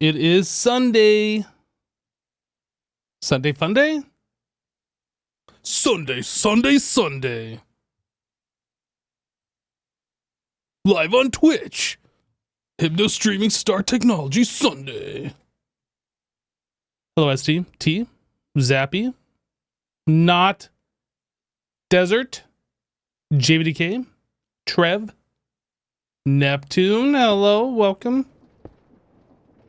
It is Sunday. Sunday fun day? Sunday. Live on Twitch. Hypno Streaming Star Technology Sunday. Hello, ST. T. Zappy. Not. Desert. JVDK. Trev. Neptune. Hello, welcome.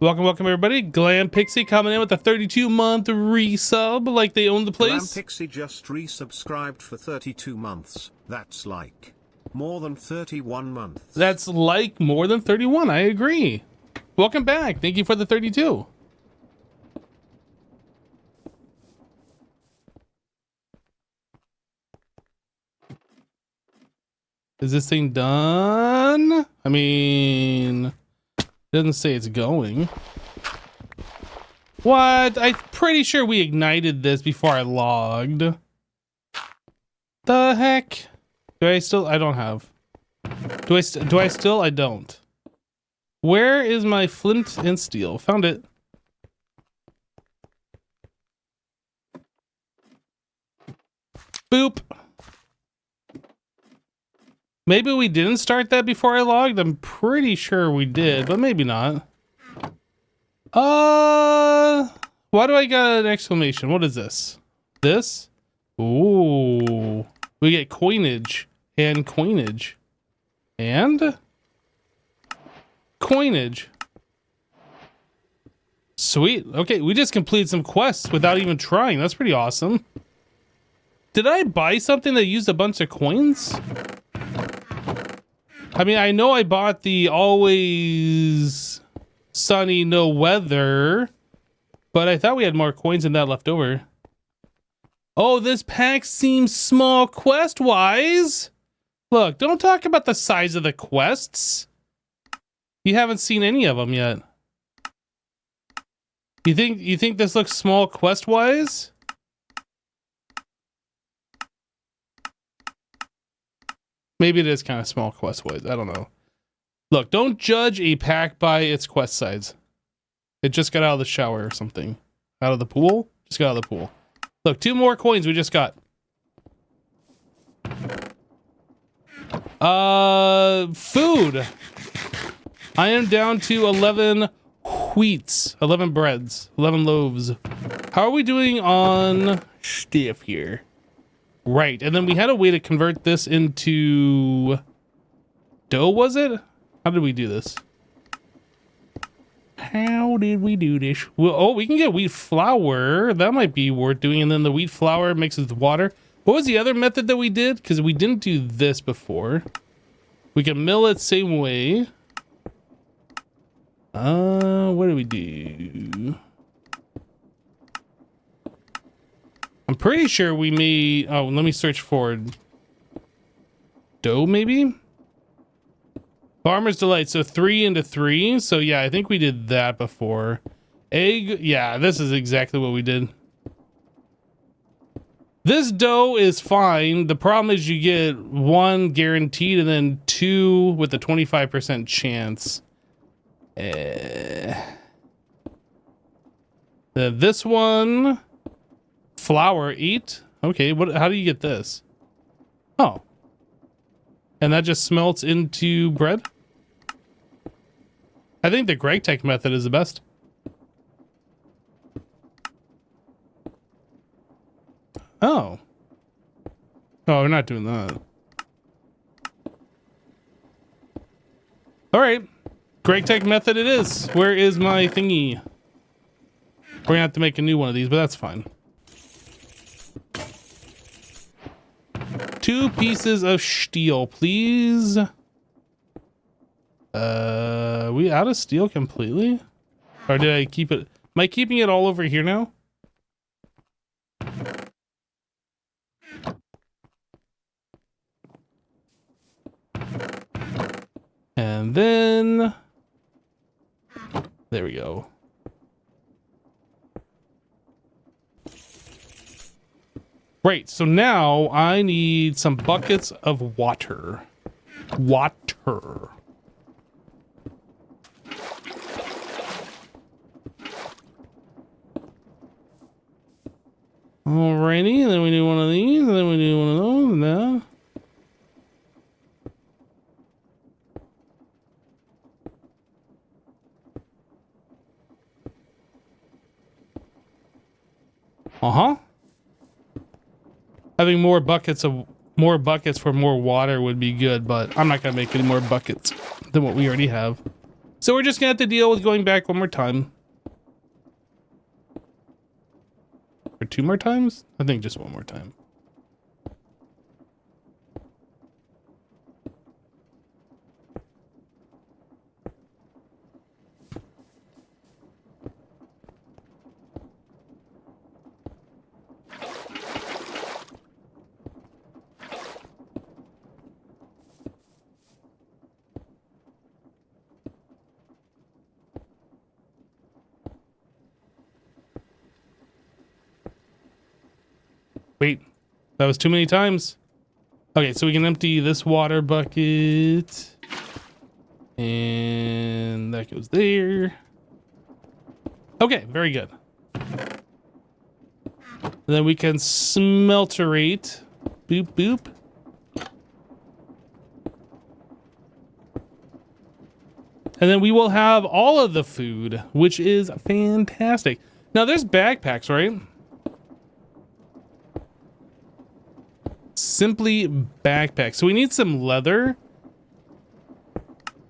Welcome everybody. Glam Pixie coming in with a 32-month resub, like they own the place. Glam Pixie just resubscribed for 32 months. That's like more than 31 months. That's like more than 31. I agree. Welcome back. Thank you for the 32. Is this thing done? I mean, it doesn't say it's going. What? I'm pretty sure we ignited this before I logged. The heck? Do I still? I don't have. Do I still? I don't. Where is my flint and steel? Found it. Boop. Maybe we didn't start that before I logged. I'm pretty sure we did, but maybe not. Why do I got an exclamation? What is this? This? Ooh. We get coinage and coinage. And coinage. Sweet. Okay, we just completed some quests without even trying. That's pretty awesome. Did I buy something that used a bunch of coins? I mean, I know I bought the always sunny, no weather, but I thought we had more coins than that left over. Oh, this pack seems small quest-wise. Look, don't talk about the size of the quests. You haven't seen any of them yet. You think this looks small quest-wise? Maybe it is kind of small quest-wise. I don't know. Look, don't judge a pack by its quest size. It just got out of the shower or something. Out of the pool? Just got out of the pool. Look, 2 more coins we just got. Food. I am down to 11 wheats, 11 breads, 11 loaves. How are we doing on stuff here? Right, and then we had a way to convert this into dough, was it? How did we do this? How did we do this? Well, oh, we can get wheat flour. That might be worth doing. And then the wheat flour mixes with water. What was the other method that we did? Because we didn't do this before. We can mill it same way. What do we do? I'm pretty sure we made... Oh, let me search for dough, maybe? Farmer's Delight. So 3 into 3. So yeah, I think we did that before. Egg. Yeah, this is exactly what we did. This dough is fine. The problem is you get 1 guaranteed and then 2 with a 25% chance. This one... Flour, 8. Okay, how do you get this? Oh. And that just smelts into bread? I think the Greg Tech method is the best. Oh. Oh, we're not doing that. Alright. Greg Tech method it is. Where is my thingy? We're gonna have to make a new one of these, but that's fine. 2 pieces of steel, please. We out of steel completely? Or did I keep it? Am I keeping it all over here now? And then... There we go. Great, so now I need some buckets of water. Water. Alrighty, and then we do one of these, and then we do one of those, and then... Uh-huh. Having more buckets for more water would be good, but I'm not gonna make any more buckets than what we already have. So we're just gonna have to deal with going back one more time. Or 2 more times? I think just one more time. Wait, that was too many times. Okay, so we can empty this water bucket. And that goes there. Okay, very good. Then we can smelterate. Boop, boop. And then we will have all of the food, which is fantastic. Now there's backpacks, right? Simply backpacks. So we need some leather.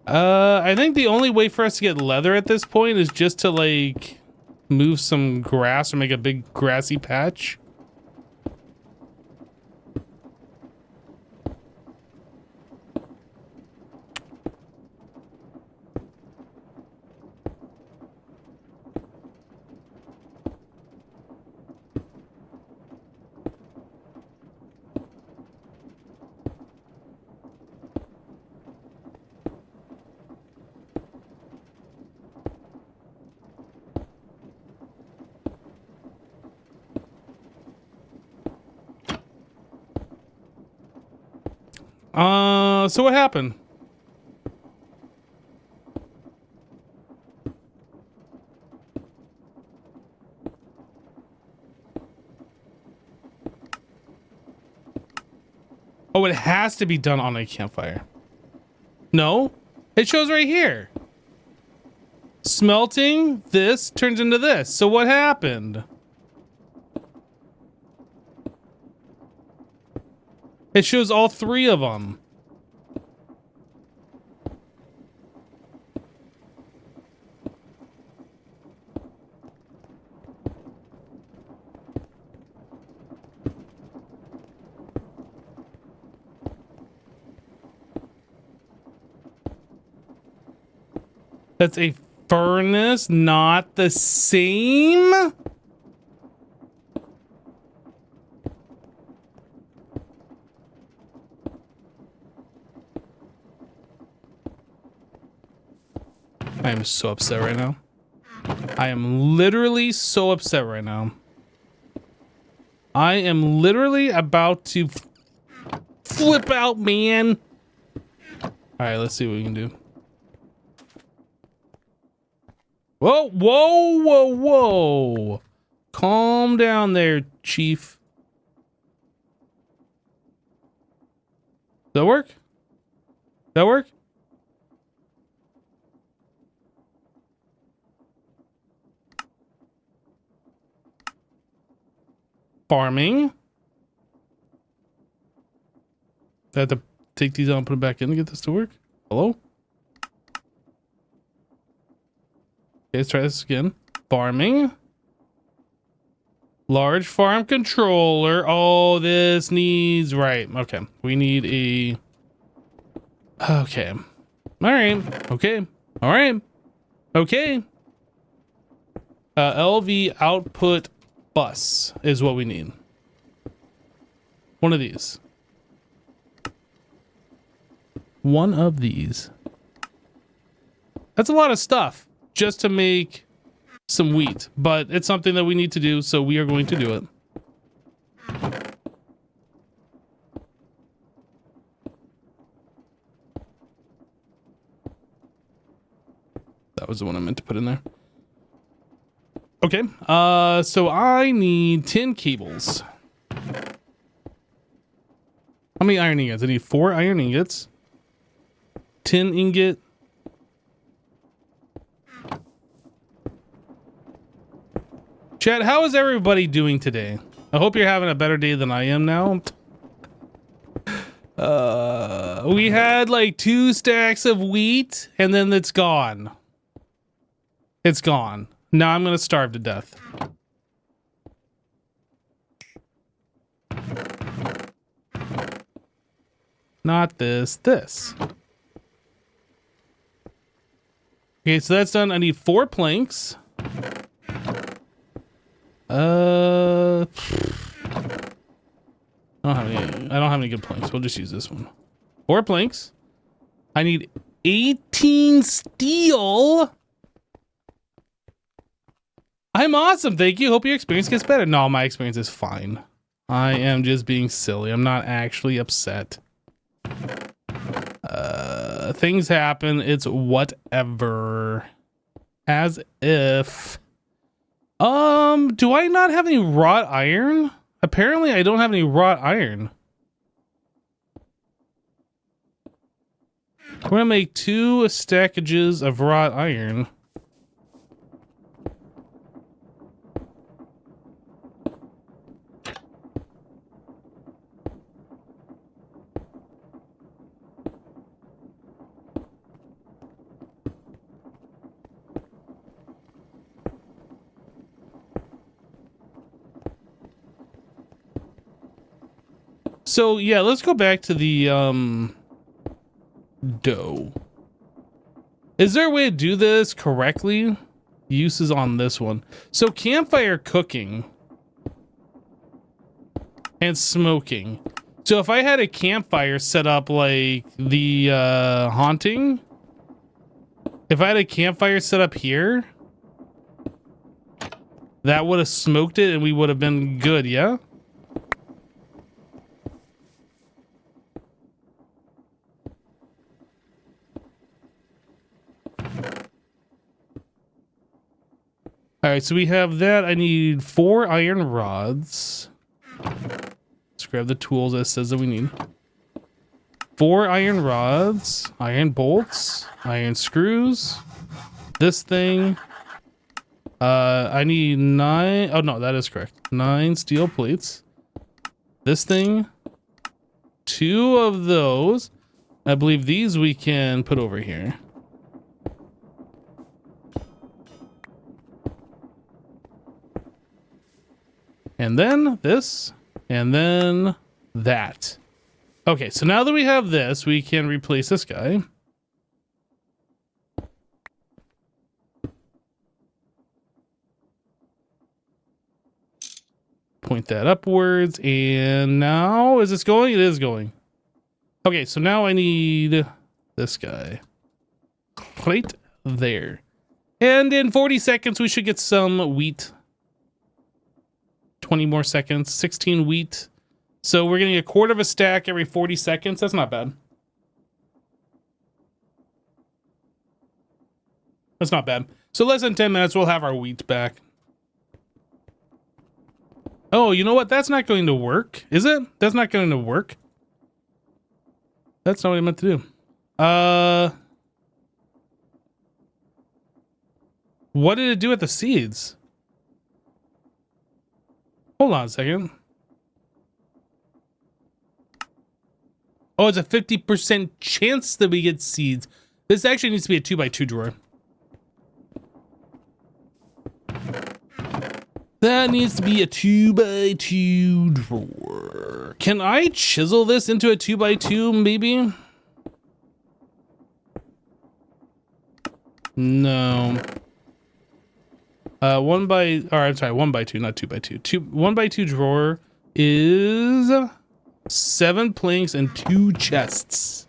I think the only way for us to get leather at this point is just to like move some grass or make a big grassy patch. So what happened? Oh, it has to be done on a campfire. No, it shows right here. Smelting this turns into this. So what happened? It shows all 3 of them. That's a furnace, not the same? I am so upset right now. I am literally so upset right now. I am literally about to flip out, man. All right, let's see what we can do. Whoa, whoa, whoa, whoa. Calm down there, Chief. Does that work? Does that work? Farming. I have to take these out and put them back in to get this to work. Hello? Okay, let's try this again. Farming. Large farm controller. Oh, this needs... Right. Okay. We need a... Okay. All right. Okay. All right. Okay. LV output bus is what we need. One of these. One of these. That's a lot of stuff just to make some wheat, but it's something that we need to do, so we are going to do it. That was the one I meant to put in there. Okay. So I need 10 cables. How many iron ingots? I need 4 iron ingots. 10 ingot. Chat, how is everybody doing today? I hope you're having a better day than I am now. We had like 2 stacks of wheat and then it's gone. It's gone. Now I'm gonna starve to death. Not this, this. Okay, so that's done. I need 4 planks. I don't have any good planks. We'll just use this one. 4 planks. I need 18 steel. I'm awesome, thank you. Hope your experience gets better. No, my experience is fine. I am just being silly. I'm not actually upset. Things happen. It's whatever. As if. Do I not have any wrought iron? Apparently, I don't have any wrought iron. We're gonna make 2 stackages of wrought iron. So yeah, let's go back to the dough. Is there a way to do this correctly? Uses on this one. So campfire cooking and smoking. So if I had a campfire set up like the haunting, if I had a campfire set up here, that would have smoked it and we would have been good, yeah? All right, so we have that. I need 4 iron rods. Let's grab the tools that says that we need. 4 iron rods, iron bolts, iron screws, this thing. I need 9. Oh no, that is correct. 9 steel plates. This thing. 2 of those. I believe these we can put over here. And then this, and then that. Okay, so now that we have this, we can replace this guy. Point that upwards, and now, is this going? It is going. Okay, so now I need this guy. Right there. And in 40 seconds, we should get some wheat. 20 more seconds, 16 wheat. So we're getting a quarter of a stack every 40 seconds. That's not bad. That's not bad. So less than 10 minutes, we'll have our wheat back. Oh, you know what? That's not going to work. Is it? That's not going to work. That's not what I meant to do. What did it do with the seeds? Hold on a second. Oh, it's a 50% chance that we get seeds. This actually needs to be a 2x2 drawer. That needs to be a 2x2 drawer. Can I chisel this into a 2x2 maybe? No. 1x2, not 2x2. 1x2 drawer is 7 planks and 2 chests.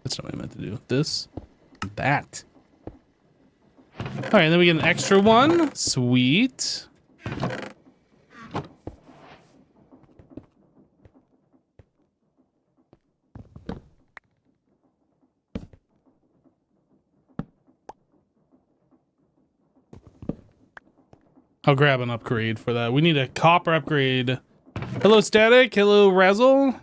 That's not what I meant to do. This, that. All right, then we get an extra one. Sweet. I'll grab an upgrade for that. We need a copper upgrade. Hello, Static. Hello, Razzle.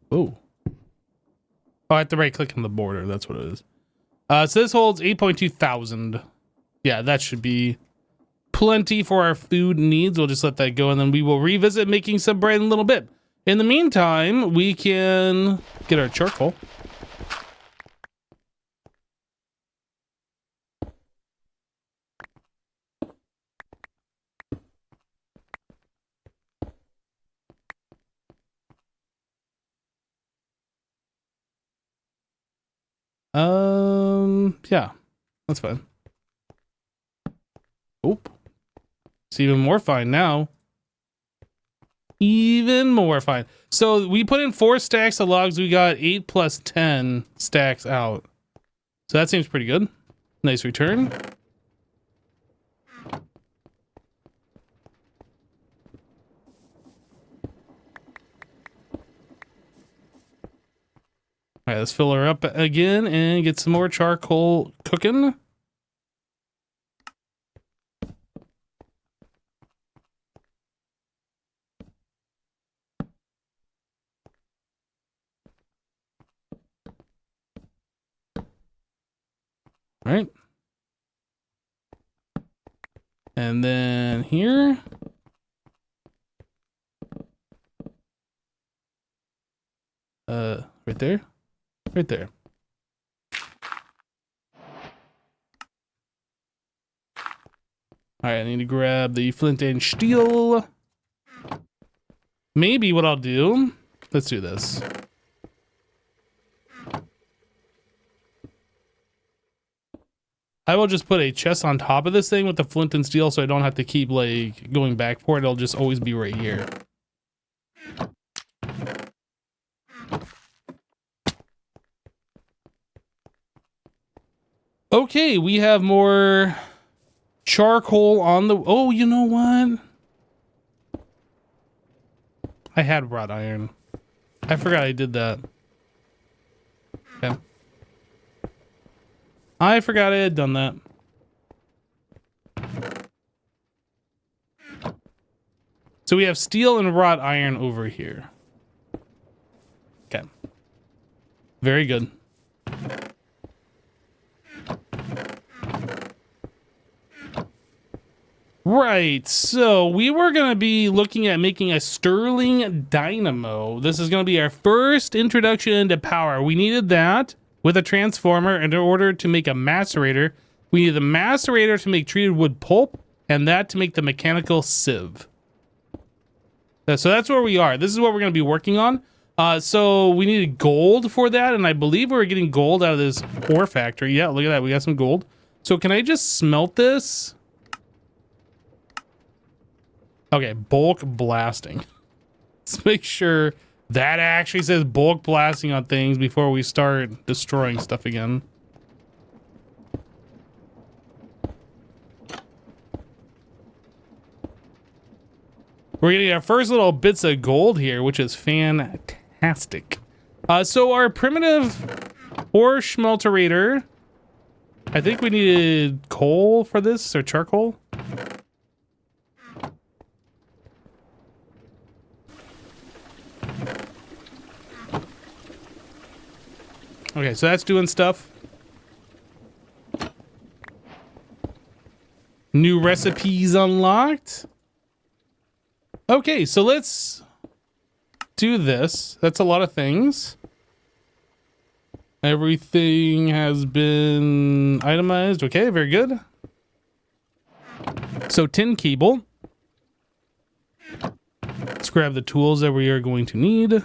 Oh. I have to right click on the border. That's what it is. So this holds 8.2 thousand. Yeah, that should be plenty for our food needs. We'll just let that go, and then we will revisit making some bread in a little bit. In the meantime, we can get our charcoal. Yeah, that's fine. Oop. It's even more fine now. Even more fine. So we put in 4 stacks of logs. We got 8 plus 10 stacks out. So that seems pretty good. Nice return. All right, let's fill her up again and get some more charcoal cooking. All right. And then here. Right there. Right there. All right, I need to grab the flint and steel. Maybe what I'll do, let's do this. I will just put a chest on top of this thing with the flint and steel so I don't have to keep like going back for it. It'll just always be right here. Okay, we have more charcoal on the... Oh, you know what? I had wrought iron. I forgot I did that. Okay. I forgot I had done that. So we have steel and wrought iron over here. Okay. Very good. Right, so we were going to be looking at making a Stirling dynamo. This is going to be our first introduction into power. We needed that with a transformer, and in order to make a macerator, we need the macerator to make treated wood pulp, and that to make the mechanical sieve. So that's where we are. This is what we're going to be working on. So we needed gold for that, and I believe we're getting gold out of this ore factory. Yeah, look at that. We got some gold. So can I just smelt this? Okay, bulk blasting. Let's make sure that actually says bulk blasting on things before we start destroying stuff again. We're getting our first little bits of gold here, which is fantastic. So our primitive ore schmelterator, I think we needed coal for this, or charcoal. Okay, so that's doing stuff. New recipes unlocked. Okay, so let's do this. That's a lot of things. Everything has been itemized. Okay, very good. So tin cable. Let's grab the tools that we are going to need.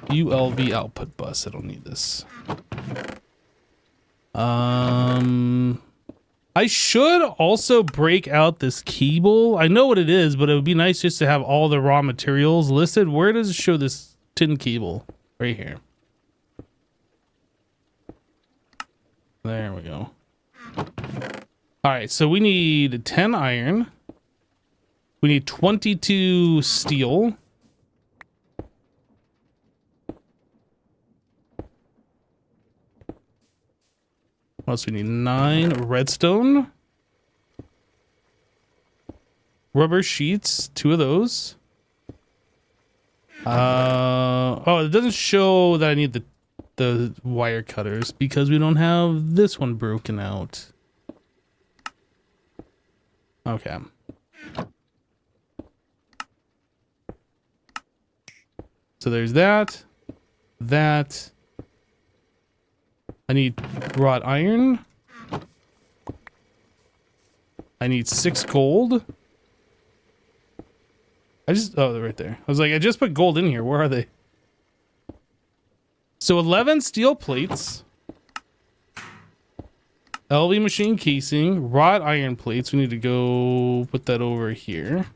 ULV output bus. I don't need this. I should also break out this cable. I know what it is, but it would be nice just to have all the raw materials listed. Where does it show this tin cable? Right here. There we go. All right, so we need 10 iron. We need 22 steel. What else we need? 9 redstone. Rubber sheets, 2 of those. Oh, it doesn't show that I need the wire cutters because we don't have this one broken out. Okay. So there's that. That. I need wrought iron. I need 6 gold. Oh, they're right there. I was like, I just put gold in here. Where are they? So 11 steel plates. LV machine casing. Wrought iron plates. We need to go put that over here.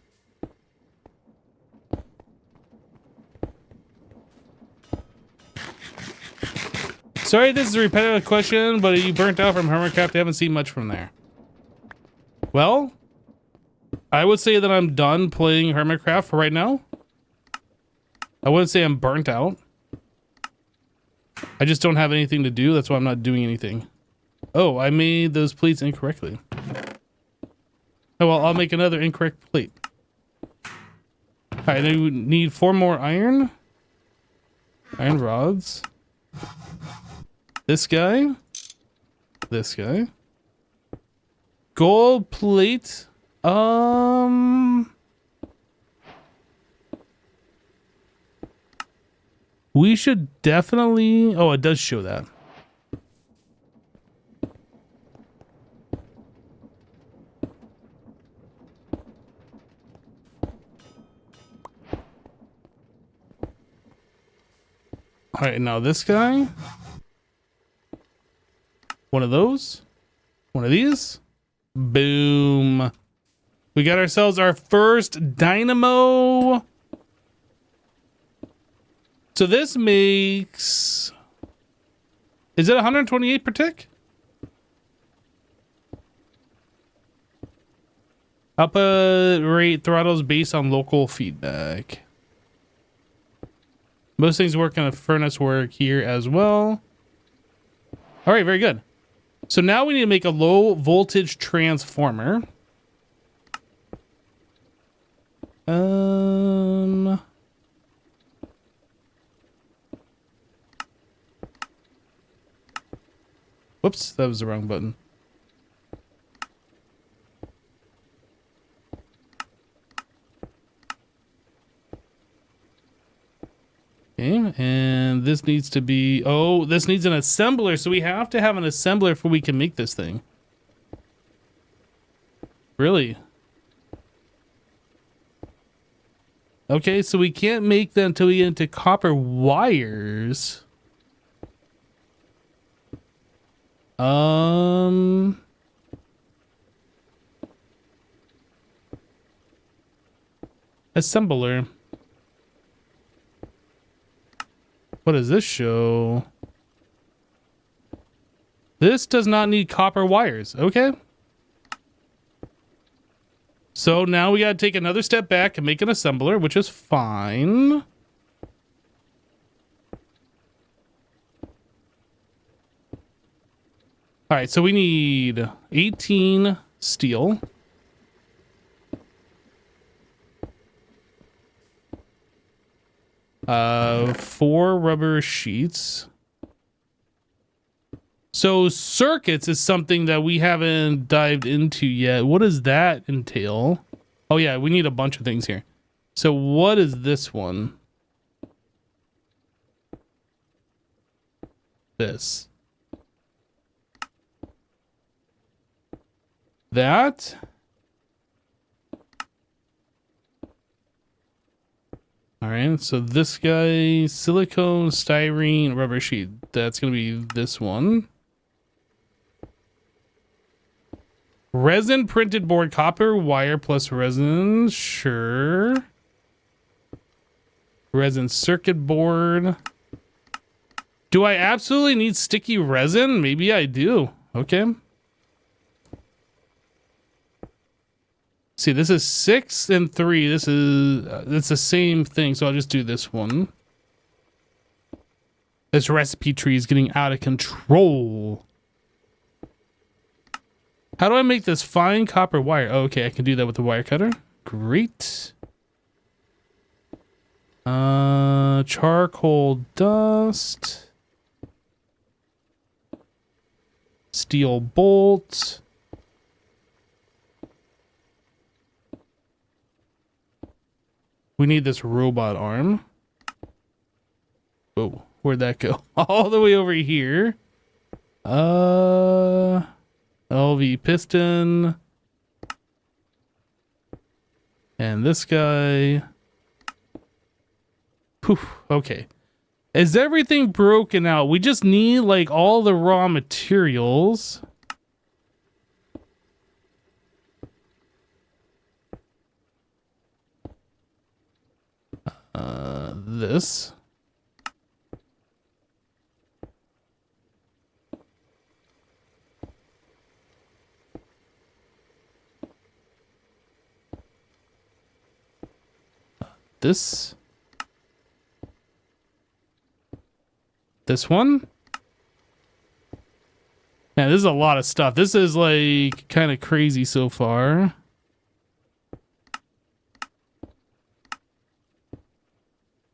Sorry, this is a repetitive question, but are you burnt out from Hermitcraft? I haven't seen much from there. Well, I would say that I'm done playing Hermitcraft for right now. I wouldn't say I'm burnt out. I just don't have anything to do. That's why I'm not doing anything. Oh, I made those plates incorrectly. Oh, well, I'll make another incorrect plate. All right, I need 4 more iron. Iron rods. This guy. This guy. Gold plate. We should definitely... Oh, it does show that. All right, now this guy. One of those. One of these. Boom. We got ourselves our first dynamo. So this makes... Is it 128 per tick? Output rate throttles based on local feedback. Most things work on a furnace work here as well. All right, very good. So now we need to make a low voltage transformer. Whoops, that was the wrong button. Okay, and this needs to be... Oh, this needs an assembler, so we have to have an assembler before we can make this thing. Really? Okay, so we can't make that until we get into copper wires. Assembler. What does this show? This does not need copper wires. Okay. So now we got to take another step back and make an assembler, which is fine. All right, so we need 18 steel. Four rubber sheets. So circuits is something that we haven't dived into yet. What does that entail? Oh yeah, we need a bunch of things here. So what is this one? This. That. All right, so this guy, silicone, styrene, rubber sheet. That's going to be this one. Resin printed board, copper wire plus resin. Sure. Resin circuit board. Do I absolutely need sticky resin? Maybe I do. Okay. See, this is 6 and 3. This is it's the same thing, so I'll just do this one. This recipe tree is getting out of control. How do I make this fine copper wire? Oh, okay, I can do that with the wire cutter. Great. Charcoal dust. Steel bolt. We need this robot arm. Whoa, where'd that go? All the way over here. LV piston. And this guy. Poof, okay. Is everything broken out? We just need like all the raw materials. This. This. This one. Man, this is a lot of stuff. This is like kind of crazy so far.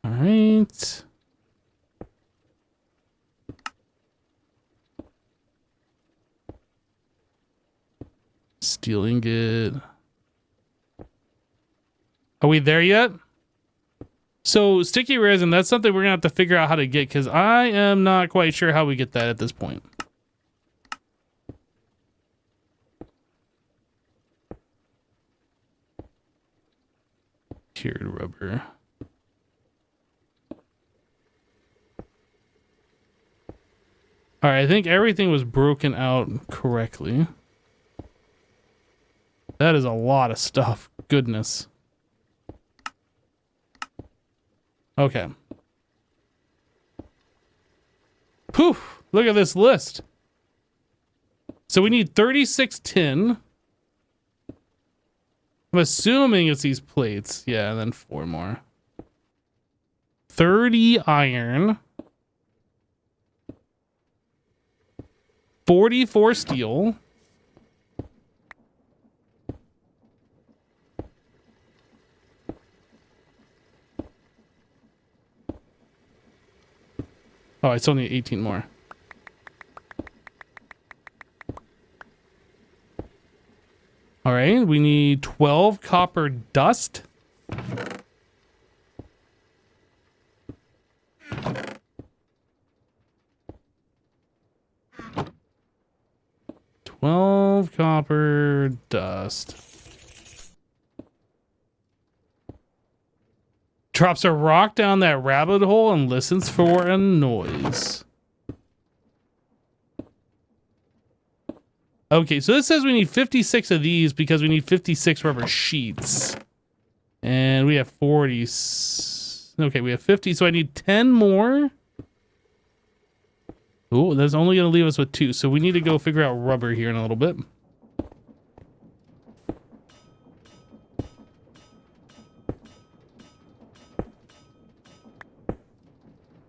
All right. Steel ingot. Are we there yet? So sticky resin, that's something we're gonna have to figure out how to get, because I am not quite sure how we get that at this point. Cured rubber. All right, I think everything was broken out correctly. That is a lot of stuff. Goodness. Okay. Poof! Look at this list. So we need 36 tin. I'm assuming it's these plates. Yeah, and then 4 more. 30 iron. 44 steel. Oh, I still need 18 more. All right, we need 12 copper dust. Copper dust. Drops a rock down that rabbit hole and listens for a noise. Okay, so this says we need 56 of these because we need 56 rubber sheets. And we have 40. Okay, we have 50, so I need 10 more. Oh, that's only going to leave us with 2, so we need to go figure out rubber here in a little bit.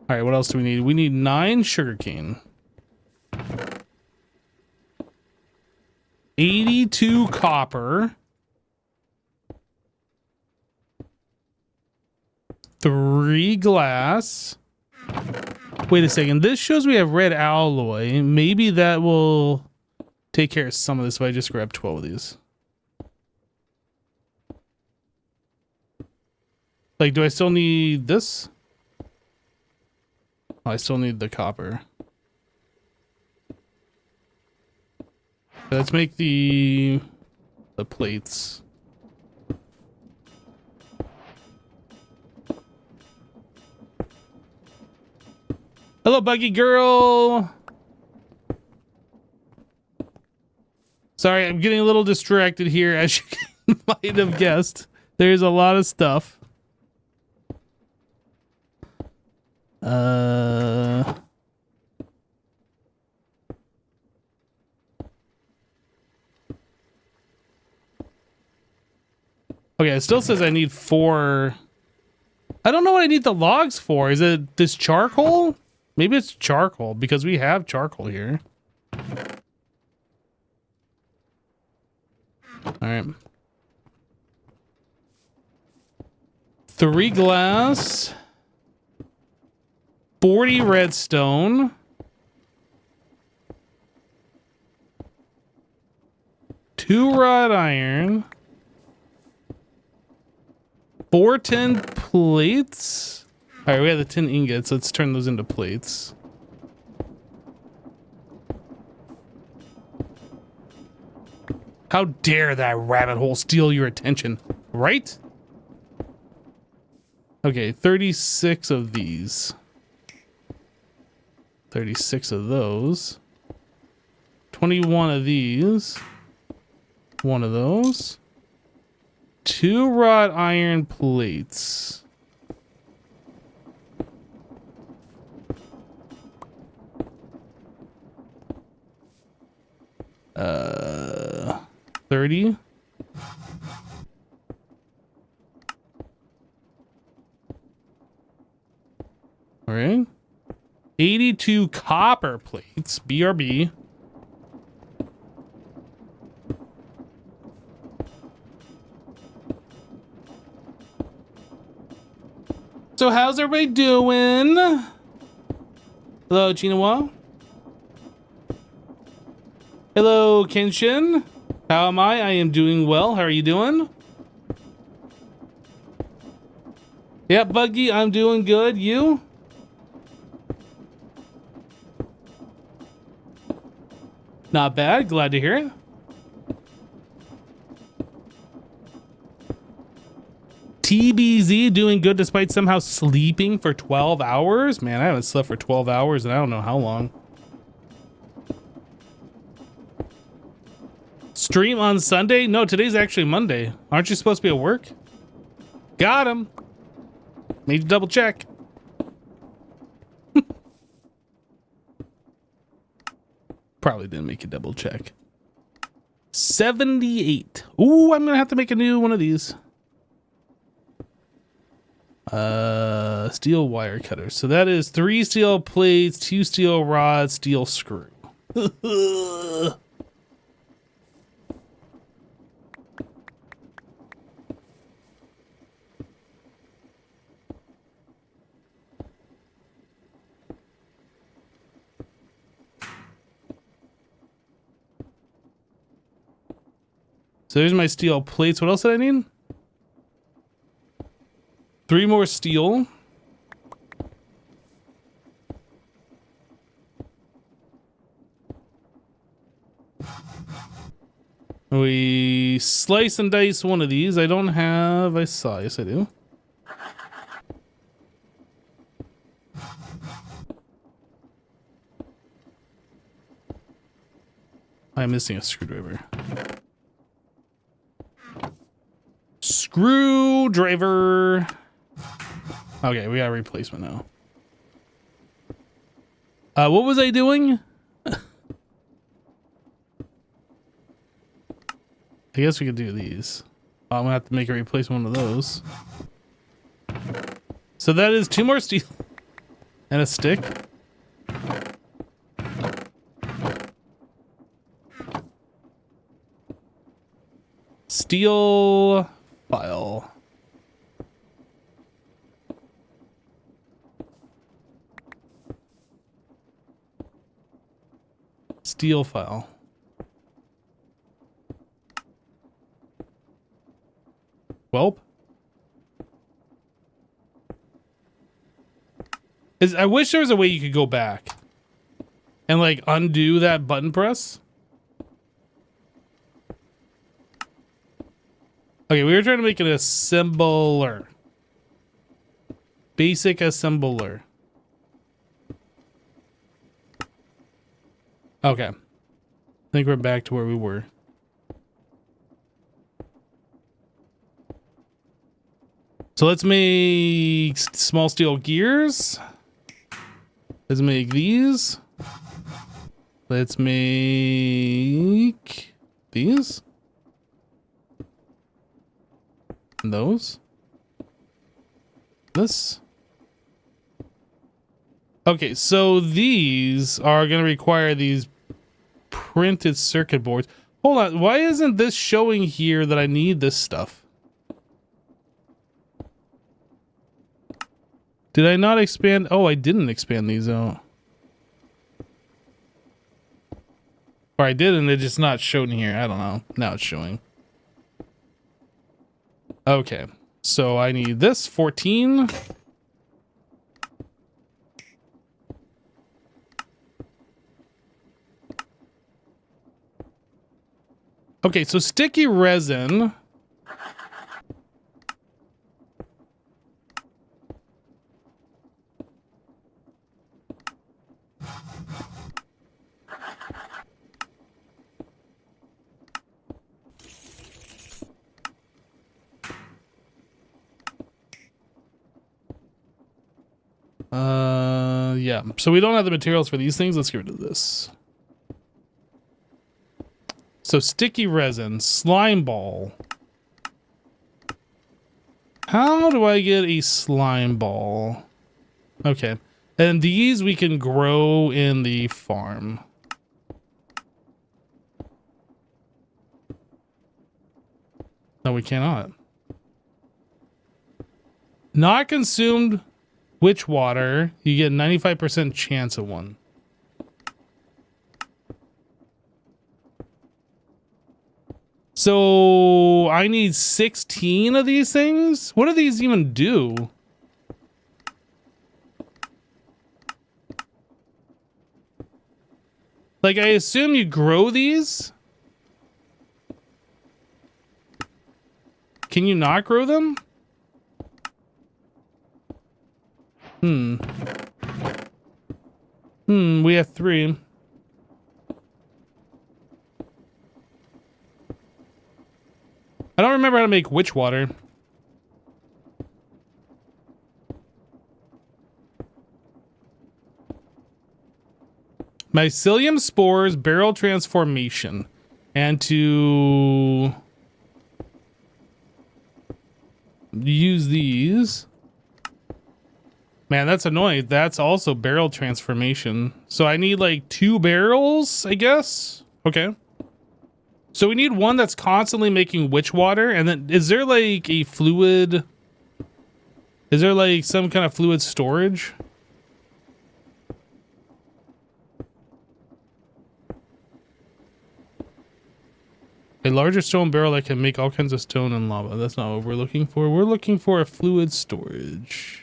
All right, what else do we need? We need 9 sugarcane. 82 copper. 3 glass. Wait a second. This shows we have red alloy. Maybe that will take care of some of this if I just grab 12 of these. Like, do I still need this? Oh, I still need the copper. Let's make the plates. Hello, Buggy Girl. Sorry, I'm getting a little distracted here, as you might have guessed. There's a lot of stuff. Okay, it still says I need 4. I don't know what I need the logs for. Is it this charcoal? Maybe it's charcoal because we have charcoal here. All right. 3 glass. 40 redstone. 2 wrought iron. 4 tin plates. All right, we have the tin ingots. Let's turn those into plates. How dare that rabbit hole steal your attention, right? Okay, 36 of these. 36 of those. 21 of these. 1 of those. 2 wrought iron plates. Uh, 30. All right. 82 copper plates. BRB. So how's everybody doing? Hello, Chinawa. Hello, Kenshin. How am I? I am doing well. How are you doing? Yep, Buggy, I'm doing good. You? Not bad. Glad to hear it. TBZ doing good despite somehow sleeping for 12 hours? Man, I haven't slept for 12 hours and I don't know how long. Stream on Sunday? No, today's actually Monday. Aren't you supposed to be at work? Got him. Need to double check. Probably didn't make a double check. 78. Ooh, I'm gonna have to make a new one of these. Steel wire cutter. So that is 3 steel plates, 2 steel rods, steel screw. So there's my steel plates. What else did I need? 3 more steel. We slice and dice one of these. I don't have a saw. Yes, I do. I'm missing a screwdriver. Screwdriver. Okay, we got a replacement now. What was I doing? I guess we could do these. I'm gonna have to make a replacement one of those. So that is 2 more steel and a stick. Steel file. Steel file. Welp. I wish there was a way you could go back and like undo that button press. Okay, we were trying to make an assembler. Basic assembler. Okay. I think we're back to where we were. So let's make small steel gears. Let's make these. Let's make these. And those. This. Okay, so these are going to require these printed circuit boards. Hold on, why isn't this showing here that I need this stuff? Did I not expand? Oh, I didn't expand these out. Or I did and they're just not shown here. I don't know. Now it's showing. Okay, so I need this 14. Okay, so sticky resin. Yeah, so we don't have the materials for these things. Let's get rid of this. So sticky resin, slime ball. How do I get a slime ball? Okay. And these we can grow in the farm. No, we cannot. Not consumed witch water. You get 95% chance of one. So I need 16 of these things? What do these even do? Like, I assume you grow these? Can you not grow them? We have 3. I don't remember how to make witch water. Mycelium spores, barrel transformation. And to use these. Man, that's annoying. That's also barrel transformation. So I need like 2 barrels, I guess. Okay. So we need one that's constantly making witch water. And then is there like a fluid? Is there like some kind of fluid storage? A larger stone barrel that can make all kinds of stone and lava. That's not what we're looking for. We're looking for a fluid storage.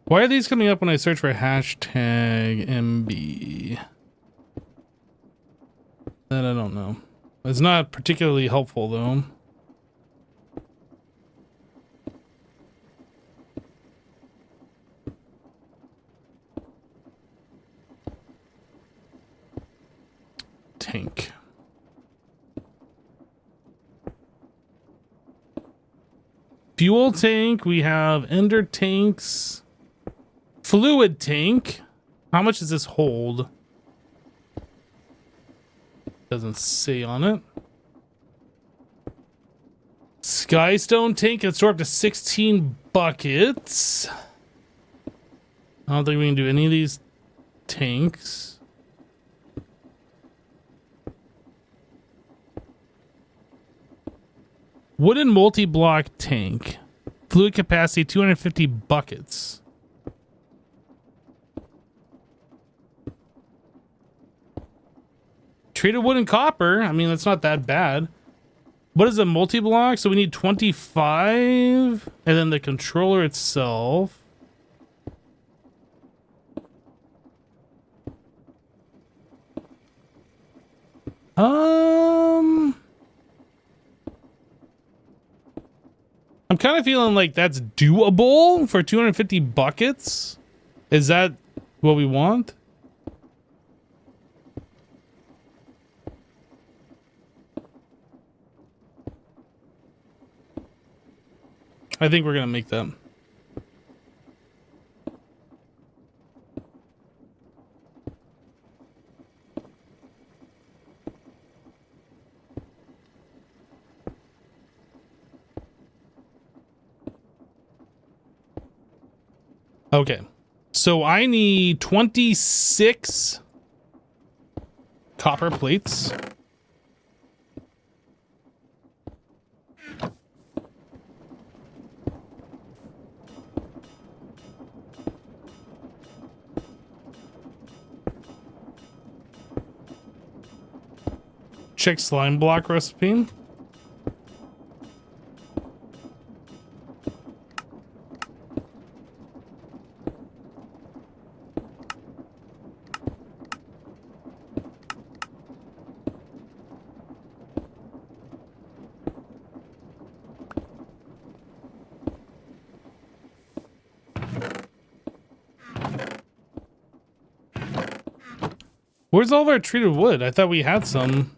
Why are these coming up when I search for hashtag MB? That I don't know. It's not particularly helpful though. Tank. Fuel tank, we have ender tanks. Fluid tank. How much does this hold? Doesn't say on it. Skystone tank can store up to 16 buckets. I don't think we can do any of these tanks. Wooden multi-block tank. Fluid capacity 250 buckets. Treated wood and copper. I mean, that's not that bad. What is a multi-block? So we need 25. And then the controller itself. I'm kind of feeling like that's doable for 250 buckets. Is that what we want? I think we're gonna make them. Okay, so I need 26 copper plates. Check slime block recipe. Where's all of our treated wood? I thought we had some.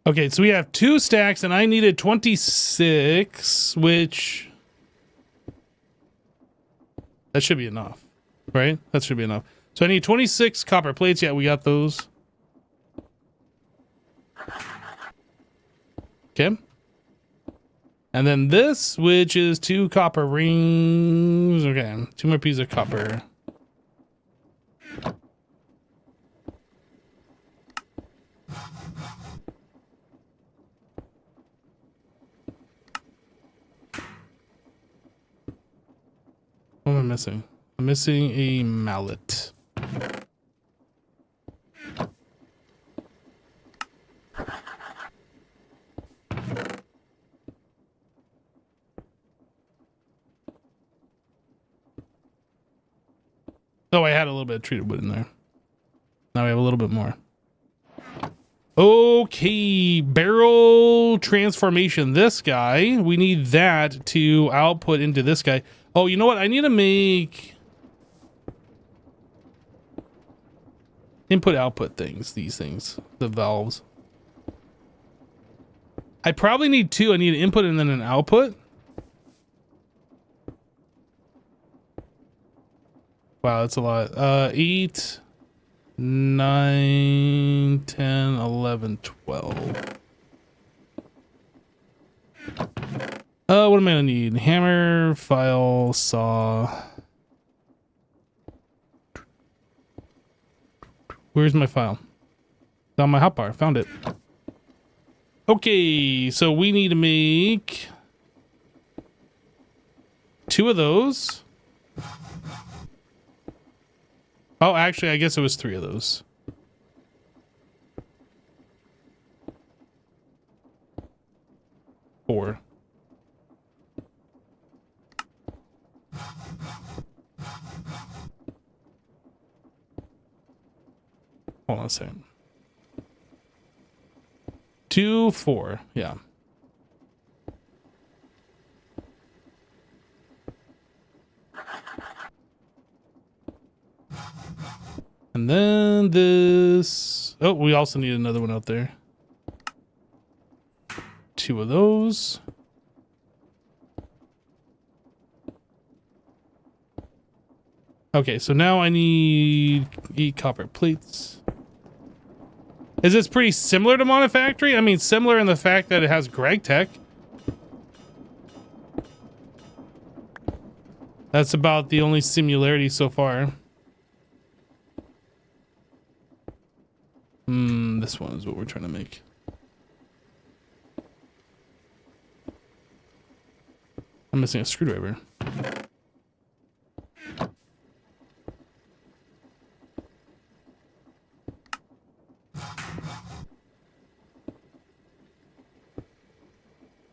Okay, so we have 2 stacks and I needed 26, which that should be enough, right? That should be enough. So I need 26 copper plates. Yeah, we got those. Okay. And then this, which is 2 copper rings. Okay, 2 more pieces of copper. What am I missing? I'm missing a mallet. Oh, I had a little bit of treated wood in there. Now we have a little bit more. Okay, barrel transformation. This guy, we need that to output into this guy. Oh, you know what? I need to make input output things, these things, the valves. I probably need 2. I need an input and then an output. Wow, that's a lot. 8, 9, 10, 11, 12. What am I gonna need? Hammer, file, saw. Where's my file? It's on my hotbar. Found it. Okay, so we need to make 2 of those. Oh, actually, I guess it was 3 of those. 4. Hold on a second. 2, 4. Yeah. And then this. Oh, we also need another one out there. 2 of those. Okay, so now I need 8 copper plates. Is this pretty similar to Monofactory? I mean, similar in the fact that it has Greg Tech. That's about the only similarity so far. This one is what we're trying to make. I'm missing a screwdriver.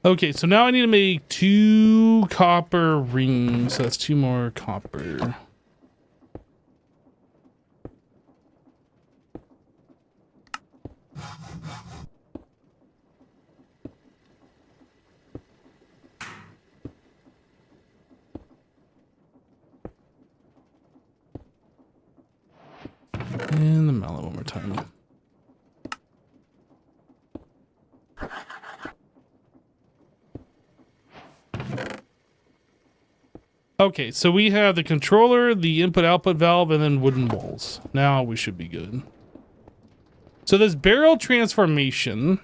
Okay, so now I need to make 2 copper rings. So that's 2 more copper. And the mallet one more time. Okay, so we have the controller, the input-output valve, and then wooden walls. Now we should be good. So this barrel transformation.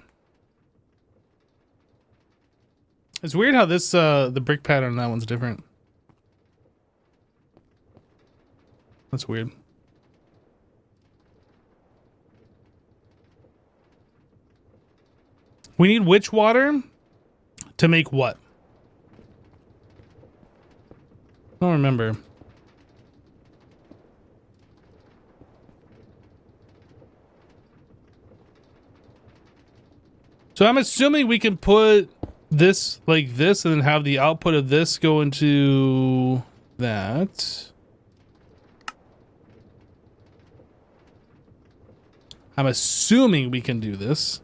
It's weird how this, the brick pattern on that one's different. That's weird. We need which water to make what? I don't remember. So I'm assuming we can put this like this and then have the output of this go into that. I'm assuming we can do this.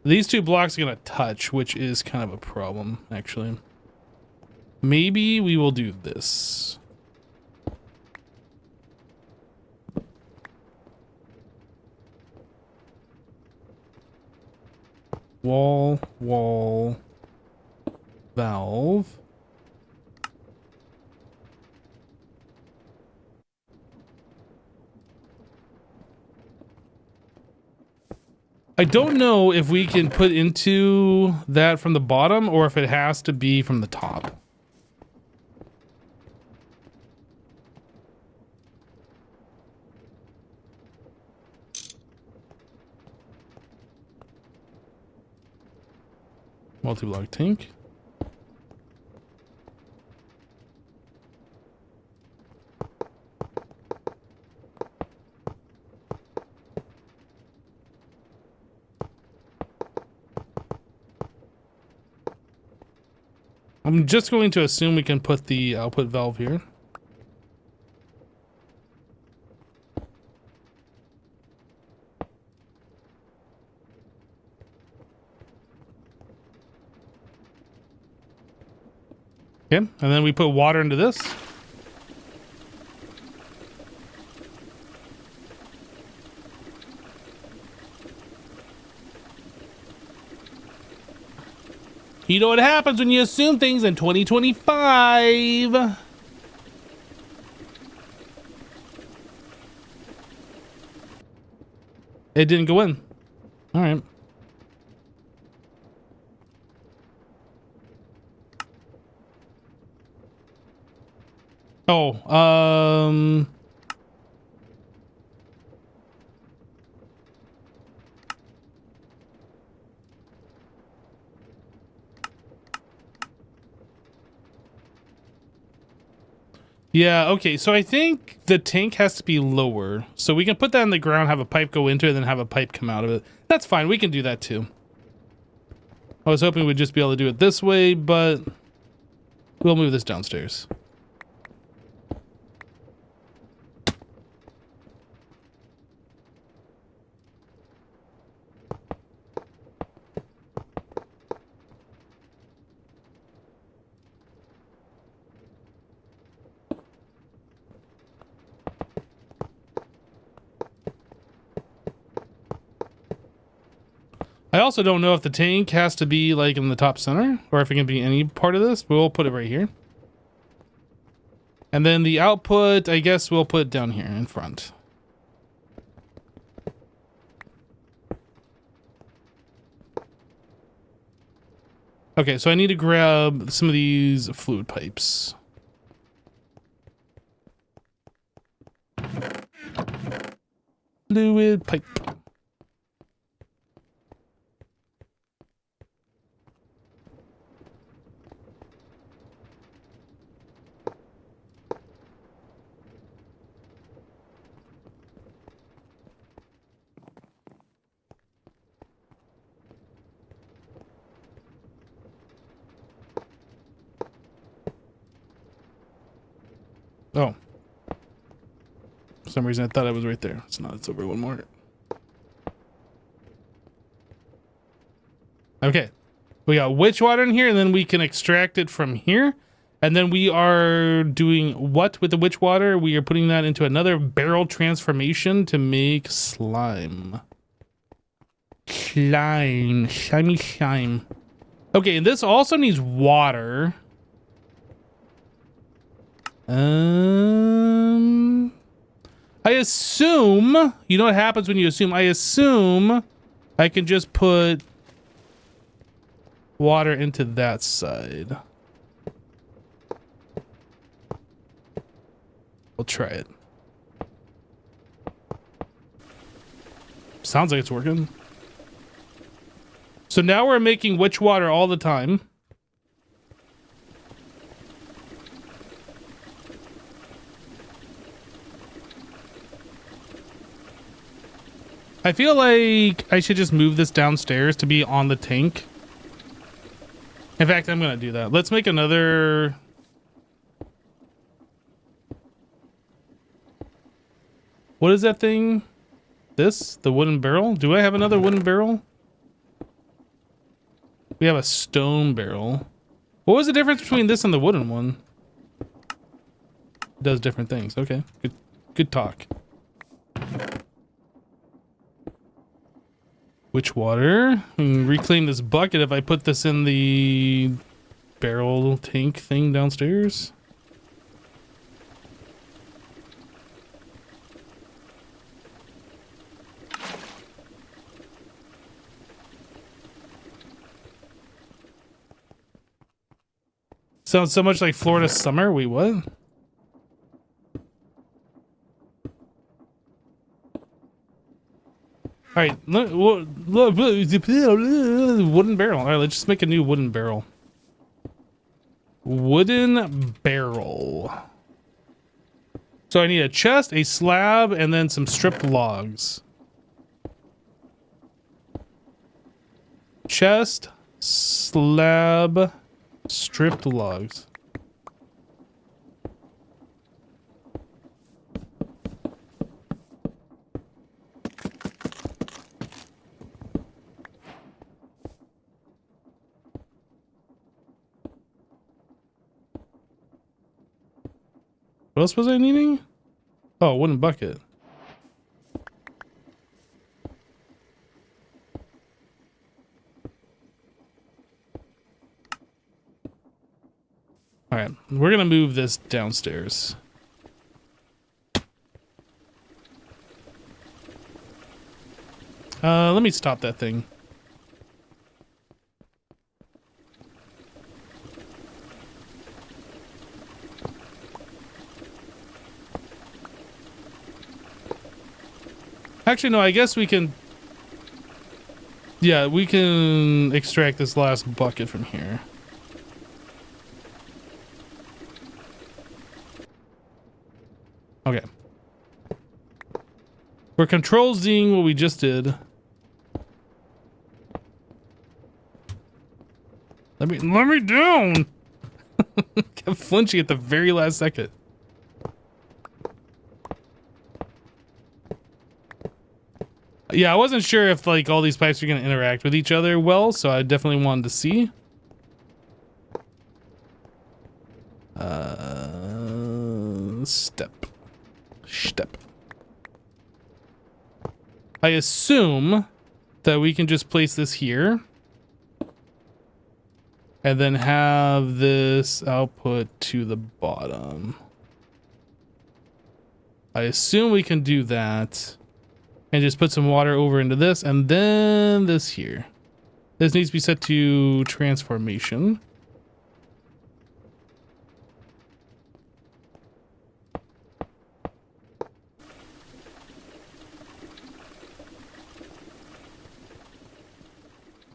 These 2 blocks are going to touch, which is kind of a problem, actually. Maybe we will do this. Wall, valve. I don't know if we can put into that from the bottom or if it has to be from the top. Multi-block tank. I'm just going to assume we can put the output valve here. Okay, and then we put water into this. You know what happens when you assume things in 2025. It didn't go in. All right. Oh, Yeah, okay, so I think the tank has to be lower. So we can put that in the ground, have a pipe go into it, and then have a pipe come out of it. That's fine, we can do that too. I was hoping we'd just be able to do it this way, but we'll move this downstairs. I also don't know if the tank has to be like in the top center or if it can be any part of this. We'll put it right here. And then the output, I guess we'll put down here in front. Okay, so I need to grab some of these fluid pipes. Fluid pipe. Oh. For some reason I thought I was right there. It's not, it's over one more. Okay. We got witch water in here, and then we can extract it from here. And then we are doing what with the witch water? We are putting that into another barrel transformation to make slime. Slime. Slimy slime. Okay, and this also needs water. I assume, you know what happens when you assume? I assume I can just put water into that side. We'll try it. Sounds like it's working. So now we're making witch water all the time. I feel like I should just move this downstairs to be on the tank. In fact, I'm going to do that. Let's make another... What is that thing? This? The wooden barrel? Do I have another wooden barrel? We have a stone barrel. What was the difference between this and the wooden one? It does different things. Okay. Good talk. Witch water. We can reclaim this bucket if I put this in the barrel tank thing downstairs. Sounds so much like Florida summer. Wait, what? All right, wooden barrel. All right, let's just make a new wooden barrel. Wooden barrel. So I need a chest, a slab, and then some stripped logs. Chest, slab, stripped logs. What else was I needing? Oh, wooden bucket. All right, we're gonna move this downstairs. Let me stop that thing. Actually, no, I guess we can... Yeah, we can extract this last bucket from here. We're control-Zing what we just did. Let me down. Kept flinching at the very last second. Yeah, I wasn't sure if like all these pipes are going to interact with each other well, so I definitely wanted to see. Step. I assume that we can just place this here and then have this output to the bottom. I assume we can do that and just put some water over into this and then this here. This needs to be set to transformation.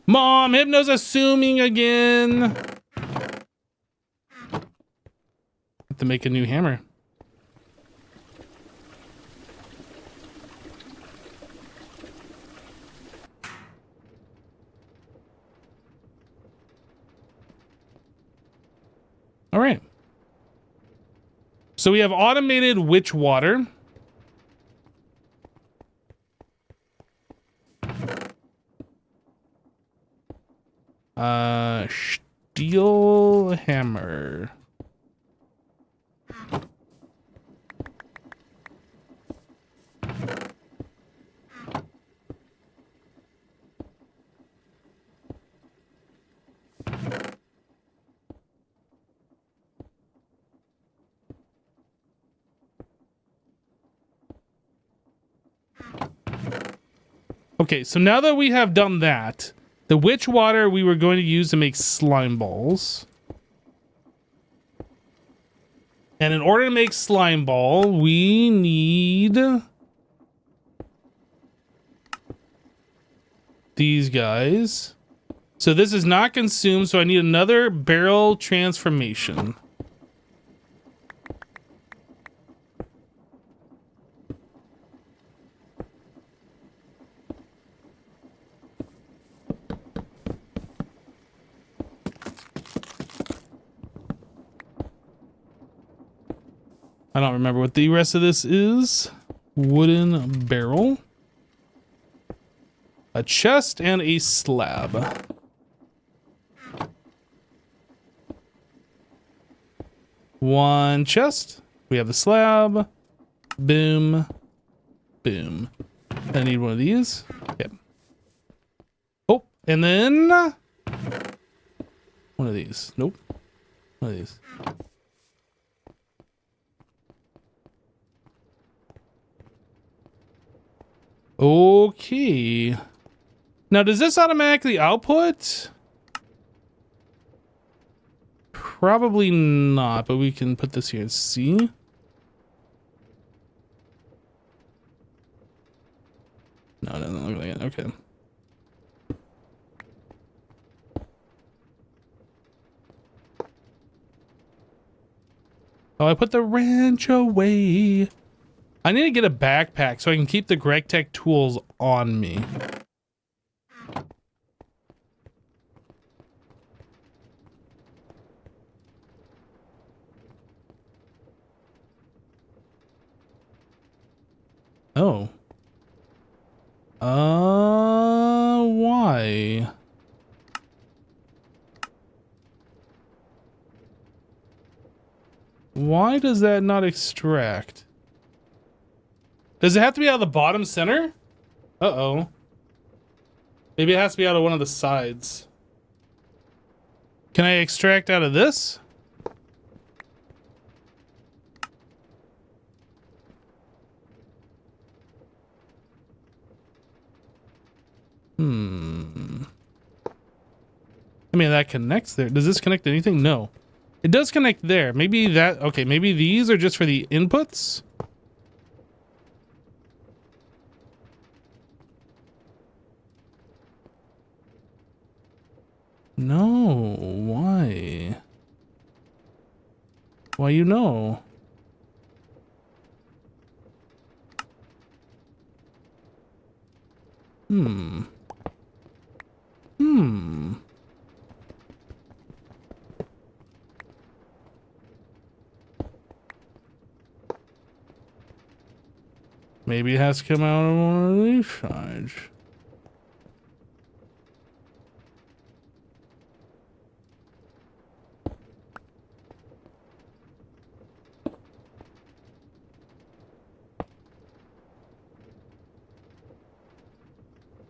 Mom, Hypno's assuming again. Have to make a new hammer. All right. So we have automated witch water. Steel hammer. Okay, so now that we have done that, the witch water we were going to use to make slime balls. And in order to make slime ball, we need these guys. So this is not consumed, so I need another barrel transformation. I don't remember what the rest of this is. Wooden barrel. A chest and a slab. One chest. We have the slab. Boom. Boom. I need one of these. Yep. Oh, and then one of these. Nope. One of these. Okay. Now, does this automatically output? Probably not, but we can put this here and see. No, it doesn't look like it. Okay. Oh, I put the wrench away. I need to get a backpack so I can keep the GregTech tools on me. Oh. Why? Why does that not extract? Does it have to be out of the bottom center? Uh-oh. Maybe it has to be out of one of the sides. Can I extract out of this? I mean, that connects there. Does this connect to anything? No. It does connect there. Maybe that... Okay, maybe these are just for the inputs? No. Why? Why you know? Hmm. Maybe it has to come out of one of these sides.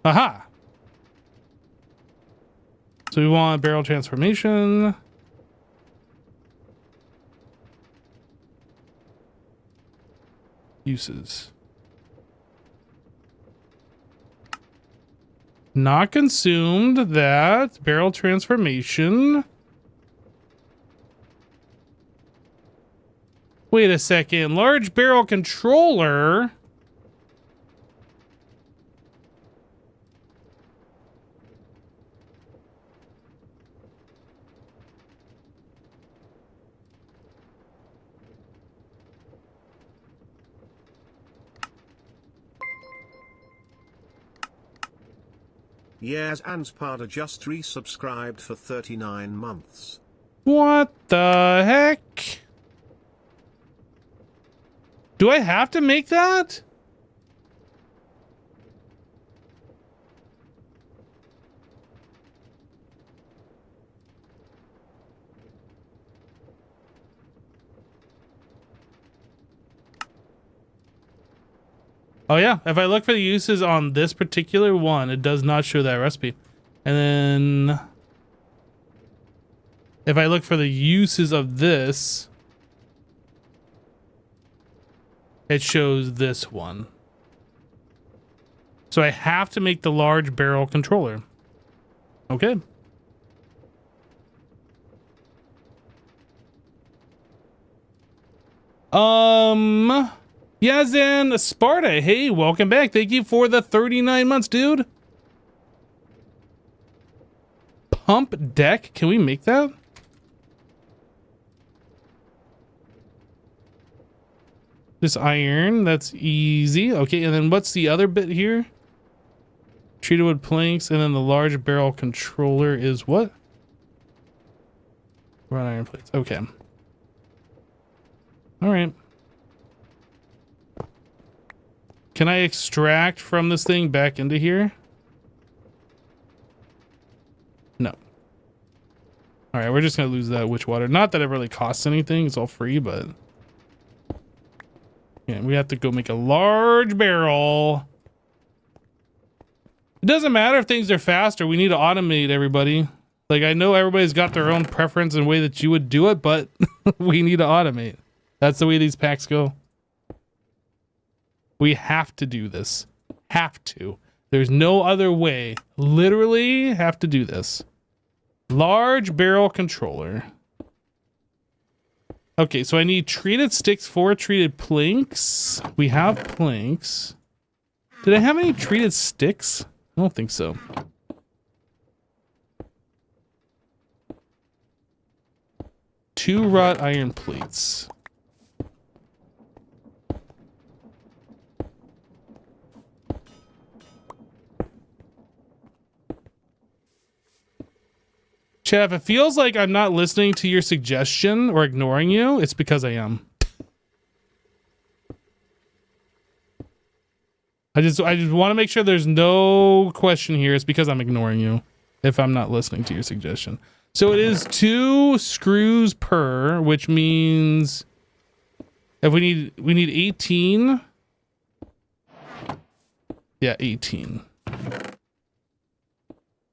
Aha! So we want barrel transformation. Uses. Not consumed. That. Barrel transformation. Wait a second. Large barrel controller. Yes, Anspada just resubscribed for 39 months. What the heck? Do I have to make that? Oh yeah, if I look for the uses on this particular one, it does not show that recipe. And then if I look for the uses of this, it shows this one. So I have to make the large barrel controller. Okay. Yazan Sparta, hey, welcome back. Thank you for the 39 months, dude. Pump deck, can we make that? This iron, that's easy. Okay, and then what's the other bit here? Treated wood planks, and then the large barrel controller is what? Wrought iron plates. Okay. All right. Can I extract from this thing back into here? No. All right, we're just gonna lose that witch water. Not that it really costs anything; it's all free, but yeah, we have to go make a large barrel. It doesn't matter if things are faster. We need to automate everybody. Like, I know everybody's got their own preference and way that you would do it, but we need to automate. That's the way these packs go. We have to do this. Have to. There's no other way. Literally have to do this. Large barrel controller. Okay, so I need treated sticks, 4 treated planks. We have planks. Did I have any treated sticks? I don't think so. Two wrought iron plates. Chad, if it feels like I'm not listening to your suggestion or ignoring you, it's because I am. I just want to make sure there's no question here. It's because I'm ignoring you if I'm not listening to your suggestion. So it is 2 screws per, which means if we need 18. Yeah, 18.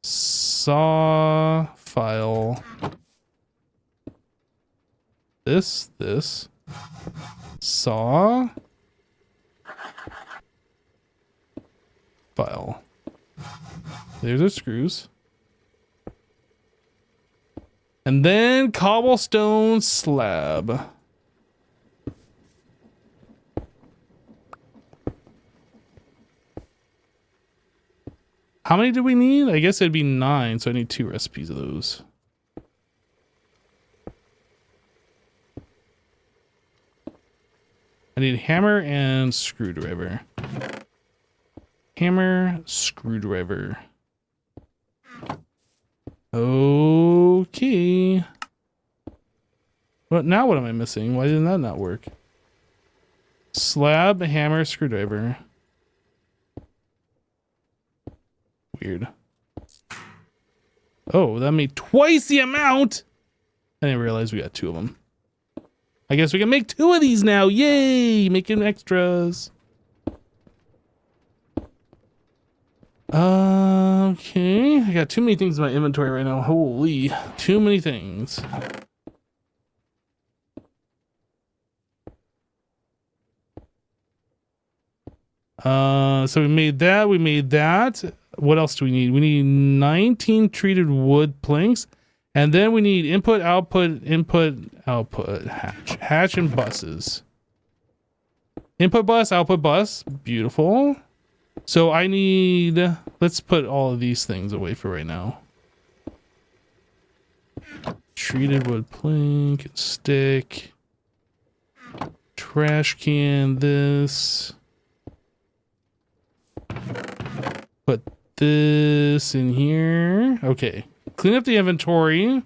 Saw file. This saw file. There's our screws. And then cobblestone slab. How many do we need? I guess it'd be 9, so I need 2 recipes of those. I need hammer and screwdriver. Hammer, screwdriver. Okay. But now what am I missing? Why did that not work? Slab, hammer, screwdriver. Weird. Oh, that made twice the amount! I didn't realize we got 2 of them. I guess we can make 2 of these now. Yay! Making extras. Okay. I got too many things in my inventory right now. Holy. Too many things. So we made that. We made that. What else do we need? We need 19 treated wood planks. And then we need input, output, hatch and buses. Input bus, output bus. Beautiful. So I need, let's put all of these things away for right now. Treated wood plank, stick. Trash can, this. Put this in here. Okay. Clean up the inventory.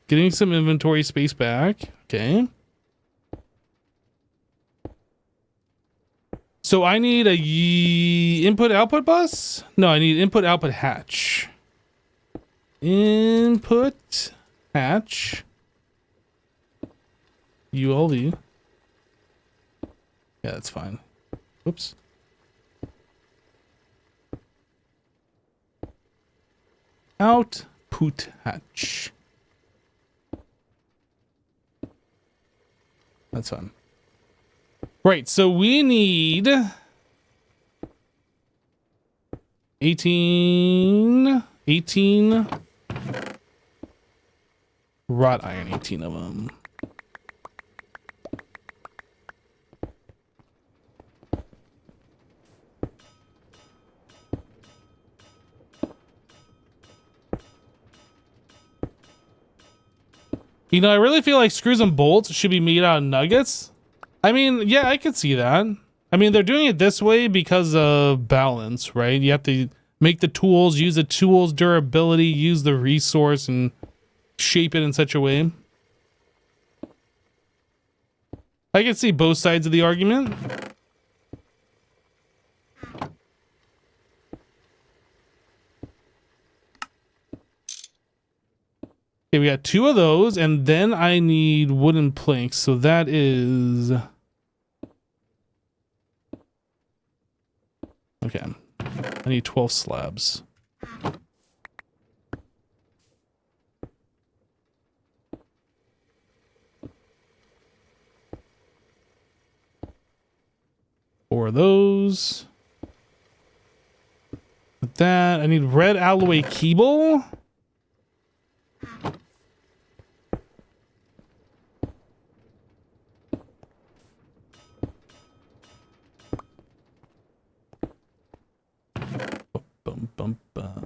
Getting some inventory space back. Okay. So I need a input output bus? No, I need input output hatch. Input hatch. ULV. Yeah, that's fine. Oops. Output hatch. That's fine. Right, so we need 18 wrought iron, 18 of them. You know, I really feel like screws and bolts should be made out of nuggets. I mean, yeah, I could see that. I mean, they're doing it this way because of balance, right? You have to make the tools, use the tools' durability, use the resource, and shape it in such a way. I can see both sides of the argument. Okay, we got 2 of those, and then I need wooden planks. So that is... Okay. I need 12 slabs. Four of those. With that, I need red alloy cable.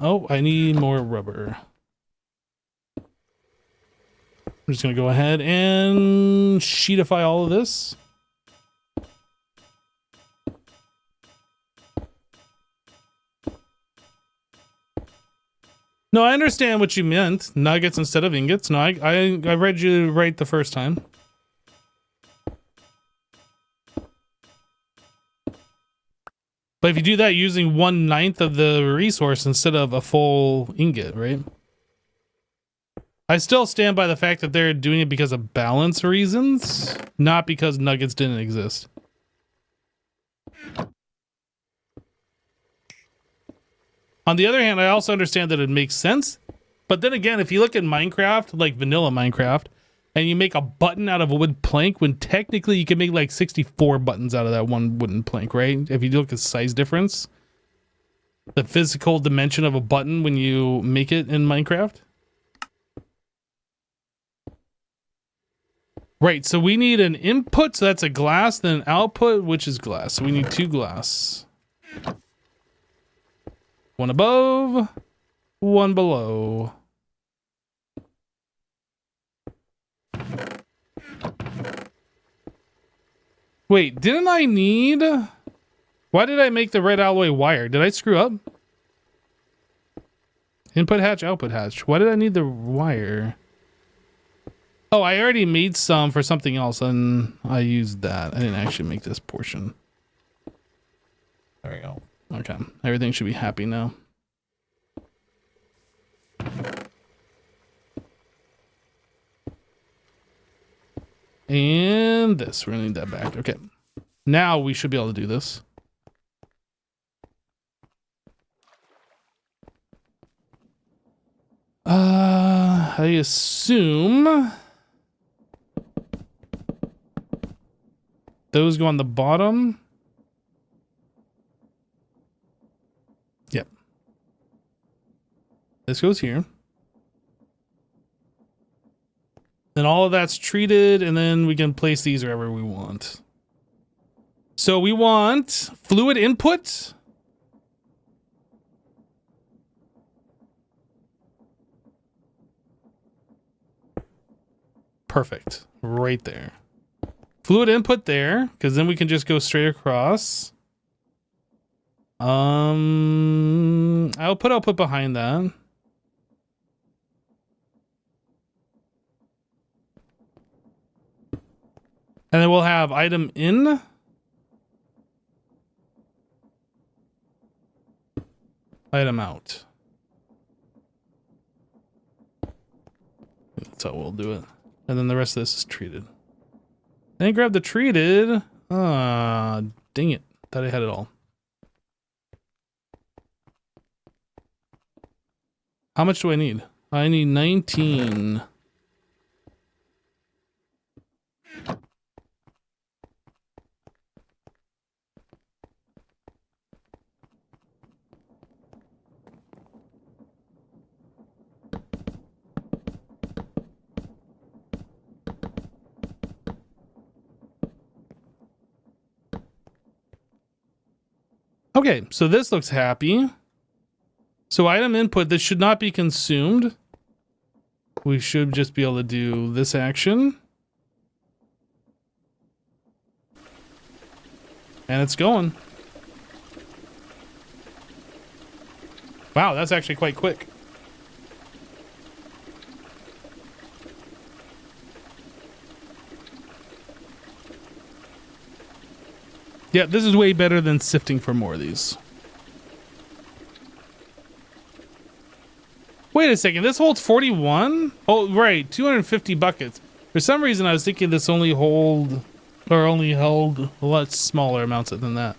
Oh, I need more rubber. I'm just gonna go ahead and sheetify all of this. No, I understand what you meant. Nuggets instead of ingots. No, I read you right the first time. But if you do that using 1/9 of the resource instead of a full ingot, right? I still stand by the fact that they're doing it because of balance reasons, not because nuggets didn't exist. On the other hand, I also understand that it makes sense. But then again, if you look at Minecraft, like vanilla Minecraft, and you make a button out of a wood plank, when technically you can make like 64 buttons out of that one wooden plank, right? If you look at the size difference, the physical dimension of a button when you make it in Minecraft. Right, so we need an input, so that's a glass, then an output, which is glass. So we need 2 glass. One above, one below. Wait, didn't I need... Why did I make the red alloy wire? Did I screw up? Input hatch, output hatch. Why did I need the wire? Oh, I already made some for something else and I used that. I didn't actually make this portion. There we go. Okay. Everything should be happy now. And this. We're gonna need that back. Okay. Now we should be able to do this. I assume those go on the bottom. Yep. This goes here. Then all of that's treated, and then we can place these wherever we want. So we want fluid input. Perfect. Right there. Fluid input there, because then we can just go straight across. I'll put behind that. And then we'll have item in. Item out. That's how we'll do it. And then the rest of this is treated. Then grab the treated. Ah, dang it. Thought I had it all. How much do I need? I need 19. Okay, so this looks happy. So item input, this should not be consumed. We should just be able to do this action. And it's going. Wow, that's actually quite quick. Yeah, this is way better than sifting for more of these. Wait a second, this holds 41? Oh, right, 250 buckets. For some reason, I was thinking this only held a lot smaller amounts than that.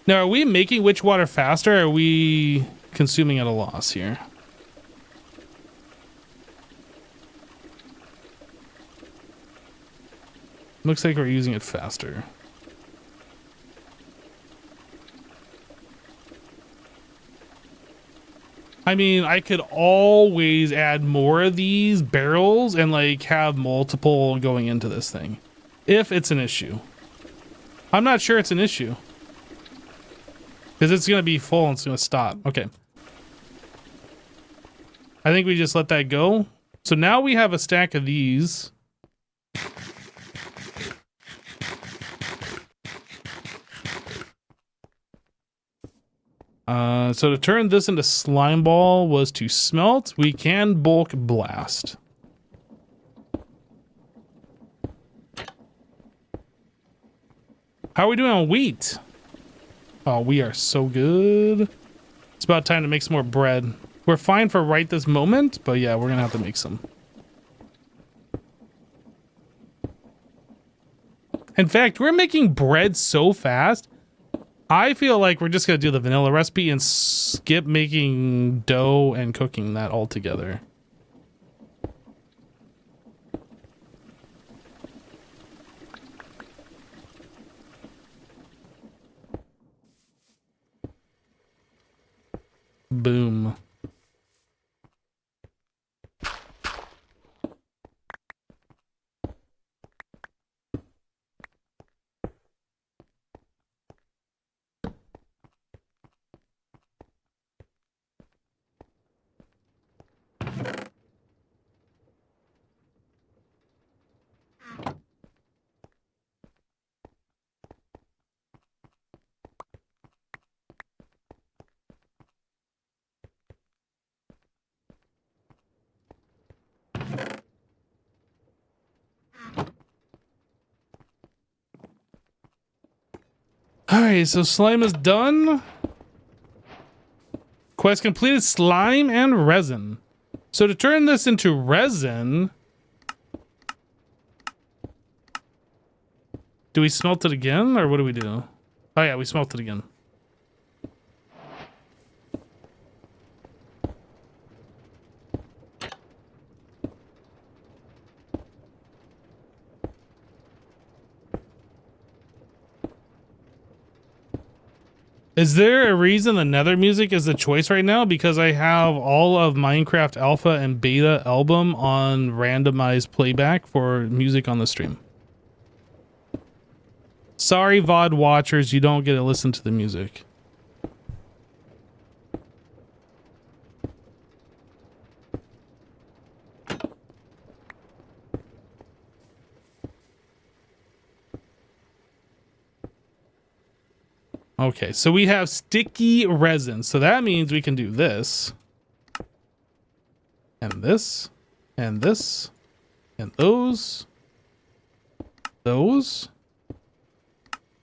Now, are we making witch water faster, or are we consuming at a loss here? Looks like we're using it faster. I mean, I could always add more of these barrels and like have multiple going into this thing. If it's an issue. I'm not sure it's an issue. Because it's going to be full and it's going to stop. Okay. I think we just let that go. So now we have a stack of these. So to turn this into slime ball was to smelt. We can bulk blast. How are we doing on wheat? Oh, we are so good. It's about time to make some more bread. We're fine for right this moment, but yeah, we're gonna have to make some. In fact, we're making bread so fast. I feel like we're just gonna do the vanilla recipe and skip making dough and cooking that all together. Boom. Alright, so slime is done. Quest completed, slime and resin. So to turn this into resin, do we smelt it again, or what do we do? Oh yeah, we smelt it again. Is there a reason the Nether music is the choice right now? Because I have all of Minecraft Alpha and Beta album on randomized playback for music on the stream. Sorry, VOD watchers, you don't get to listen to the music. Okay, so we have sticky resin. So that means we can do this. And this. And this. And those. Those.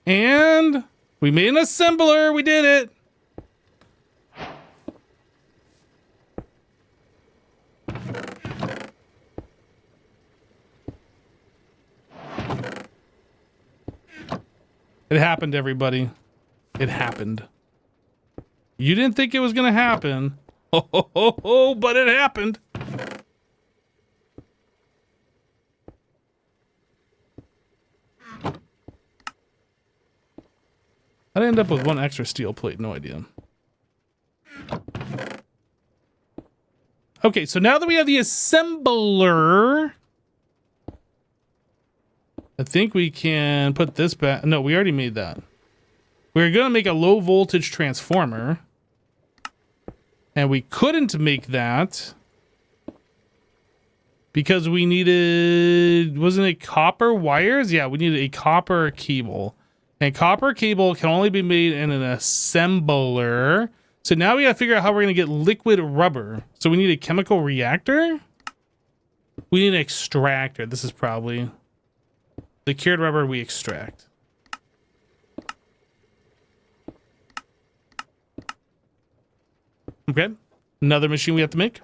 And we made an assembler. We did it. It happened, everybody. It happened. You didn't think it was gonna happen. Ho, ho, ho, ho, but it happened. I'd end up with one extra steel plate, no idea. Okay, so now that we have the assembler, I think we can put this back. No, we already made that. We're gonna make a low voltage transformer. And we couldn't make that because we needed, wasn't it copper wires? Yeah, we needed a copper cable. And copper cable can only be made in an assembler. So now we gotta figure out how we're gonna get liquid rubber. So we need a chemical reactor. We need an extractor. This is probably the cured rubber we extract. Okay, another machine we have to make.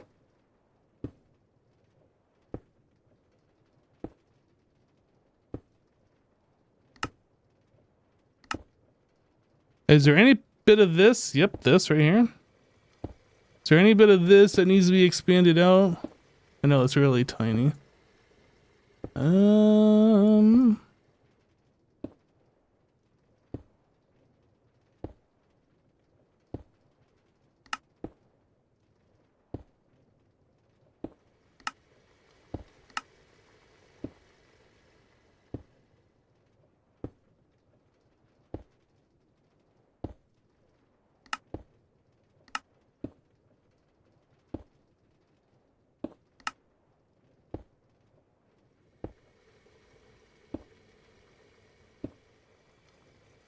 Is there any bit of this? Yep, this right here. Is there any bit of this that needs to be expanded out? I know it's really tiny.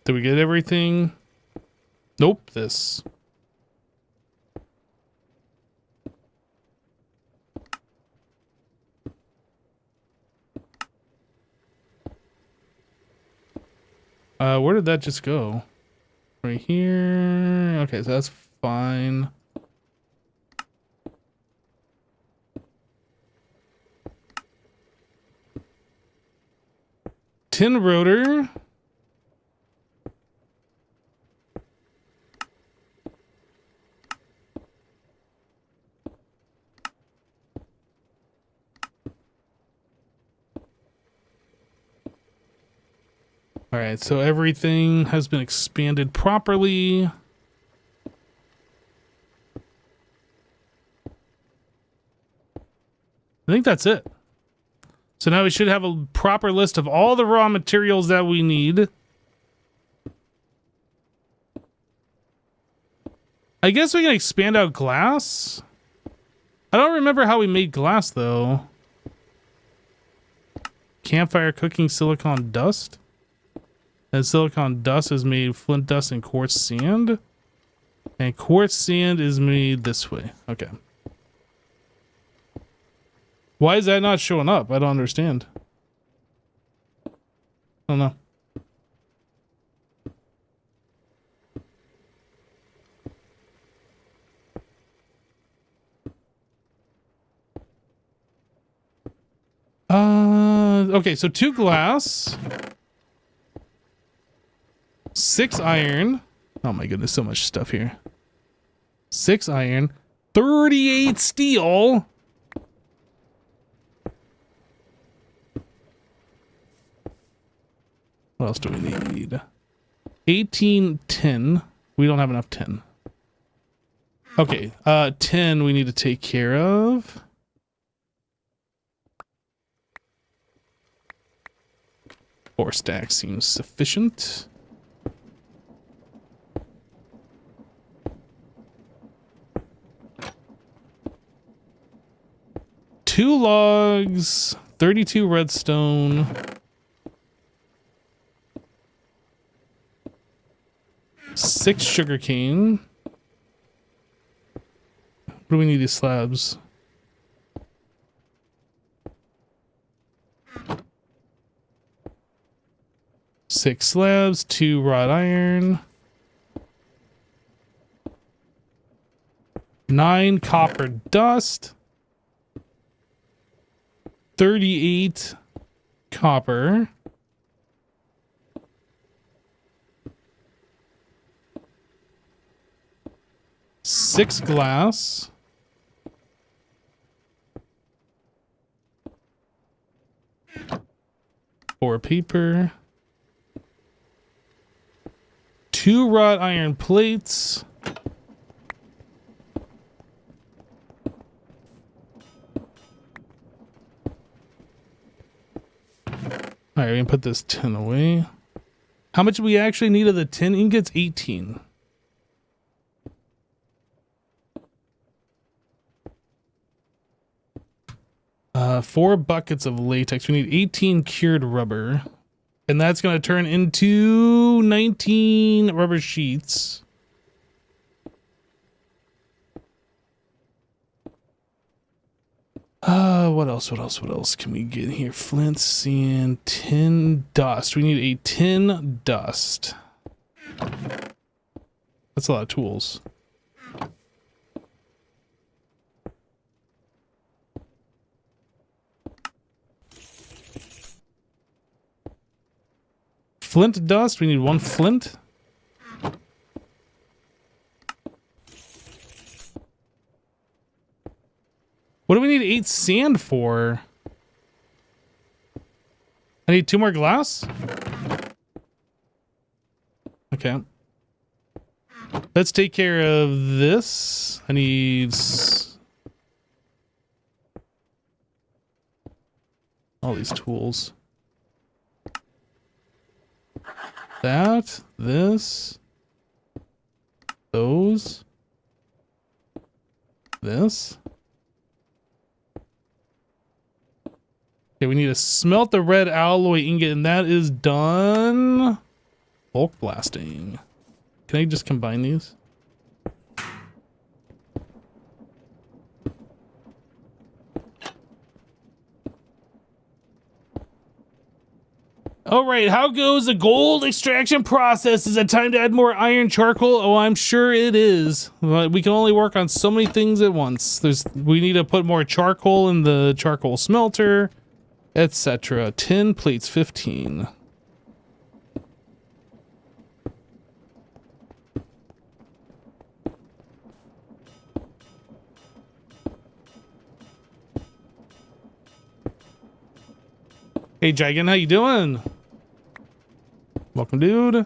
Did we get everything? Nope, this. Where did that just go? Right here. Okay, so that's fine. Tin rotor. All right, so everything has been expanded properly. I think that's it. So now we should have a proper list of all the raw materials that we need. I guess we can expand out glass. I don't remember how we made glass though. Campfire cooking silicon dust. And silicon dust is made flint dust and quartz sand. And quartz sand is made this way. Okay. Why is that not showing up? I don't understand. I don't know. Okay, so 2 glass, 6 iron. Oh my goodness, so much stuff here. 6 iron, 38 steel. What else do we need? 18 tin. We don't have enough tin. Okay, 10 we need to take care of. Four stacks seems sufficient. Two logs, 32 redstone. Six sugarcane. What do we need these slabs? Six slabs, 2 wrought iron. 9 copper dust. 38 copper. Six glass. Four paper. 2 wrought iron plates. All right, we can put this tin away. How much do we actually need of the tin ingots? 18. Four buckets of latex. We need 18 cured rubber. And that's going to turn into 19 rubber sheets. What else can we get here? Flint, sand, tin dust. We need a tin dust. That's a lot of tools. Flint dust. We need 1 flint. What do we need 8 sand for? I need 2 more glass? Okay. Let's take care of this. I need all these tools. That, this, those, this. Okay, we need to smelt the red alloy ingot, and that is done. Bulk blasting. Can I just combine these? All right, how goes the gold extraction process? Is it time to add more iron charcoal? Oh, I'm sure it is. But we can only work on so many things at once. We need to put more charcoal in the charcoal smelter, etc. 10 plates, 15. Hey, Jigan, how you doing? Welcome, dude.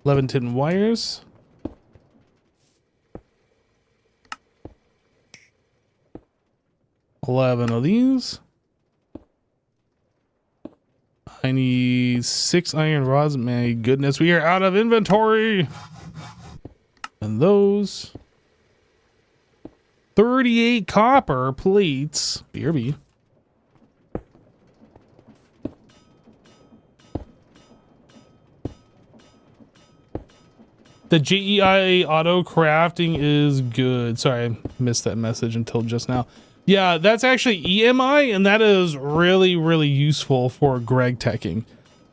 11 tin wires. $11 of these. I need 6 iron rods. My goodness, we are out of inventory. And those 38 copper plates. BRB. The GEI auto crafting is good. Sorry, I missed that message until just now. Yeah, that's actually EMI, and that is really, really useful for Greg teching.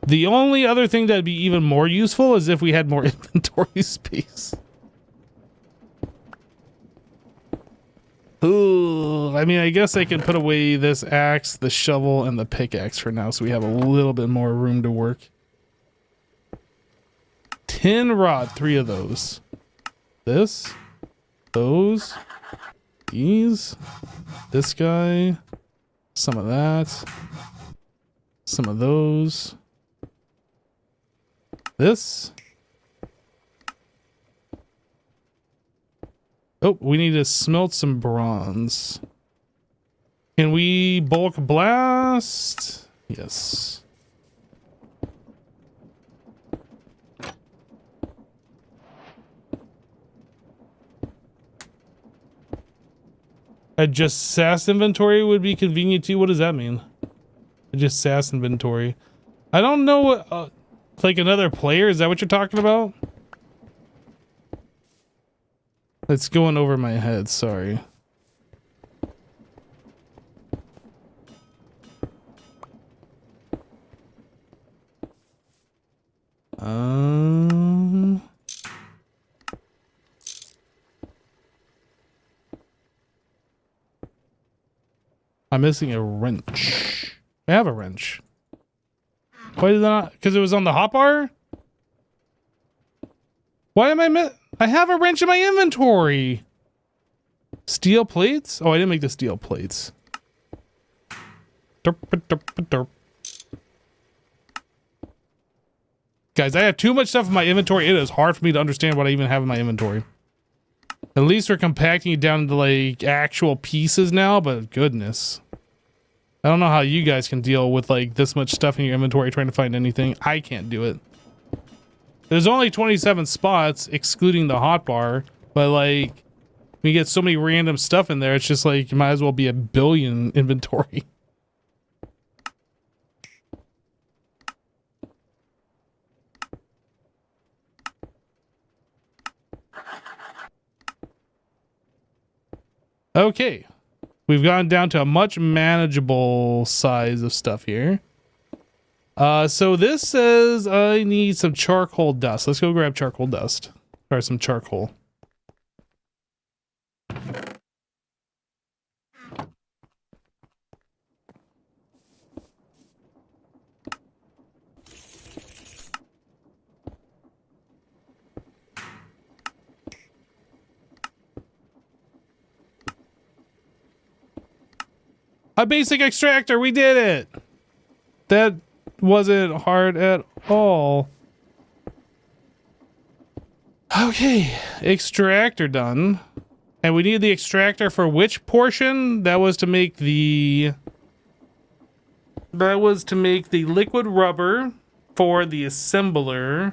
The only other thing that'd be even more useful is if we had more inventory space. Ooh, I mean, I guess I can put away this axe, the shovel, and the pickaxe for now, so we have a little bit more room to work. Tin rod, 3 of those. This, those, these, this guy, some of that, some of those, this. Oh, we need to smelt some bronze. Can we bulk blast? Yes. Adjust SAS inventory would be convenient too. What does that mean? Adjust SAS inventory. I don't know what, like another player? Is that what you're talking about? It's going over my head, sorry. I'm missing a wrench. I have a wrench. Why did that not? Because it was on the hotbar? Why am I have a wrench in my inventory. Steel plates? Oh, I didn't make the steel plates. Derp, derp, derp. Guys, I have too much stuff in my inventory. It is hard for me to understand what I even have in my inventory. At least we're compacting it down to like actual pieces now, but goodness. I don't know how you guys can deal with like this much stuff in your inventory trying to find anything. I can't do it. There's only 27 spots excluding the hotbar, but like we get so many random stuff in there, it's just like you might as well be a billion inventory. Okay. We've gone down to a much manageable size of stuff here. So this says I need some charcoal dust. Let's go grab charcoal dust. Or some charcoal. A basic extractor, we did it! That wasn't hard at all. Okay, extractor done. And we need the extractor for which portion? That was to make the... That was to make the liquid rubber for the assembler.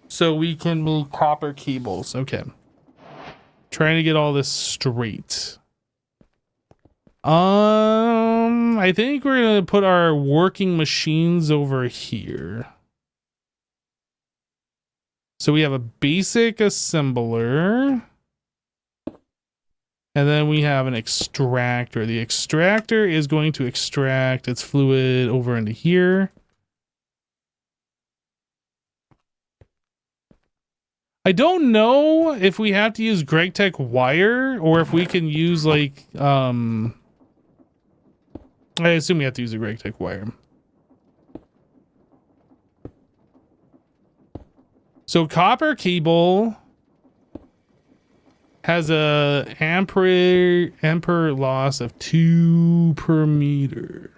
So we can make copper cables. Okay. Trying to get all this straight. I think we're gonna put our working machines over here. So we have a basic assembler. And then we have an extractor. The extractor is going to extract its fluid over into here. I don't know if we have to use GregTech wire or if we can use like, I assume we have to use a GregTech wire. So copper cable has a ampere loss of 2 per meter.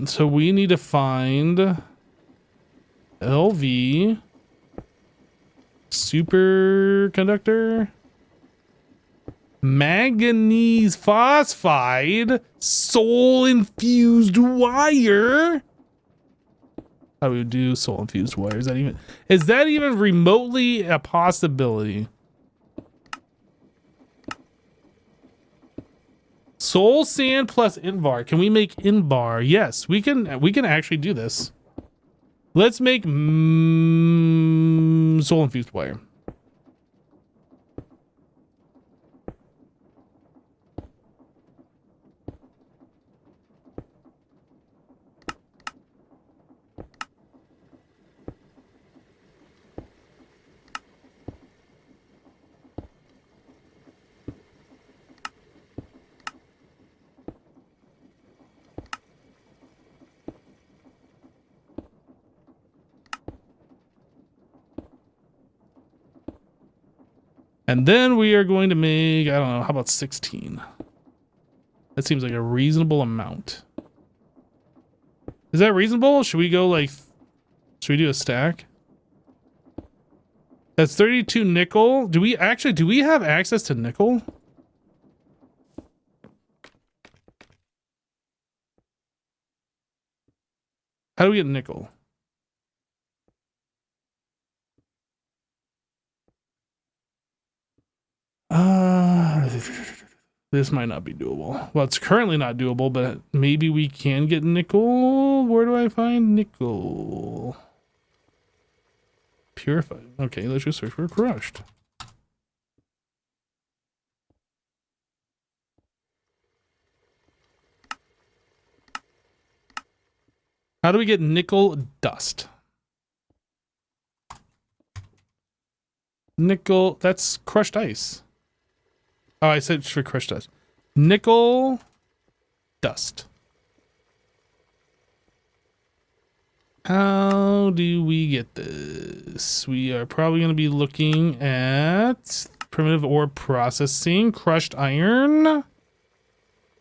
So we need to find LV superconductor manganese phosphide soul infused wire. How do we do soul infused wire? Is that even remotely a possibility? Soul sand plus Invar. Can we make Invar? Yes, we can actually do this. Let's make soul infused wire. And then we are going to make, I don't know, how about 16? That seems like a reasonable amount. Is that reasonable? Should we go like, should we do a stack? That's 32 nickel. Do we have access to nickel? How do we get nickel? This might not be doable. Well, it's currently not doable, but maybe we can get nickel. Where do I find nickel? Purified. Okay, let's just search for crushed. How do we get nickel dust? Nickel, that's crushed ice. Oh, I said for crushed dust. Nickel dust. How do we get this? We are probably going to be looking at primitive ore processing, crushed iron,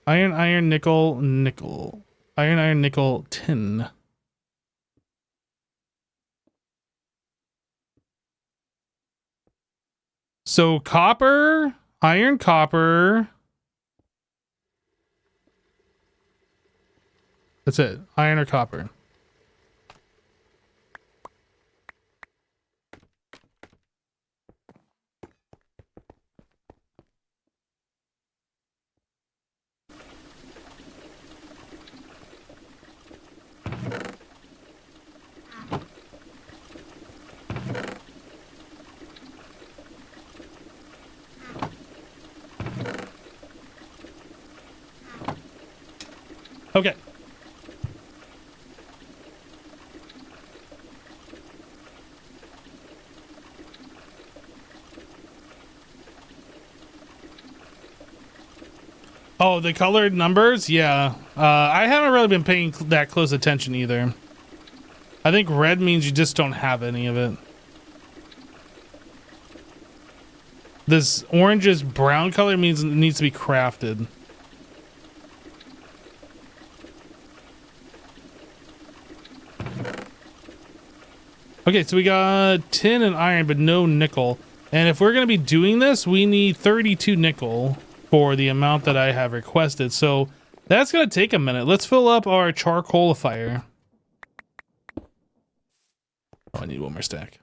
iron, nickel, iron, nickel, tin. So copper, iron, copper. That's it. Iron or copper. Okay. Oh, the colored numbers? Yeah. I haven't really been paying that close attention either. I think red means you just don't have any of it. This orangish brown color means it needs to be crafted. Okay, so we got tin and iron, but no nickel. And if we're going to be doing this, we need 32 nickel for the amount that I have requested. So that's going to take a minute. Let's fill up our charcoalifier. Oh, I need one more stack.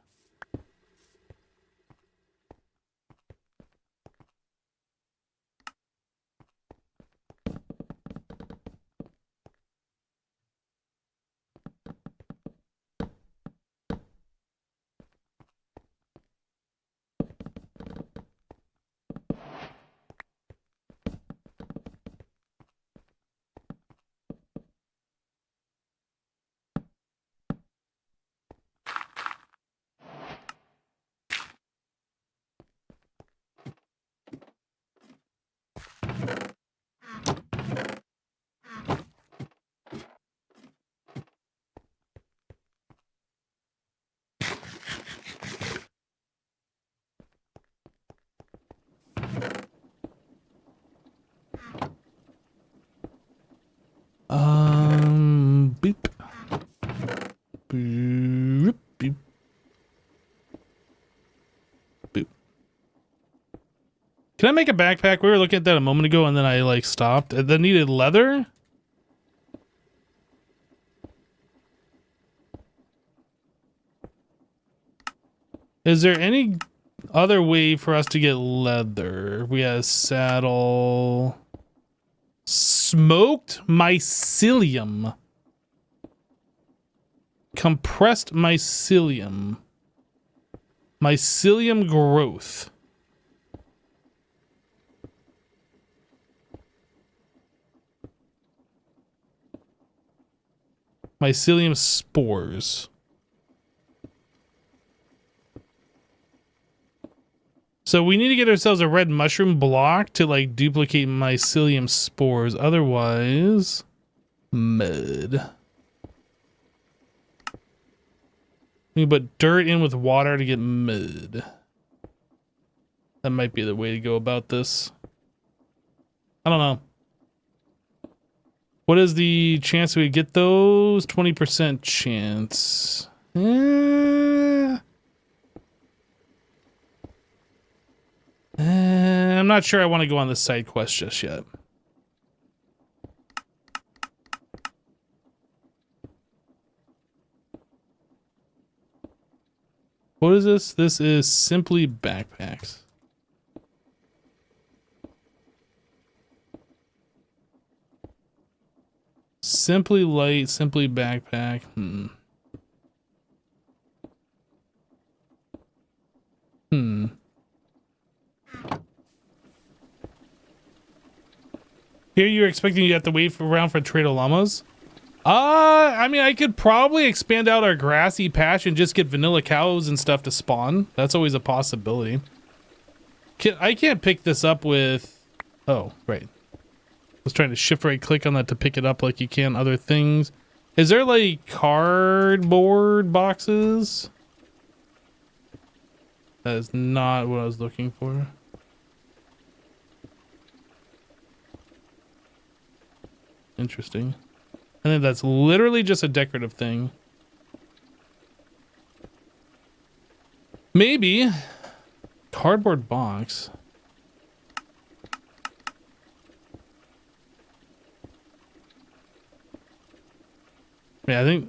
Boop. Boop, boop. Boop. Can I make a backpack? We were looking at that a moment ago and then I like stopped. That needed leather? Is there any other way for us to get leather? We have saddle. Smoked mycelium. Compressed mycelium. Mycelium growth. Mycelium spores. So we need to get ourselves a red mushroom block to like duplicate mycelium spores. Otherwise, mud. We put dirt in with water to get mud. That might be the way to go about this. I don't know. What is the chance we get those? 20% chance. I'm not sure I want to go on the side quest just yet. What is this? This is simply backpacks. Simply light, simply backpack. Here you're expecting you have to wait around for Trader Llamas? I mean, I could probably expand out our grassy patch and just get vanilla cows and stuff to spawn. That's always a possibility. I can't pick this up with... Oh, right. I was trying to shift right click on that to pick it up like you can other things. Is there like cardboard boxes? That is not what I was looking for. Interesting. I think that's literally just a decorative thing. Maybe. Cardboard box. Yeah,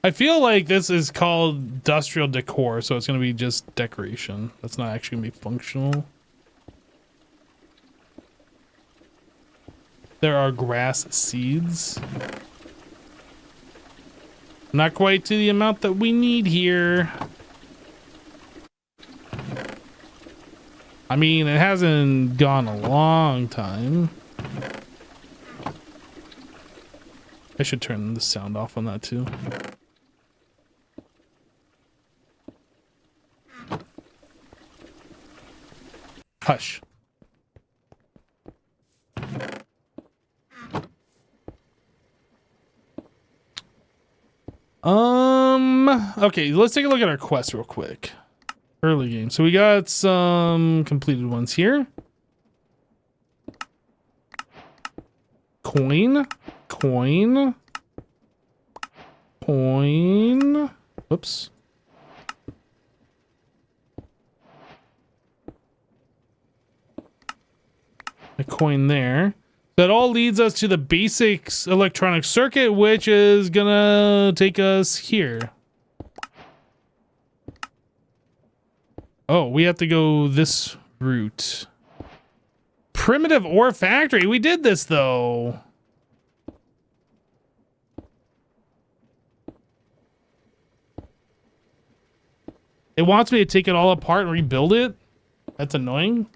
I feel like this is called industrial decor, so it's going to be just decoration. That's not actually going to be functional. There are grass seeds. Not quite to the amount that we need here. I mean, it hasn't gone a long time. I should turn the sound off on that too. Hush. Okay, let's take a look at our quest real quick. Early game. So we got some completed ones here. Coin. Whoops. A coin there. That all leads us to the basics electronic circuit, which is gonna take us here. Oh, we have to go this route. Primitive ore factory. We did this though. It wants me to take it all apart and rebuild it. That's annoying.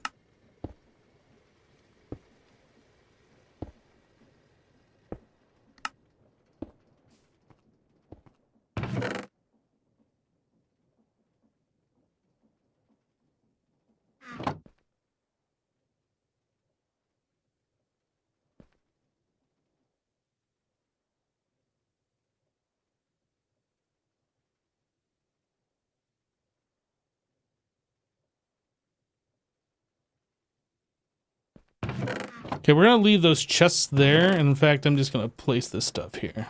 Okay, we're gonna leave those chests there, and in fact, I'm just gonna place this stuff here.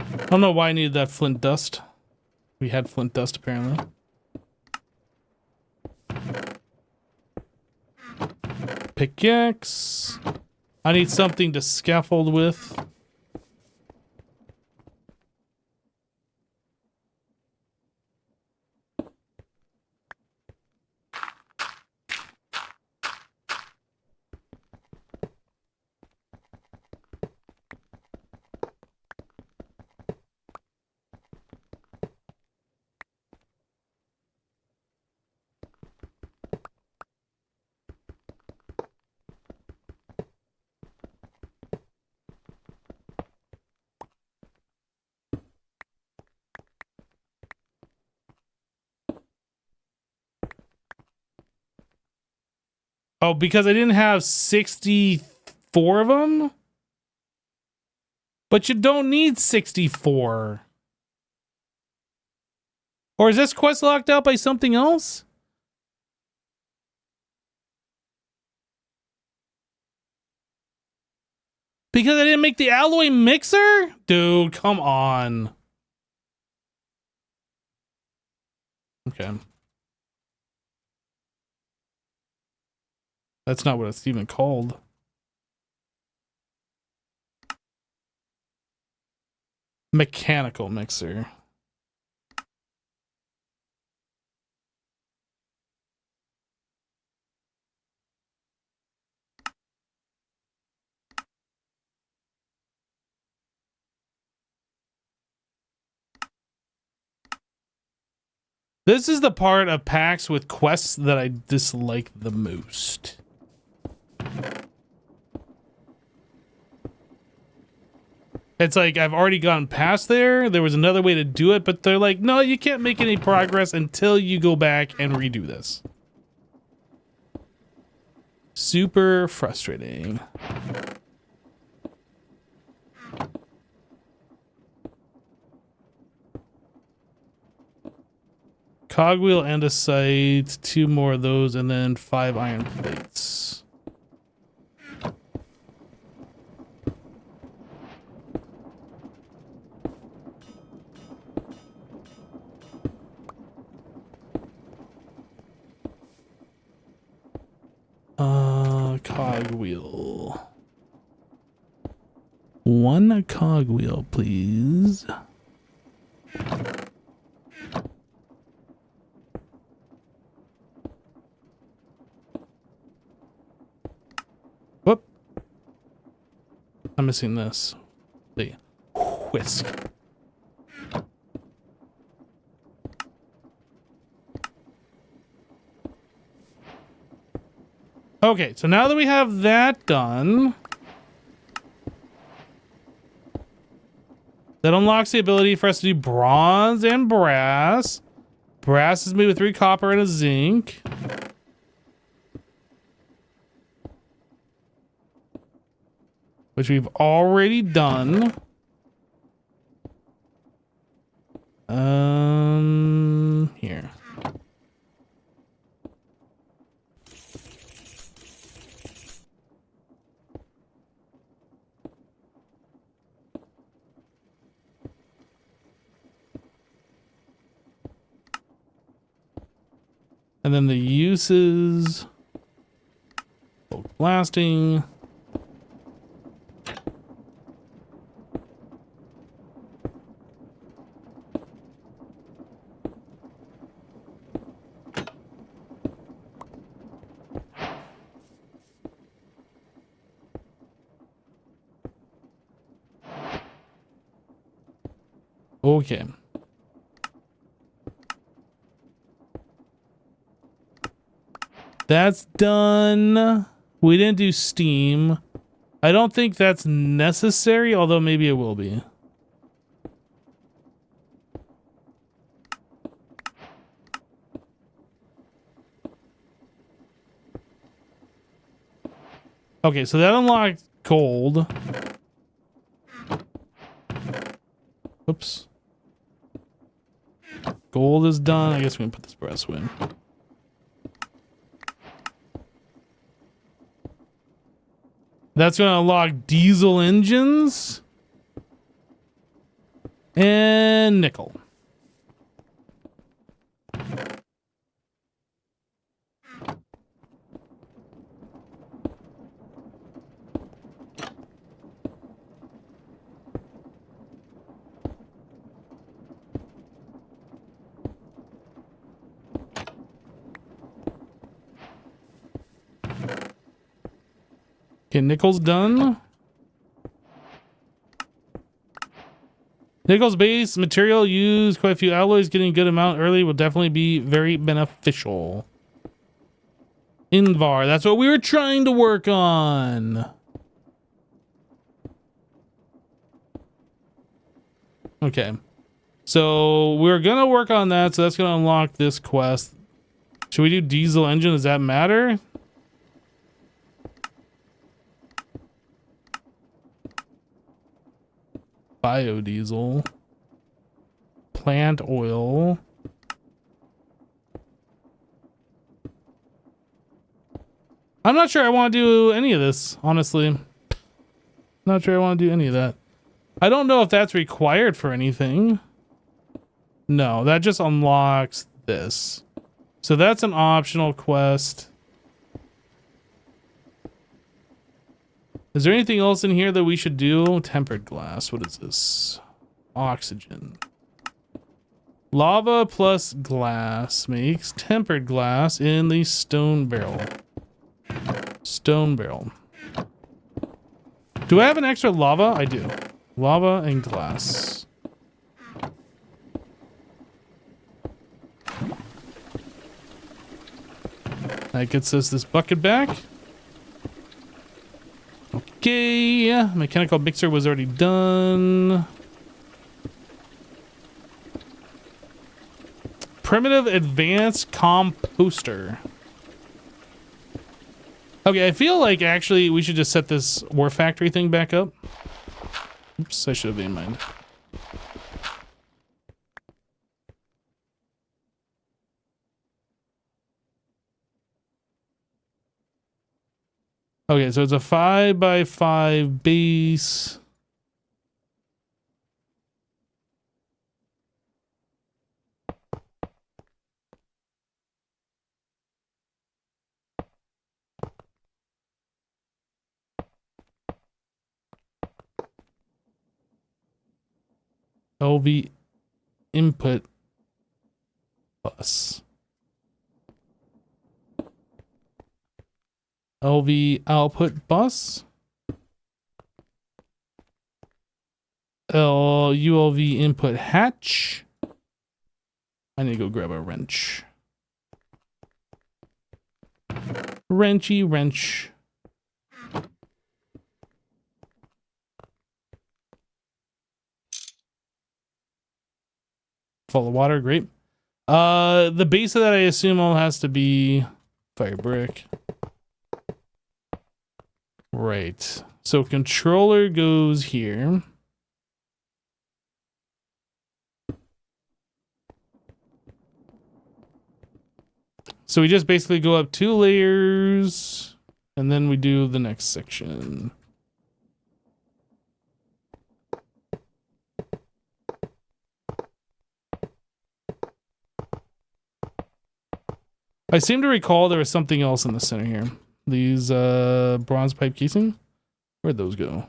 I don't know why I needed that flint dust. We had flint dust apparently. Pickaxe. I need something to scaffold with. Oh, because I didn't have 64 of them? But you don't need 64. Or is this quest locked out by something else? Because I didn't make the alloy mixer? Dude, come on. Okay. That's not what it's even called. Mechanical mixer. This is the part of packs with quests that I dislike the most. It's like, I've already gone past there. There was another way to do it, but they're like, no, you can't make any progress until you go back and redo this. Super frustrating. Cogwheel and a sight, 2 more of those, and then 5 iron plates. Cogwheel. 1 cogwheel, please. Whoop. I'm missing this. The whisk. Okay, so now that we have that done, that unlocks the ability for us to do bronze and brass. Brass is made with 3 copper and a zinc. Which we've already done. Here. And then the uses. Bulk blasting. Okay. That's done. We didn't do steam. I don't think that's necessary, although maybe it will be. Okay, so that unlocked gold. Oops. Gold is done. I guess we can put this brass in. That's going to unlock diesel engines and nickel. Okay, nickel's done. Nickel's base material used quite a few alloys. Getting a good amount early will definitely be very beneficial. Invar, that's what we were trying to work on. Okay. So we're gonna work on that, so that's gonna unlock this quest. Should we do diesel engine? Does that matter? biodiesel, plant oil. I'm not sure I want to do any of this, honestly. Not sure I want to do any of that. I don't know if that's required for anything. No, that just unlocks this. So that's an optional quest. Is there anything else in here that we should do? Tempered glass. What is this? Oxygen. Lava plus glass makes tempered glass in the stone barrel. Stone barrel. Do I have an extra lava? I do. Lava and glass. That gets us this bucket back. Okay. Mechanical mixer was already done. Primitive advanced composter. Okay, I feel like actually we should just set this war factory thing back up. Oops, I should have been in mind. Okay, so it's a 5x5 base. LV input bus. LV output bus. ULV input hatch. I need to go grab a wrench. Wrenchy wrench. Full of water, great. The base of that I assume all has to be fire brick. Right. So controller goes here. So we just basically go up 2 layers and then we do the next section. I seem to recall there was something else in the center here. These bronze pipe casing. Where'd those go?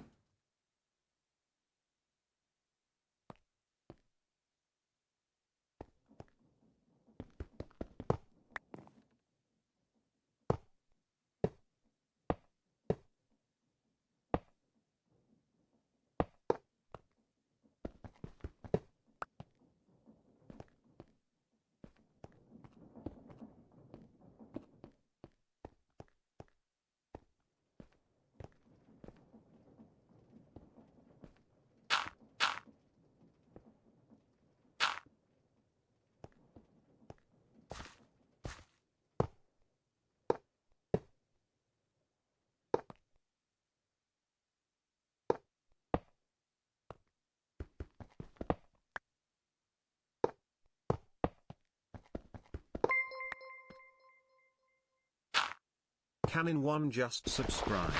Canon1 just subscribed.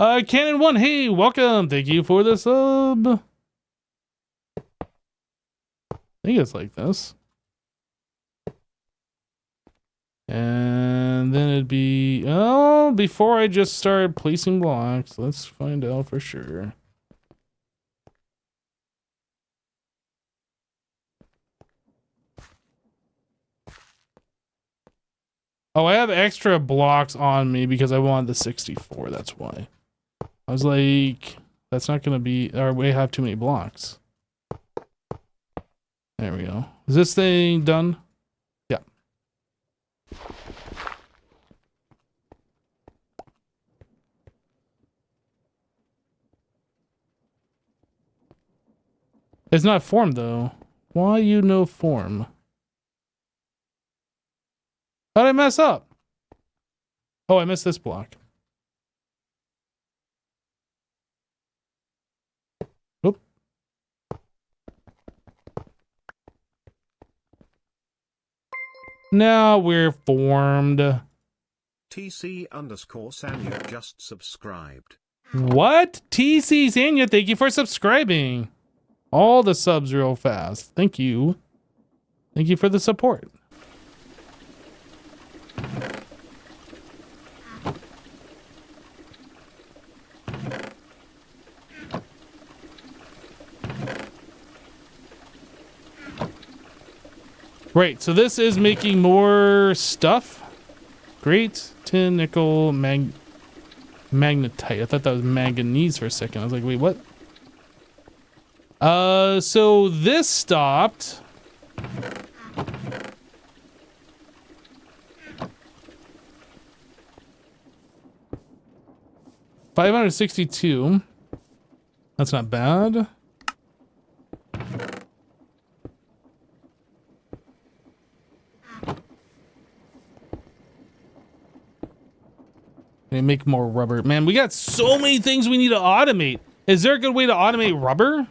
Canon1, hey, welcome. Thank you for the sub. I think it's like this. And then it'd be, oh, before I just start placing blocks, let's find out for sure. Oh, I have extra blocks on me because I wanted the 64. That's why. I was like, that's not going to be, or we have too many blocks. There we go. Is this thing done? Yeah. It's not formed though. Why you no form? How'd I mess up? Oh, I missed this block. Oop, Now we're formed. TC_Sanya just subscribed. What? TC Sanya, thank you for subscribing. All the subs real fast. Thank you. Thank you for the support. Right, so this is making more stuff. Great. Tin, nickel, magnetite. I thought that was manganese for a second. I was like, wait, what? So this stopped. $562. That's not bad. And make more rubber. Man, we got so many things we need to automate. Is there a good way to automate rubber?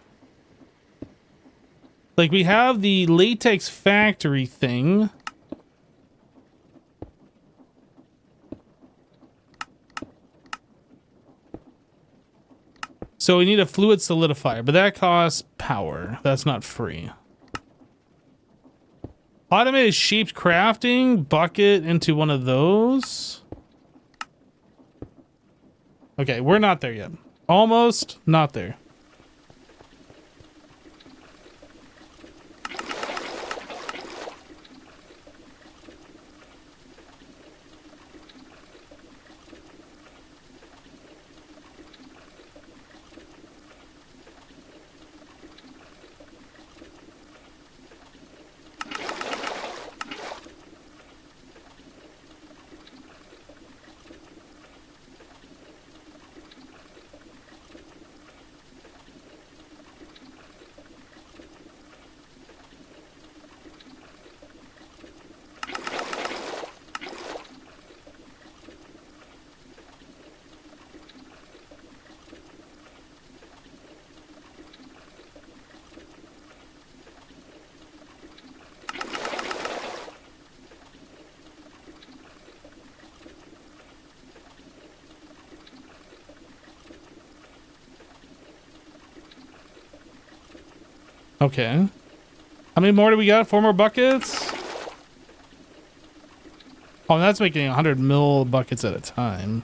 Like, we have the latex factory thing. So we need a fluid solidifier, but that costs power. That's not free. Automated shaped crafting, bucket into one of those. Okay, we're not there yet. Almost not there. Okay. How many more do we got? 4 more buckets? Oh, that's making 100 mil buckets at a time.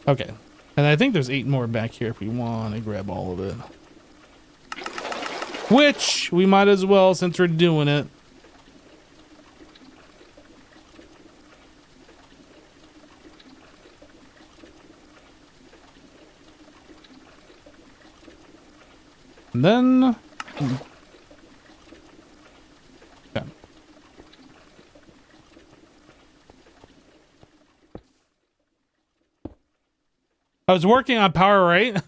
Okay. And I think there's 8 more back here if we want to grab all of it. Which we might as well since we're doing it. And then... Okay. I was working on power, right?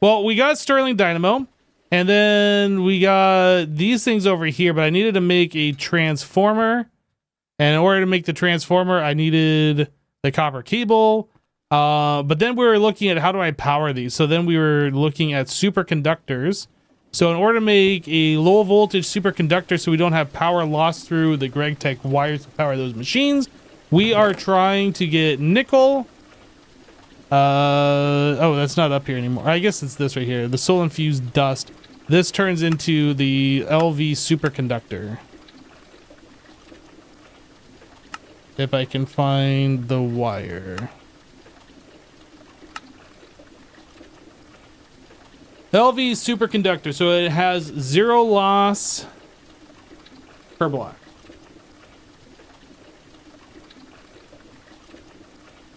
Well, we got Sterling Dynamo. And then we got these things over here. But I needed to make a transformer. And in order to make the transformer, I needed the copper cable. But then we were looking at how do I power these. So then we were looking at superconductors. So in order to make a low voltage superconductor so we don't have power lost through the GregTech wires to power those machines, we are trying to get nickel. Oh, that's not up here anymore. I guess it's this right here. The soul infused dust. This turns into the LV superconductor. If I can find the wire. LV superconductor, so it has 0 loss per block.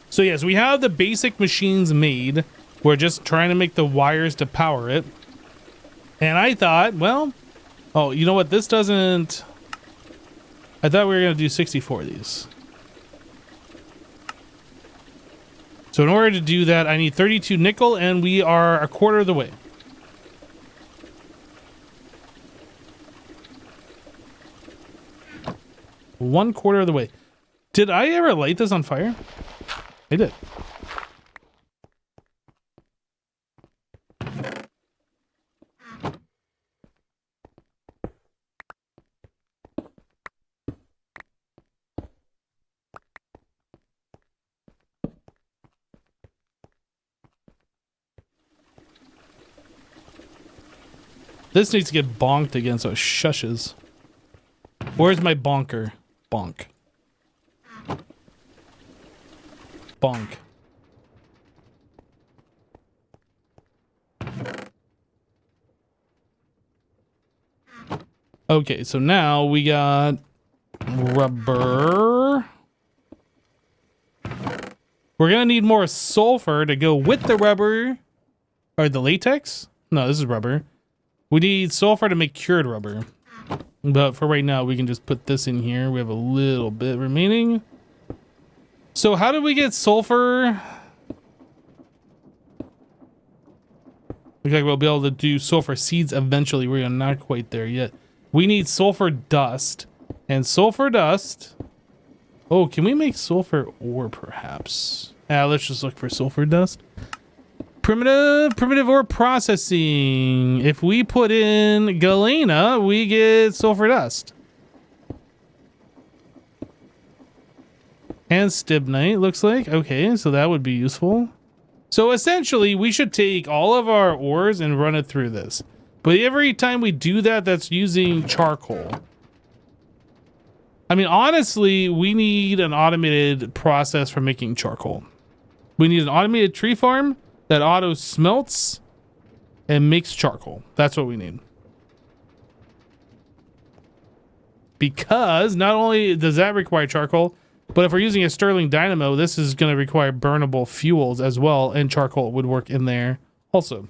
So yes, we have the basic machines made. We're just trying to make the wires to power it. And I thought, well, oh, you know what? This doesn't... I thought we were going to do 64 of these. So in order to do that, I need 32 nickel, and we are a quarter of the way. One quarter of the way. Did I ever light this on fire? I did. This needs to get bonked again so it shushes. Where's my bonker? Bonk. Bonk. Okay, so now we got rubber. We're gonna need more sulfur to go with the rubber. Or the latex? No, this is rubber. We need sulfur to make cured rubber. But for right now, we can just put this in here. We have a little bit remaining. So how do we get sulfur? Looks like we'll be able to do sulfur seeds eventually. We're not quite there yet. We need sulfur dust. And sulfur dust... Oh, can we make sulfur ore perhaps? Let's just look for sulfur dust. Primitive ore processing. If we put in galena, we get sulfur dust. And stibnite, looks like. Okay, so that would be useful. So essentially, we should take all of our ores and run it through this. But every time we do that, that's using charcoal. I mean, honestly, we need an automated process for making charcoal. We need an automated tree farm that auto smelts and makes charcoal. That's what we need. Because not only does that require charcoal, but if we're using a Stirling dynamo, this is going to require burnable fuels as well, and charcoal would work in there also.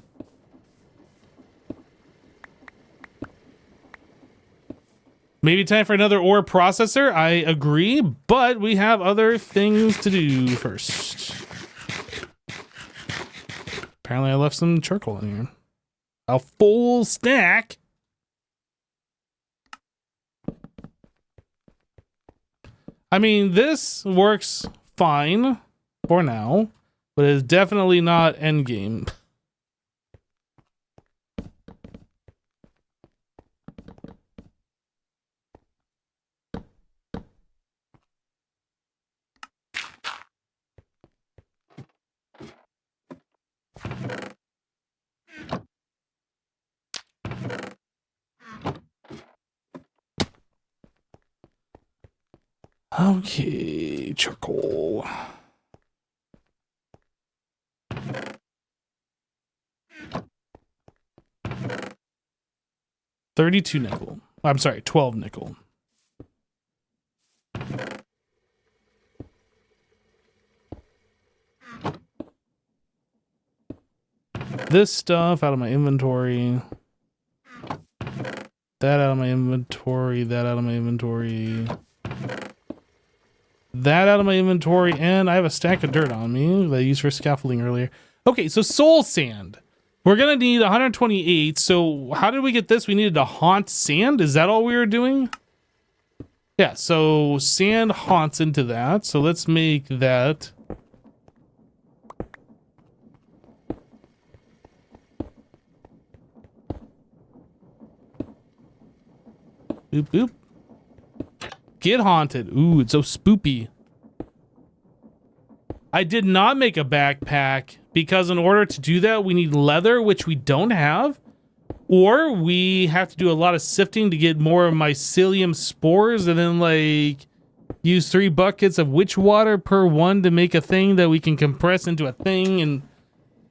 Maybe time for another ore processor. I agree, but we have other things to do first. Apparently I left some charcoal in here. A full stack. I mean, this works fine for now, but it's definitely not endgame. Okay, charcoal. $32 nickel. I'm sorry, 12 nickel. This stuff out of my inventory. That out of my inventory. That out of my inventory. That out of my inventory. And I have a stack of dirt on me that I used for scaffolding earlier. Okay, so soul sand. We're going to need 128. So how did we get this? We needed to haunt sand. Is that all we were doing? Yeah, so sand haunts into that. So let's make that. Boop, boop. Get haunted. Ooh, it's so spoopy. I did not make a backpack because in order to do that, we need leather, which we don't have. Or we have to do a lot of sifting to get more mycelium spores and then like use 3 buckets of witch water per one to make a thing that we can compress into a thing and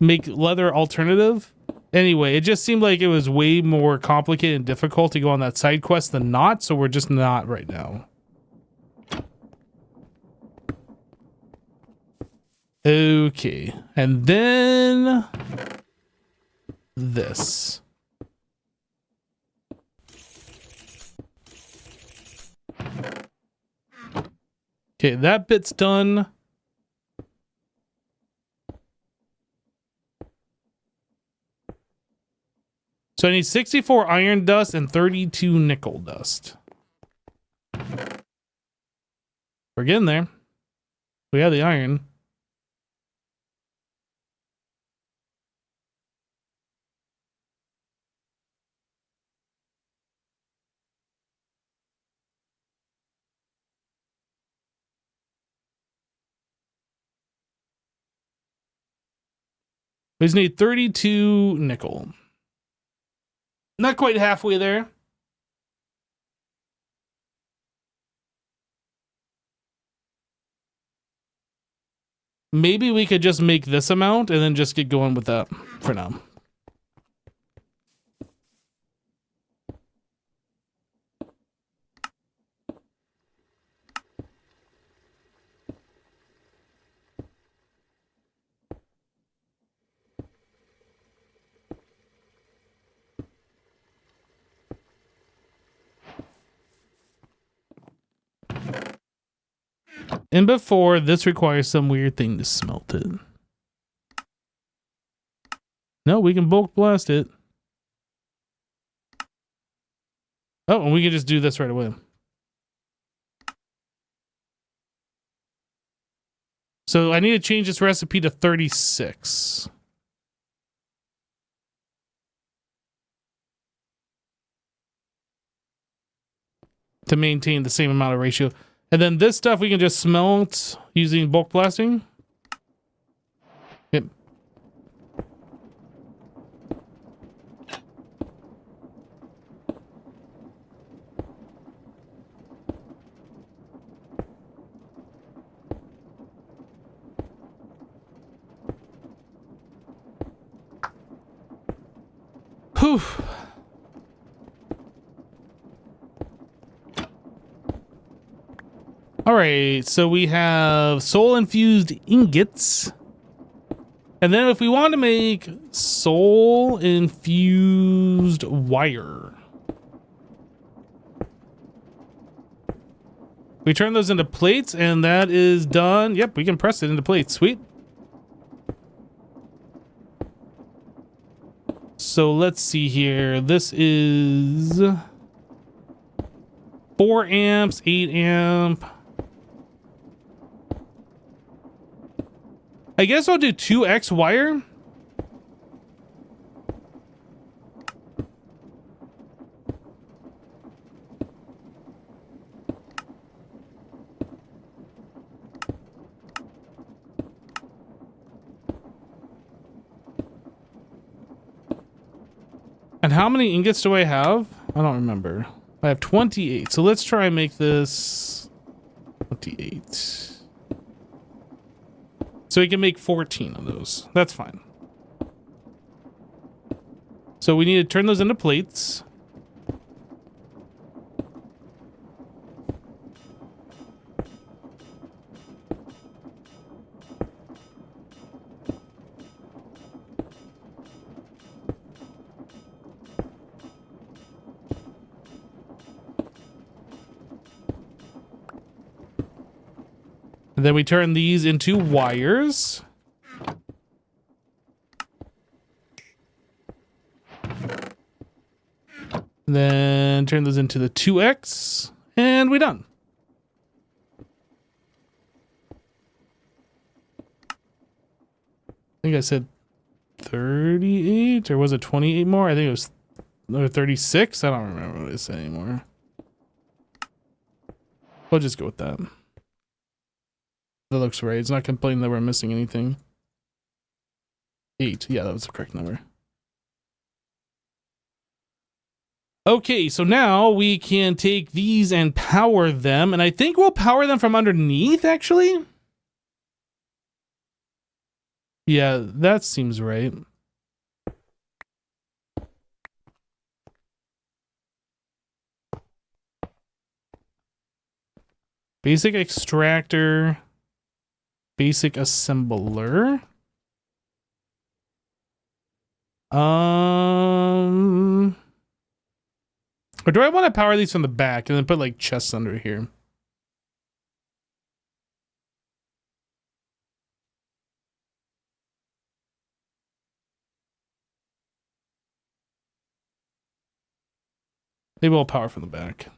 make leather alternative. Anyway, it just seemed like it was way more complicated and difficult to go on that side quest than not, so we're just not right now. Okay, and then this. Okay, that bit's done. So I need 64 iron dust and 32 nickel dust. We're getting there. We have the iron. We just need 32 nickel. Not quite halfway there. Maybe we could just make this amount and then just get going with that for now. And before, this requires some weird thing to smelt it. No, we can bulk blast it. Oh, and we can just do this right away. So I need to change this recipe to 36. To maintain the same amount of ratio. And then this stuff we can just smelt using bulk blasting. Yep. Whew. All right, so we have soul-infused ingots. And then if we want to make soul-infused wire, we turn those into plates, and that is done. Yep, we can press it into plates. Sweet. So let's see here. This is 4 amps, 8 amp. I guess I'll do 2x wire. And how many ingots do I have? I don't remember. I have 28. So let's try and make this 28. So we can make 14 of those. That's fine. So we need to turn those into plates. And then we turn these into wires. And then turn those into the 2x. And we're done. I think I said 38, or was it 28 more? I think it was 36. I don't remember what I said anymore. We'll just go with that. That looks right. It's not complaining that we're missing anything. 8. Yeah, that was the correct number. Okay, so now we can take these and power them. And I think we'll power them from underneath, actually. Yeah, that seems right. Basic extractor. Basic assembler. Or do I want to power these from the back and then put like chests under here? Maybe we'll power from the back.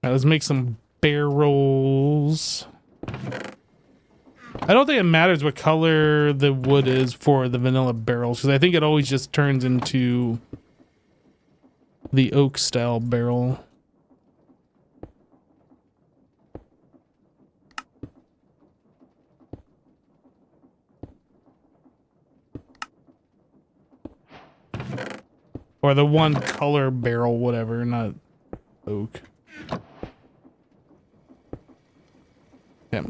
All right, let's make some barrels. I don't think it matters what color the wood is for the vanilla barrels, because I think it always just turns into the oak style barrel. Or the one color barrel, whatever, not oak. Yeah.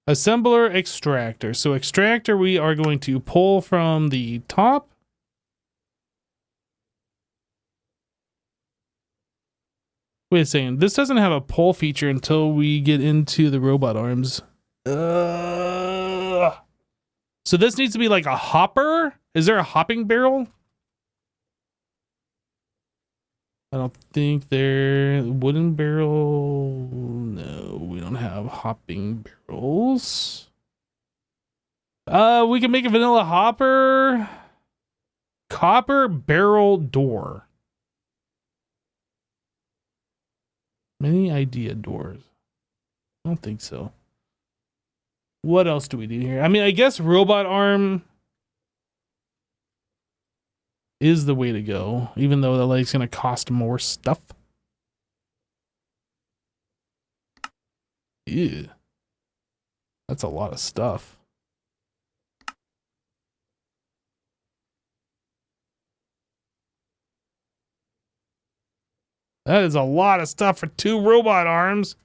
Assembler extractor. So extractor, we are going to pull from the top. Wait a second. This doesn't have a pull feature until we get into the robot arms. So this needs to be like a hopper? Is there a hopping barrel? I don't think there... Wooden barrel... No, we don't have hopping barrels. We can make a vanilla hopper. Copper barrel door. Many idea doors. I don't think so. What else do we do here? I mean, I guess robot arm is the way to go, even though the leg's gonna cost more stuff. Ew. That's a lot of stuff. That is a lot of stuff for 2 robot arms.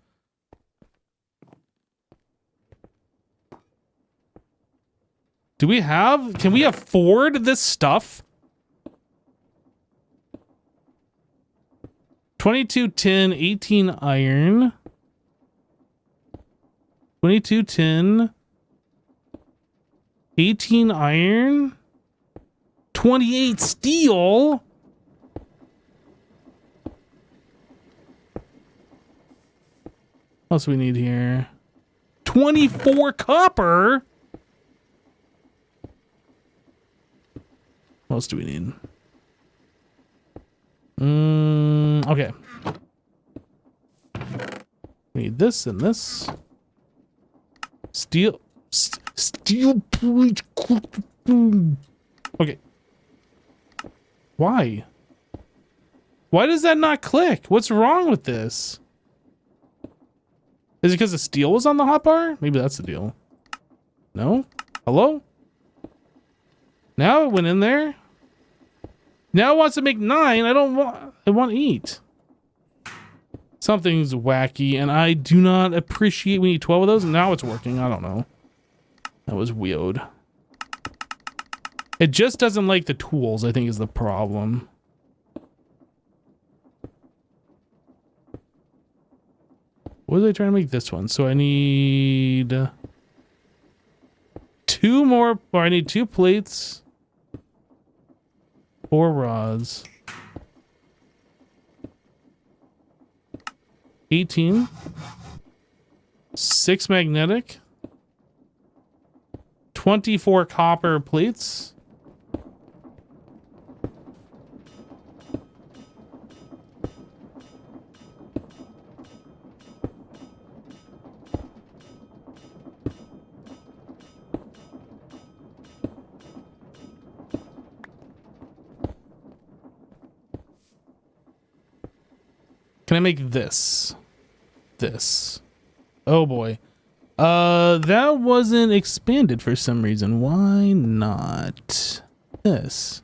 Do we have... Can we afford this stuff? 22 tin, 18 iron. 22 tin. 18 iron. 28 steel. What else do we need here? 24 copper. What else do we need? Okay. We need this and this. Steel. Steel plate. Okay. Why? Why does that not click? What's wrong with this? Is it because the steel was on the hotbar? Maybe that's the deal. No? Hello? Now it went in there. Now it wants to make 9. I don't want... I want 8. Something's wacky, and I do not appreciate... We need 12 of those, and now it's working. I don't know. That was weird. It just doesn't like the tools, I think, is the problem. What was I trying to make this one? So I need... 2 more... Or I need 2 plates... 4 rods. 18. 6 magnetic. 24 copper plates. Can I make this? This. Oh boy. That wasn't expanded for some reason. Why not? This.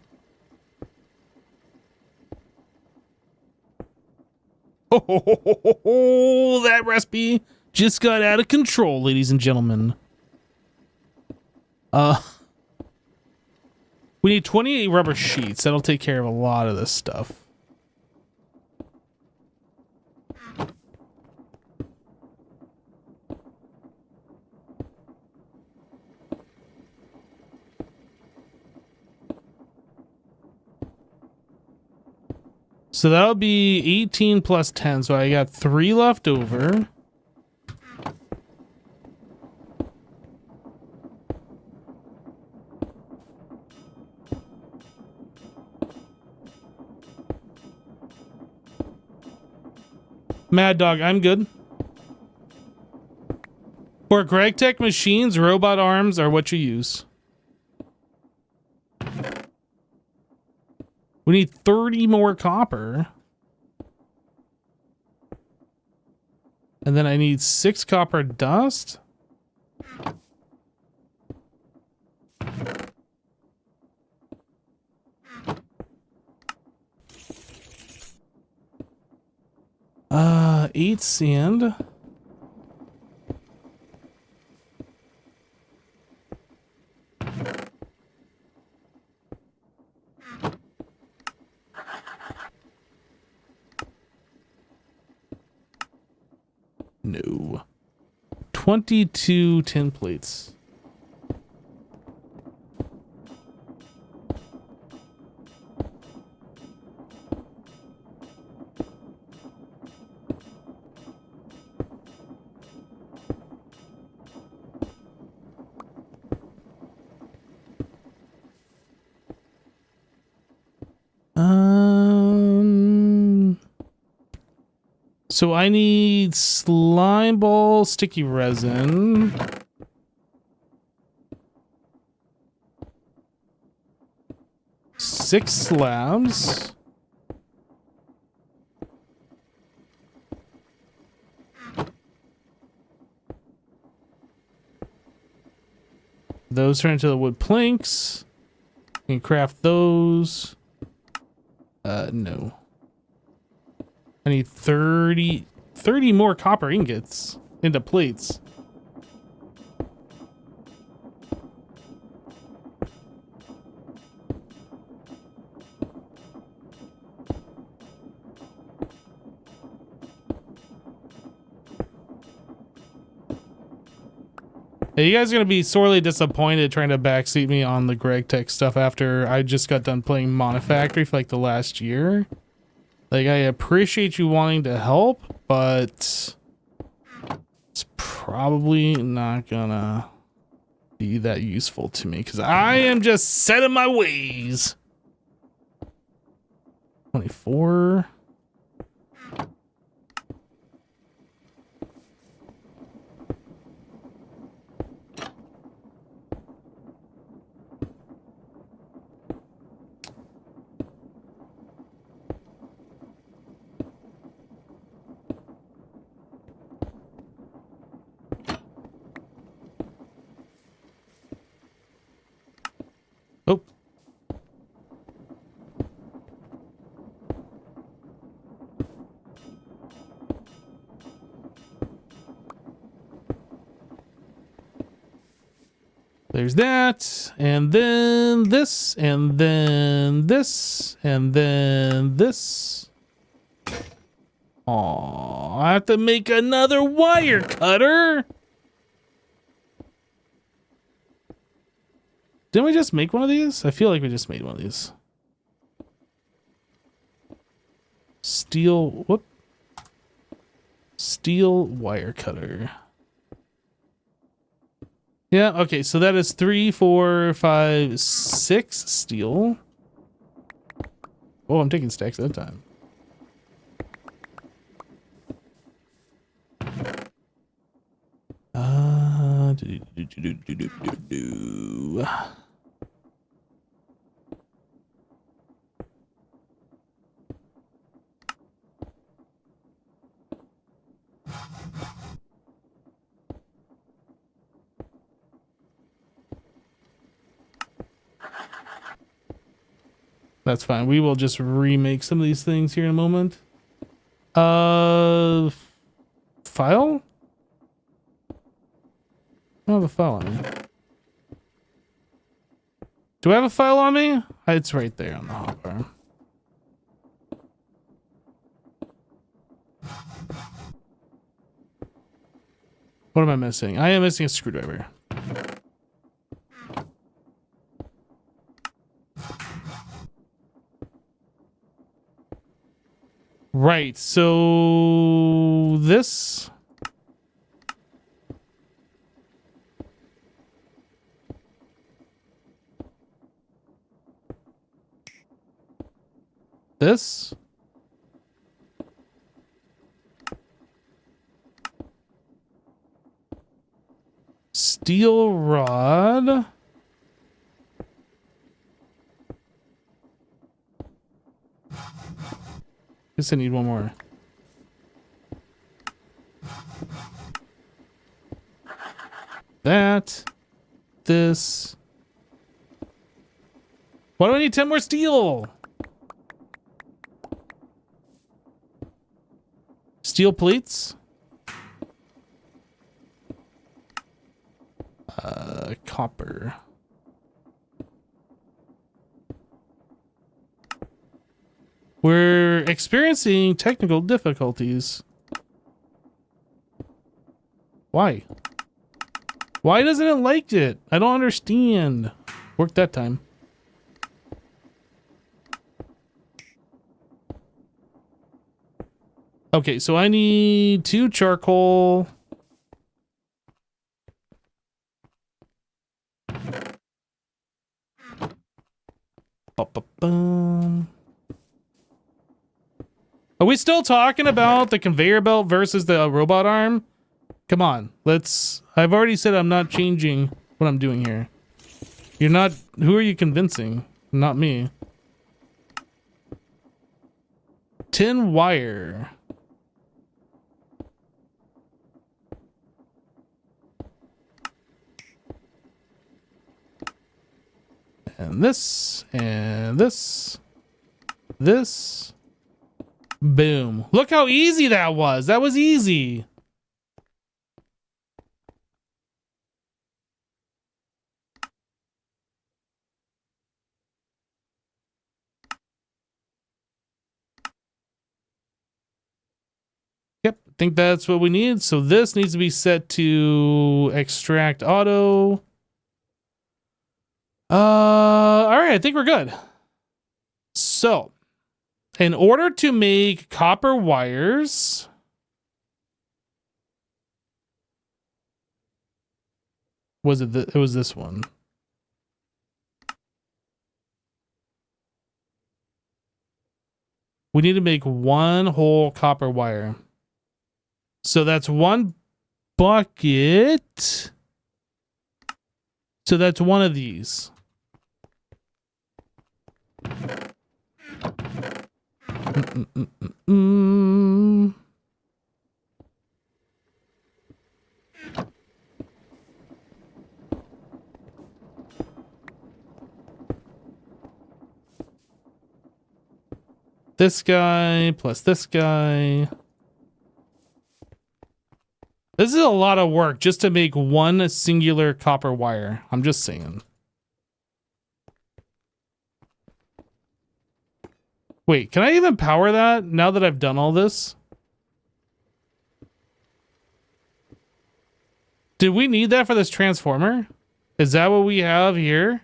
Oh, that recipe just got out of control, ladies and gentlemen. We need 28 rubber sheets. That'll take care of a lot of this stuff. So that'll be 18 plus 10. So I got 3 left over. Mad Dog, I'm good. For Greg Tech machines, robot arms are what you use. We need 30 more copper. And then I need 6 copper dust. Eight sand. No. 22 tin plates. So I need slime ball, sticky resin. Six slabs. Those turn into the wood planks. You can craft those. No. I need 30 more copper ingots into plates. Hey, you guys are going to be sorely disappointed trying to backseat me on the Greg Tech stuff after I just got done playing Monofactory for like the last year. Like, I appreciate you wanting to help, but it's probably not gonna be that useful to me because I am just set in my ways. 24. Oh. There's that, and then this, and then this, and then this. Aw, I have to make another wire cutter. Didn't we just make one of these? I feel like we just made one of these. Steel, whoop. Steel wire cutter. Yeah, okay, so that is 3, 4, 5, 6 steel. Oh, I'm taking stacks at a time. That's fine. We will just remake some of these things here in a moment. File? I don't have a file on me. Do I have a file on me? It's right there on the hotbar. What am I missing? I am missing a screwdriver. Right, so this... This? steel rod. Guess I need one more. That. This. Why do I need 10 more steel? Steel plates. Copper. We're experiencing technical difficulties. Why? Why doesn't it like it? I don't understand. Worked that time. Okay, so I need 2 charcoal. Ba-ba-bum. Are we still talking about the conveyor belt versus the robot arm? Come on, let's... I've already said I'm not changing what I'm doing here. You're not... Who are you convincing? Not me. Tin wire. And this, and this, this. Boom. Look how easy that was. That was easy. Yep, I think that's what we need. So this needs to be set to extract auto. All right, I think we're good. So, in order to make copper wires, it was this one. We need to make 1 whole copper wire. So that's 1 bucket. So that's 1 of these. This guy plus this guy. This is a lot of work just to make 1 singular copper wire. I'm just saying. Wait, can I even power that now that I've done all this? Did we need that for this transformer? Is that what we have here?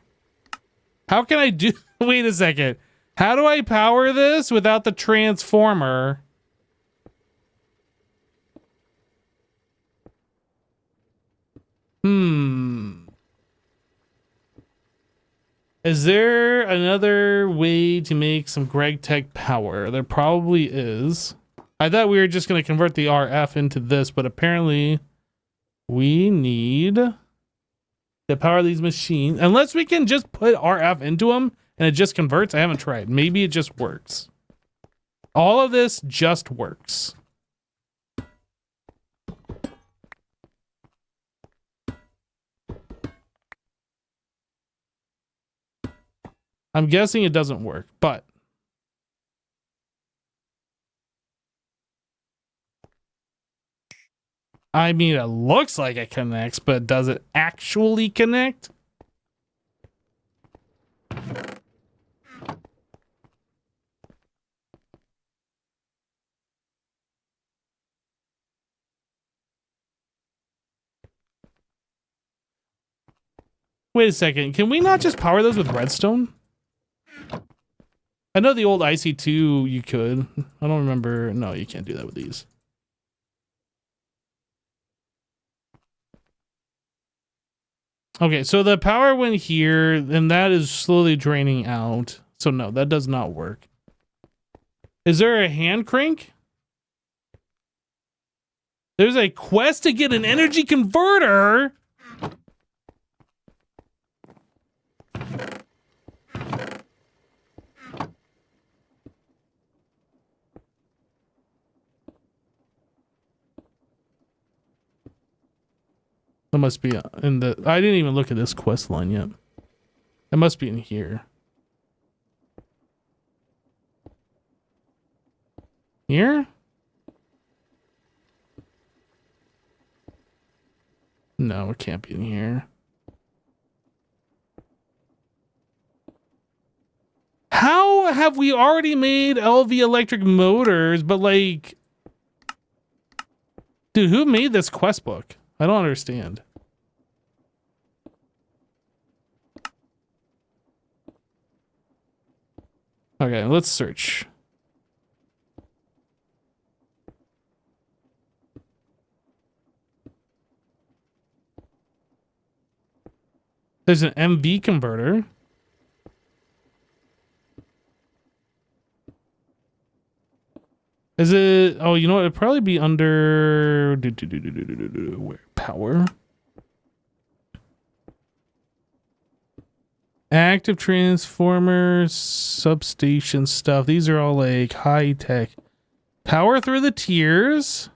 How can I do... Wait a second. How do I power this without the transformer? Is there another way to make some Greg Tech power? There probably is. I thought we were just going to convert the RF into this, but apparently we need to power these machines. Unless we can just put RF into them and it just converts. I haven't tried. Maybe it just works. All of this just works. I'm guessing it doesn't work, but I mean, it looks like it connects, but does it actually connect? Wait a second. Can we not just power those with redstone? I know the old IC2 you could. I don't remember. No, you can't do that with these. Okay, so the power went here, and that is slowly draining out. So no, that does not work. Is there a hand crank? There's a quest to get an energy converter. That must be in the... I didn't even look at this quest line yet. It must be in here. Here? No, it can't be in here. How have we already made LV electric motors, but like... Dude, who made this quest book? I don't understand. Okay, let's search. There's an MV converter. Is it... Oh, you know what? It'd probably be under... Where? Power. Active transformers, substation stuff. These are all like high tech. Power through the tiers.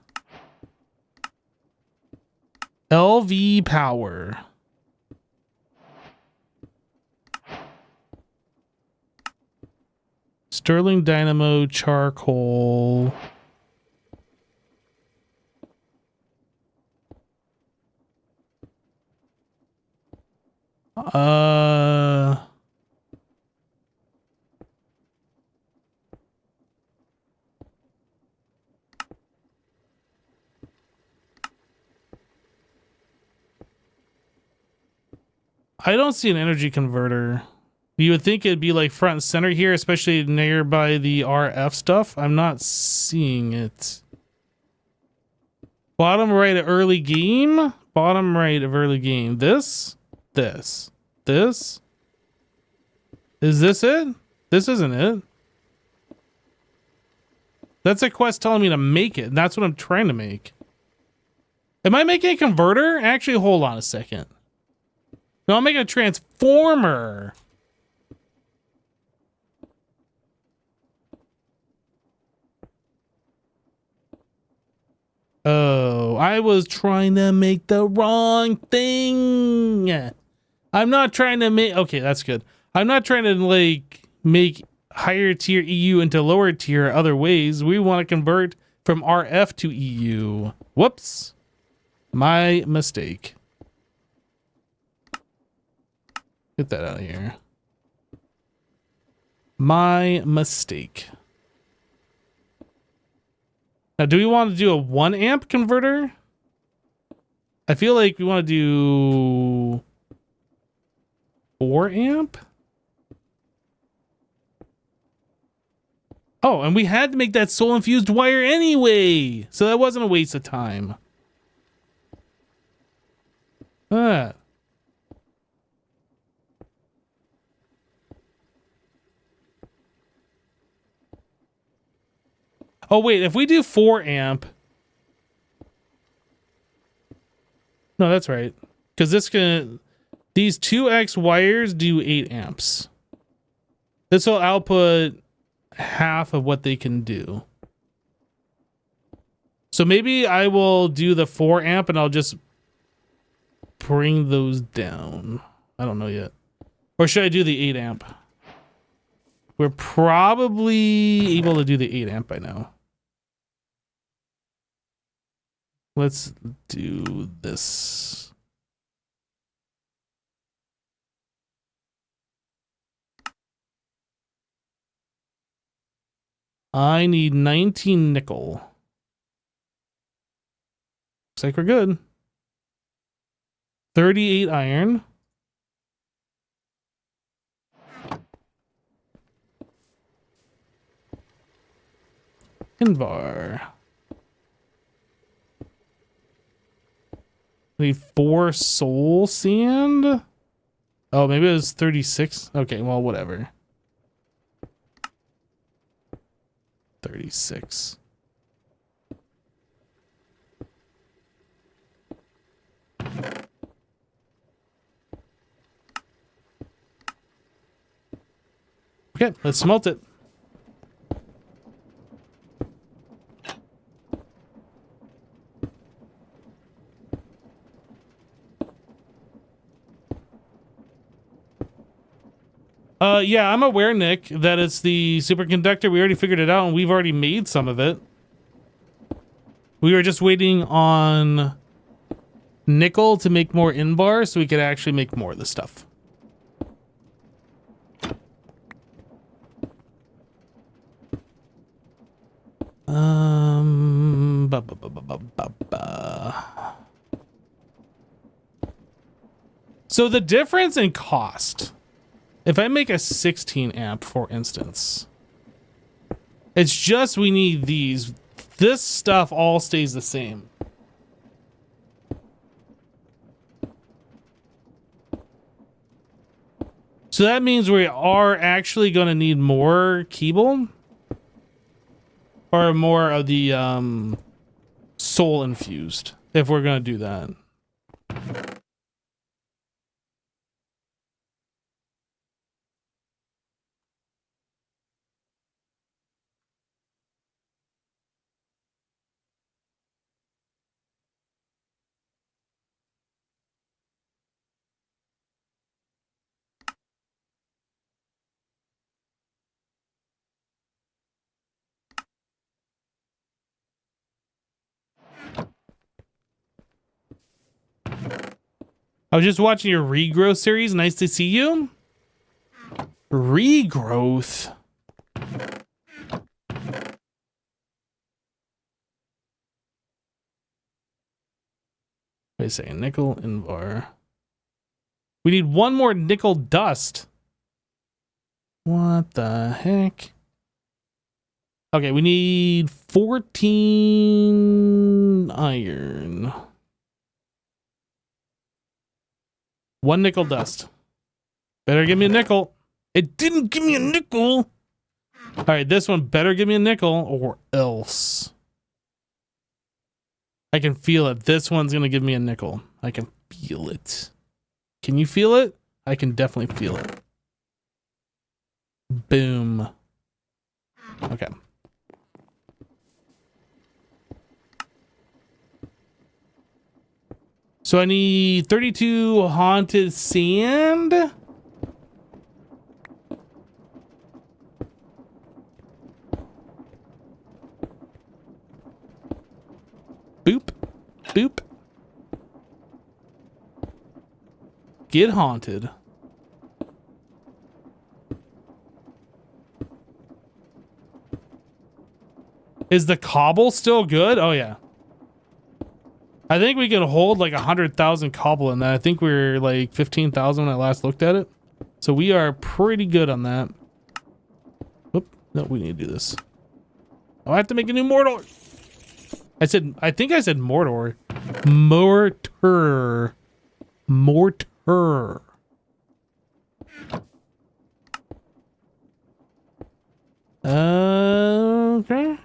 LV power. Sterling dynamo, charcoal. I don't see an energy converter. You would think it'd be like front and center here, especially nearby the RF stuff. I'm not seeing it. Bottom right of early game. Bottom right of early game. This. Is this it? This isn't it. That's a quest telling me to make it. And that's what I'm trying to make. Am I making a converter? Actually, hold on a second. No, I'm making a transformer. Oh, I was trying to make the wrong thing. I'm not trying to make... Okay, that's good. I'm not trying to, like, make higher tier EU into lower tier other ways. We want to convert from RF to EU. Whoops. My mistake. Get that out of here. My mistake. Now, do we want to do a 1 amp converter? I feel like we want to do 4 amp. Oh, and we had to make that soul infused wire anyway, so that wasn't a waste of time. Ah. Oh wait, if we do 4 amp. No, that's right. Because these 2x wires do 8 amps. This will output half of what they can do. So maybe I will do the 4 amp and I'll just bring those down. I don't know yet. Or should I do the 8 amp? We're probably able to do the 8 amp by now. Let's do this. I need 19 nickel. Looks like we're good. 38 iron. Invar. Need 4 soul sand. Oh, maybe it was 36. Okay, well, whatever. 36. Okay, let's smelt it. Yeah, I'm aware, Nick, that it's the superconductor. We already figured it out, and we've already made some of it. We were just waiting on nickel to make more in-bar so we could actually make more of this stuff. Ba, ba, ba, ba, ba, ba, ba. So the difference in cost, if I make a 16 amp, for instance, it's just we need these. This stuff all stays the same. So that means we are actually going to need more cable or more of the soul infused if we're going to do that. I was just watching your regrowth series. Nice to see you. Regrowth. Wait a second. Nickel invar. We need one more nickel dust. What the heck? Okay, we need 14 iron. One nickel dust. Better give me a nickel. It didn't give me a nickel. All right, this one better give me a nickel or else. I can feel it. This one's going to give me a nickel. I can feel it. Can you feel it? I can definitely feel it. Boom. Okay. So I need 32 haunted sand. Boop. Boop. Get haunted. Is the cobble still good? Oh, yeah. I think we can hold like 100,000 cobble in that. I think we're like 15,000 when I last looked at it. So we are pretty good on that. Whoop. No, we need to do this. Oh, I have to make a new mortar. I think I said mortar. Mortar. Mortar. Okay.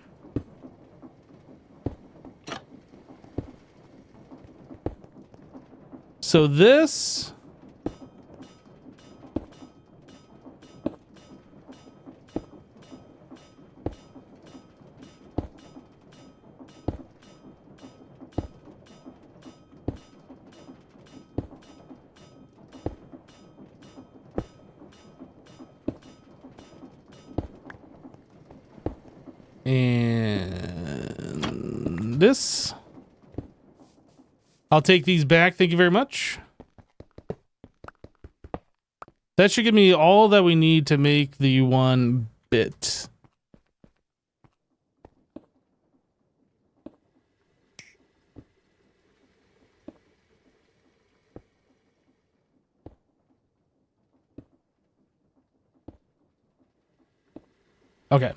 So this... and this... I'll take these back. Thank you very much. That should give me all that we need to make the one bit. Okay.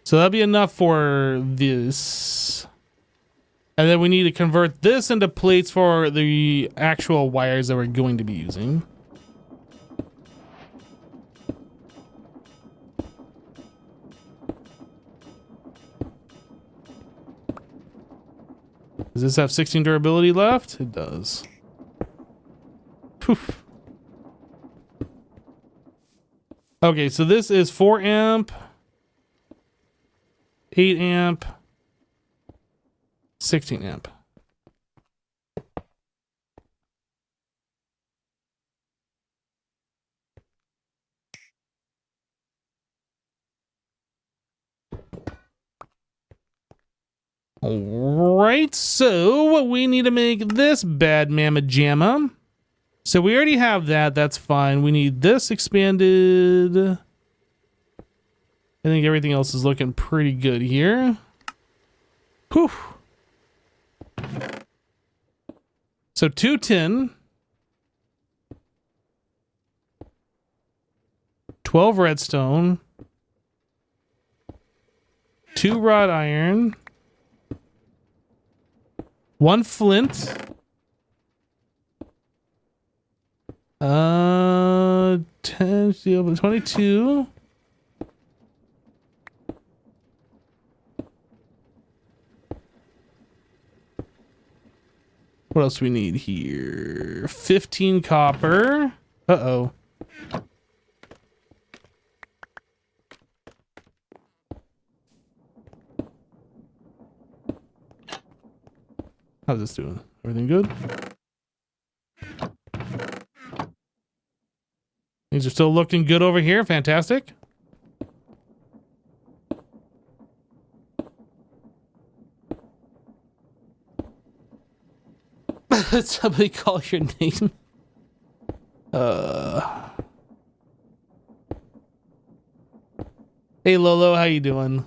So that'll be enough for this. And then we need to convert this into plates for the actual wires that we're going to be using. Does this have 16 durability left? It does. Poof. Okay, so this is 4 amp, 8 amp, 16 amp. All right, so we need to make this bad mamma jamma. So we already have that. That's fine. We need this expanded. I think everything else is looking pretty good here. Whew. So 210. 12 redstone. 2 wrought iron. 1 flint. 10 steel, 22. What else do we need here? 15 copper. Uh-oh. How's this doing? Everything good? Things are still looking good over here. Fantastic. Somebody call your name. Hey Lolo, how you doing?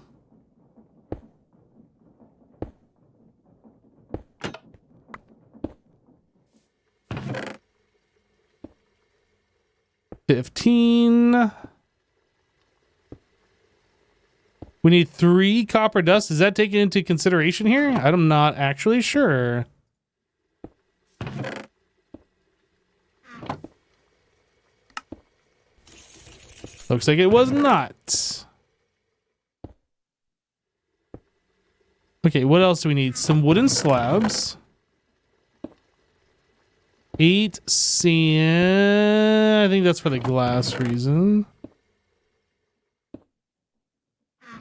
$15. We need 3 copper dust. Is that taken into consideration here? I'm not actually sure. Looks like it was not. Okay, what else do we need? Some wooden slabs. 8 sand. I think that's for the glass reason.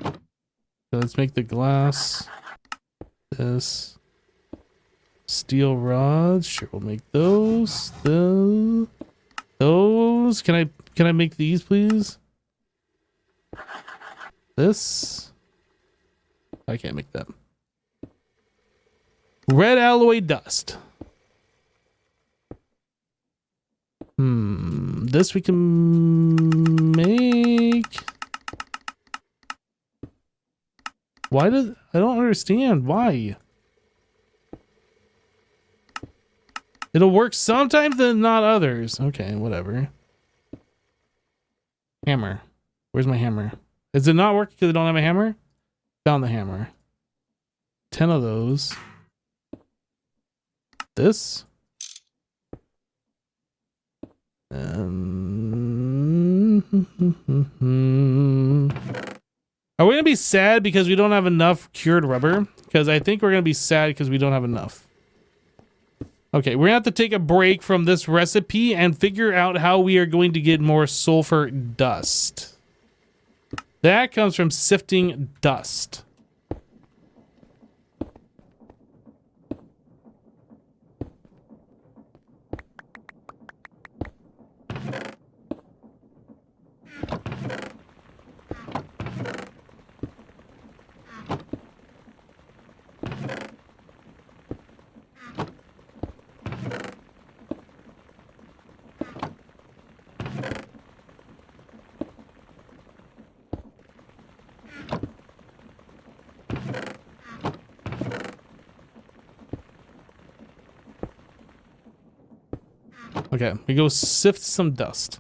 So let's make the glass. This. Steel rods. Sure, we'll make those. Those. Can I make these, please? This. I can't make that. Red alloy dust. This we can make. Why did I don't understand why? It'll work sometimes and not others. Okay, whatever. Hammer. Where's my hammer? Is it not working because I don't have a hammer? Found the hammer. 10 of those. This. Are we gonna be sad because we don't have enough cured rubber? Because I think we're gonna be sad because we don't have enough. Okay, we're gonna have to take a break from this recipe and figure out how we are going to get more sulfur dust. That comes from sifting dust. Okay, we go sift some dust.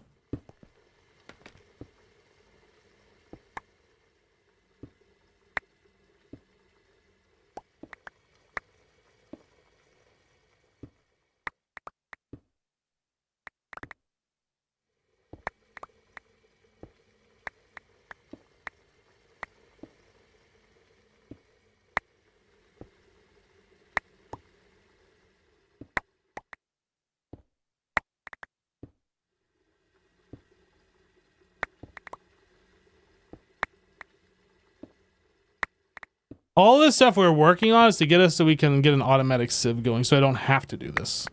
All this stuff we're working on is to get us so we can get an automatic sieve going, so I don't have to do this.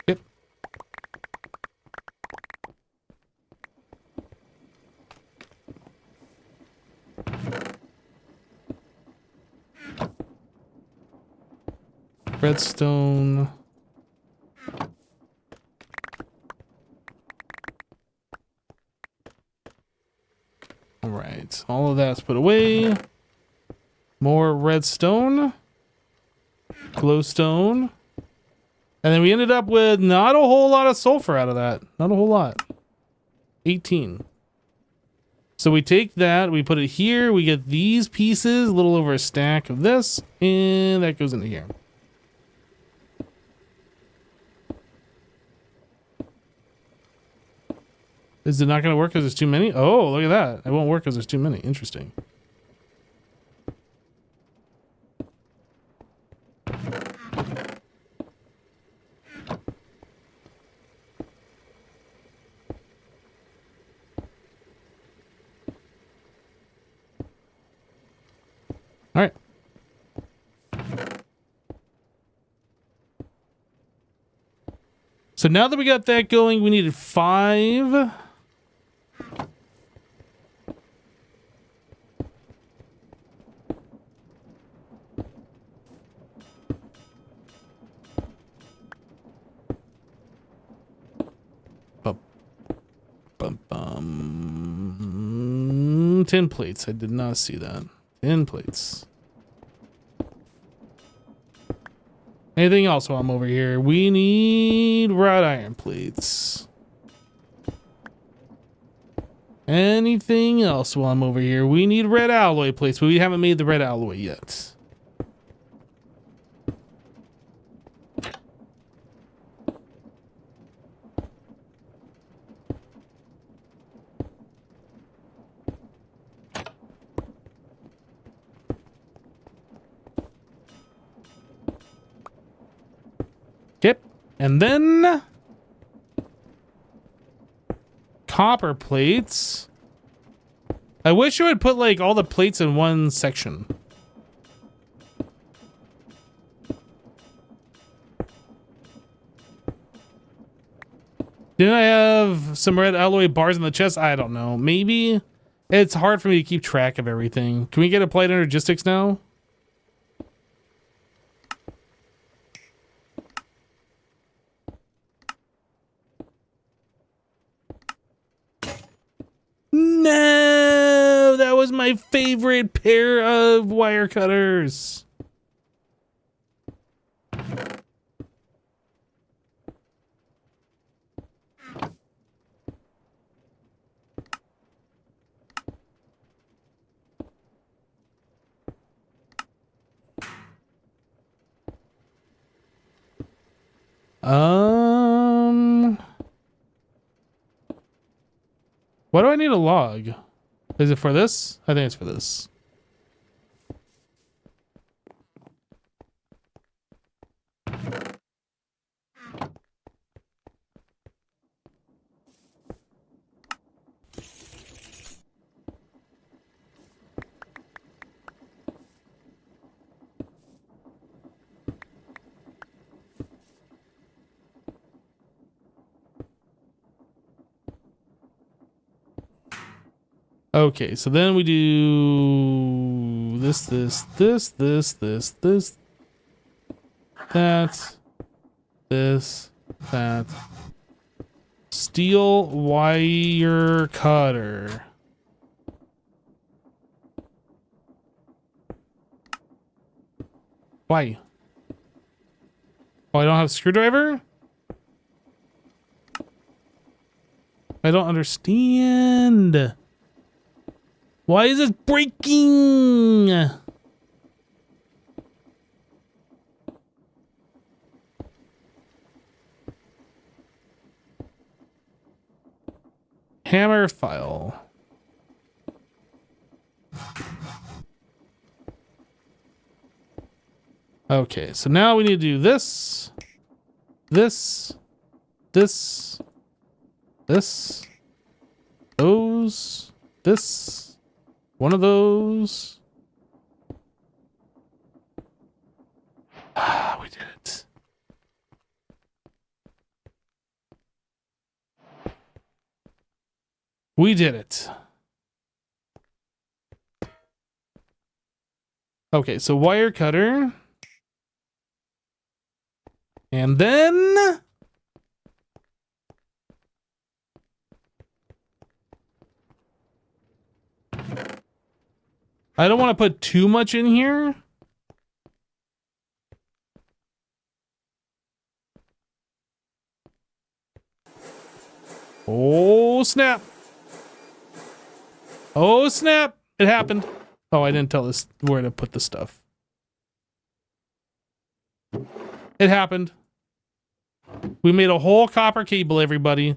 Yep. Redstone. All right, all of that's put away. More redstone, glowstone, and then we ended up with not a whole lot of sulfur out of that. Not a whole lot. 18. So we take that, we put it here, we get these pieces, a little over a stack of this, and that goes into here. Is it not going to work because there's too many? Oh, look at that. It won't work because there's too many. Interesting. All right. So now that we got that going, we needed 5. Bum, bum. 10 plates. I did not see that. 10 plates. Anything else while I'm over here? We need wrought iron plates. Anything else while I'm over here? We need red alloy plates, but we haven't made the red alloy yet. Yep. And then copper plates. I wish I would put like all the plates in one section. Didn't I have some red alloy bars in the chest? I don't know. Maybe. It's hard for me to keep track of everything. Can we get a plate energistics now? No, that was my favorite pair of wire cutters. Why do I need a log? Is it for this? I think it's for this. Okay, so then we do this, that. Steel wire cutter. Why? Oh, I don't have a screwdriver? I don't understand. Why is this breaking? Hammer file. Okay, so now we need to do this, this, those, this, one of those. Ah, we did it. We did it. Okay, so wire cutter. And then I don't want to put too much in here. Oh, snap. Oh, snap. It happened. Oh, I didn't tell this where to put the stuff. It happened. We made a whole copper cable, everybody.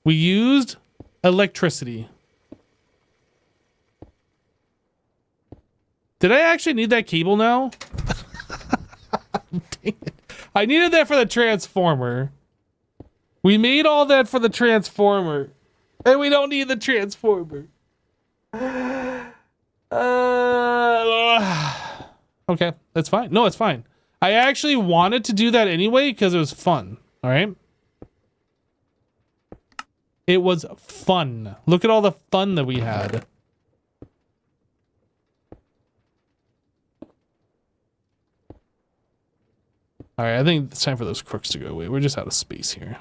We used electricity. Did I actually need that cable now? Dang it. I needed that for the transformer. We made all that for the transformer. And we don't need the transformer. Okay, that's fine. No, it's fine. I actually wanted to do that anyway because it was fun. All right. It was fun. Look at all the fun that we had. All right, I think it's time for those crooks to go away. We're just out of space here.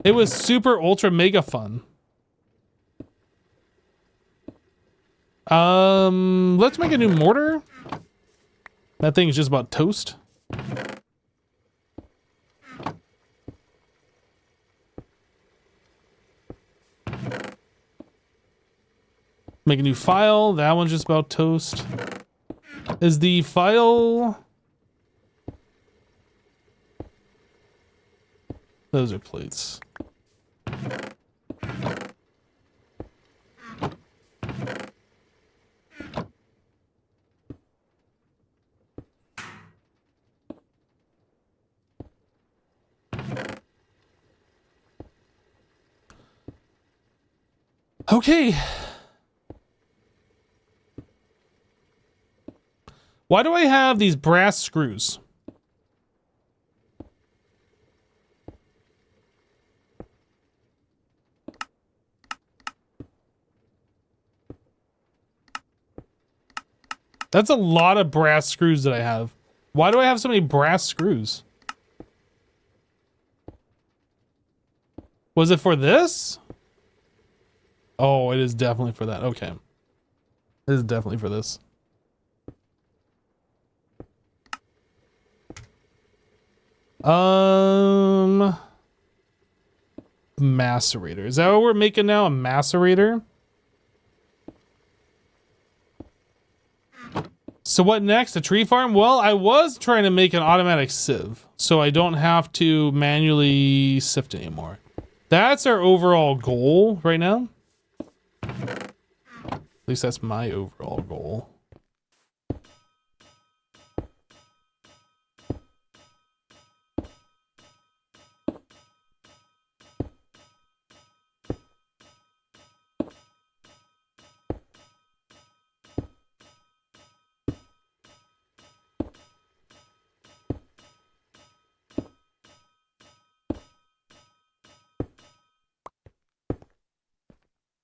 It was super ultra mega fun. Let's make a new mortar. That thing is just about toast. Make a new file. That one's just about toast. Is the file... Those are plates. Okay. Why do I have these brass screws? That's a lot of brass screws that I have. Why do I have so many brass screws? Was it for this? Oh, it is definitely for that. Okay. It is definitely for this. Macerator. Is that what we're making now? A macerator? So what next? A tree farm? Well, I was trying to make an automatic sieve, so I don't have to manually sift anymore. That's our overall goal right now. At least that's my overall goal.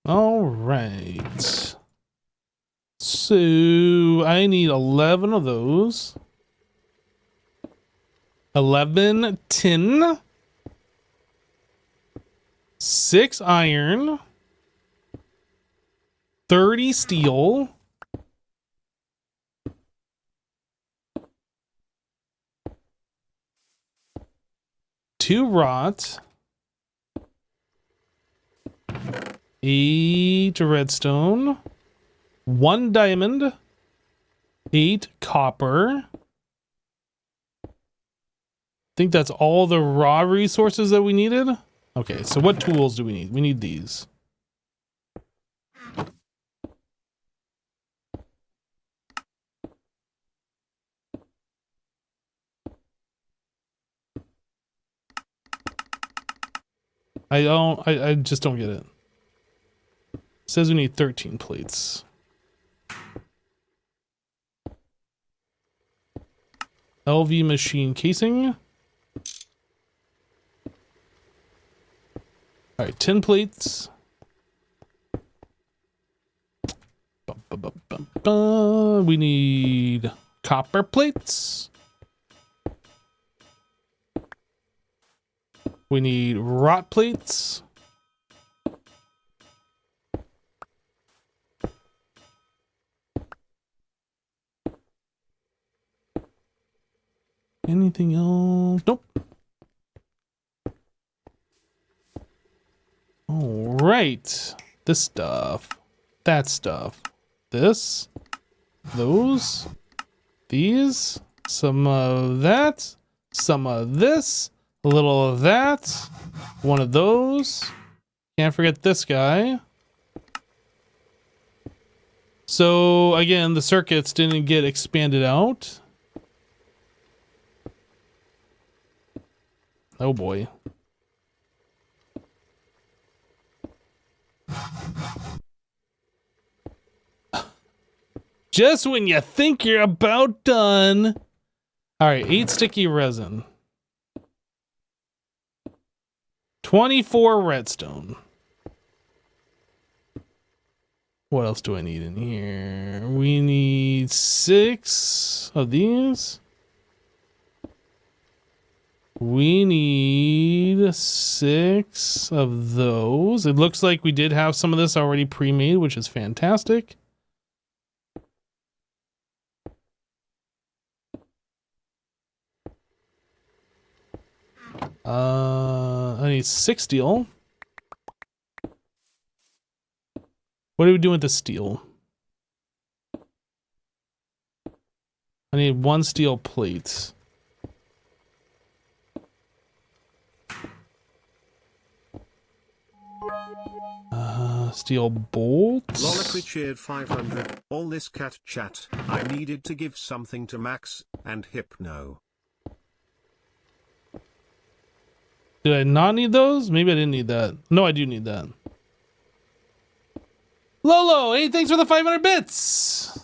All right. So I need 11 of those. 11 tin. 6 iron. 30 steel. 2 wrought. 8 redstone. 1 diamond. 8 copper. I think that's all the raw resources that we needed. Okay, so what tools do we need? We need these. I just don't get it. It says we need 13 plates. LV machine casing. All right, 10 plates. We need copper plates. We need wrought plates. Anything else? Nope. All right. This stuff. That stuff. This. Those. These. Some of that. Some of this. A little of that. One of those. Can't forget this guy. So, again, the circuits didn't get expanded out. Oh boy. Just when you think you're about done. All right, 8 sticky resin. 24 redstone. What else do I need in here? We need 6 of these. We need 6 of those. It looks like we did have some of this already pre-made, which is fantastic. I need 6 steel. What do we do with the steel? I need 1 steel plate. Steel bolts. Loliquid cheered 500. All this cat chat. I needed to give something to Max and Hypno. Did I not need those? Maybe I didn't need that. No, I do need that. Lolo, hey, thanks for the 500 bits.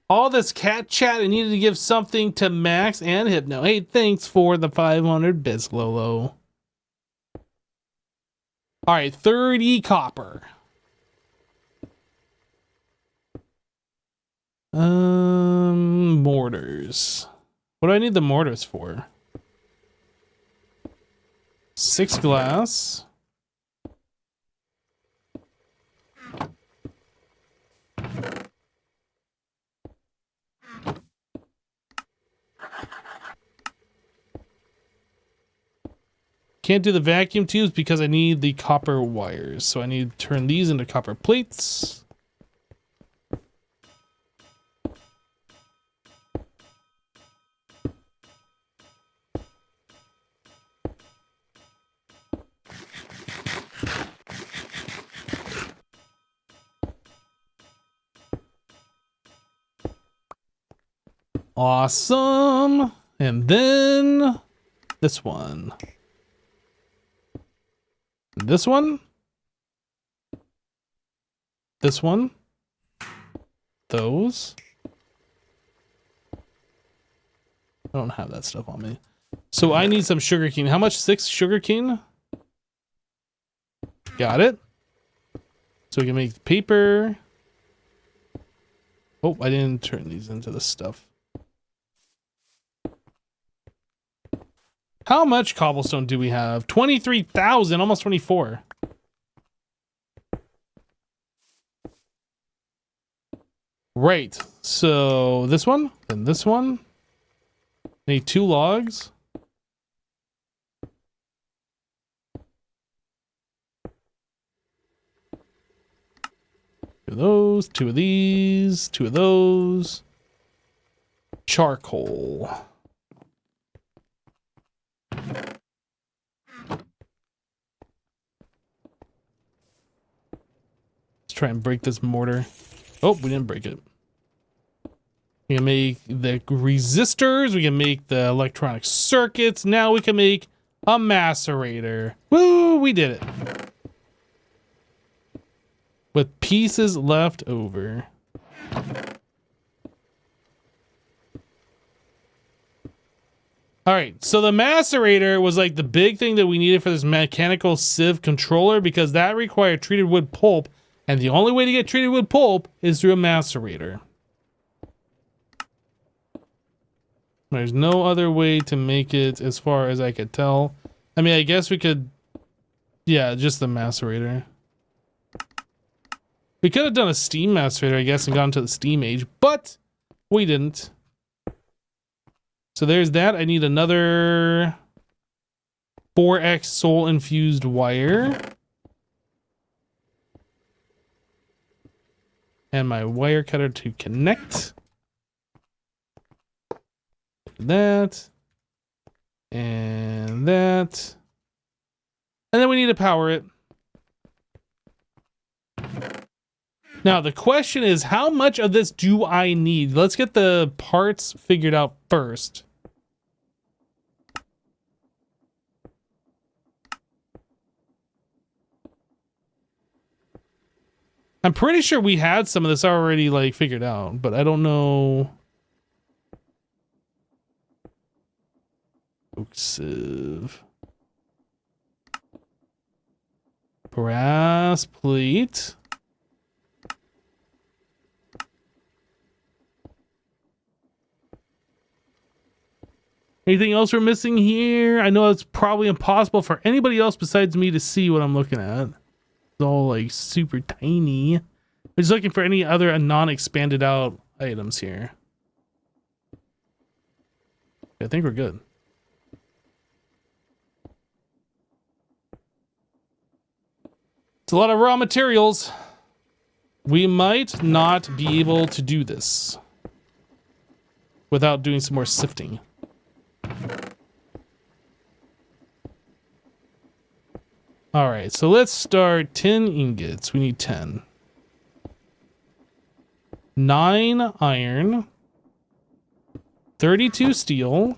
All this cat chat, I needed to give something to Max and Hypno. Hey, thanks for the 500 bits, Lolo. All right, 30 copper. Mortars. What do I need the mortars for? 6 glass. Can't do the vacuum tubes because I need the copper wires. So I need to turn these into copper plates. Awesome. And then this one. This one. This one. Those. I don't have that stuff on me. So I need some sugarcane. How much? 6 sugarcane? Got it. So we can make paper. Oh, I didn't turn these into the stuff. How much cobblestone do we have? 23,000, almost 24. Right. So this one, then this one. Need 2 logs. of those, 2 of these, 2 of those. Charcoal. Let's try and break this mortar. Oh, we didn't break it. We can make the resistors. We can make the electronic circuits. Now we can make a macerator. Woo, we did it. With pieces left over. All right, so the macerator was like the big thing that we needed for this mechanical sieve controller because that required treated wood pulp, and the only way to get treated wood pulp is through a macerator. There's no other way to make it as far as I could tell. I mean, I guess we could, yeah, just the macerator. We could have done a steam macerator, I guess, and gone to the steam age, but we didn't. So there's that. I need another 4x soul infused wire. And my wire cutter to connect. That. And that. And then we need to power it. Now, the question is, how much of this do I need? Let's get the parts figured out first. I'm pretty sure we had some of this already, like, figured out, but I don't know. Sieve. Brass plate. Anything else we're missing here? I know it's probably impossible for anybody else besides me to see what I'm looking at. It's all like super tiny. I'm just looking for any other non-expanded out items here. I think we're good. It's a lot of raw materials. We might not be able to do this without doing some more sifting. All right, so let's start 10 ingots. We need 10. 9 iron. 32 steel.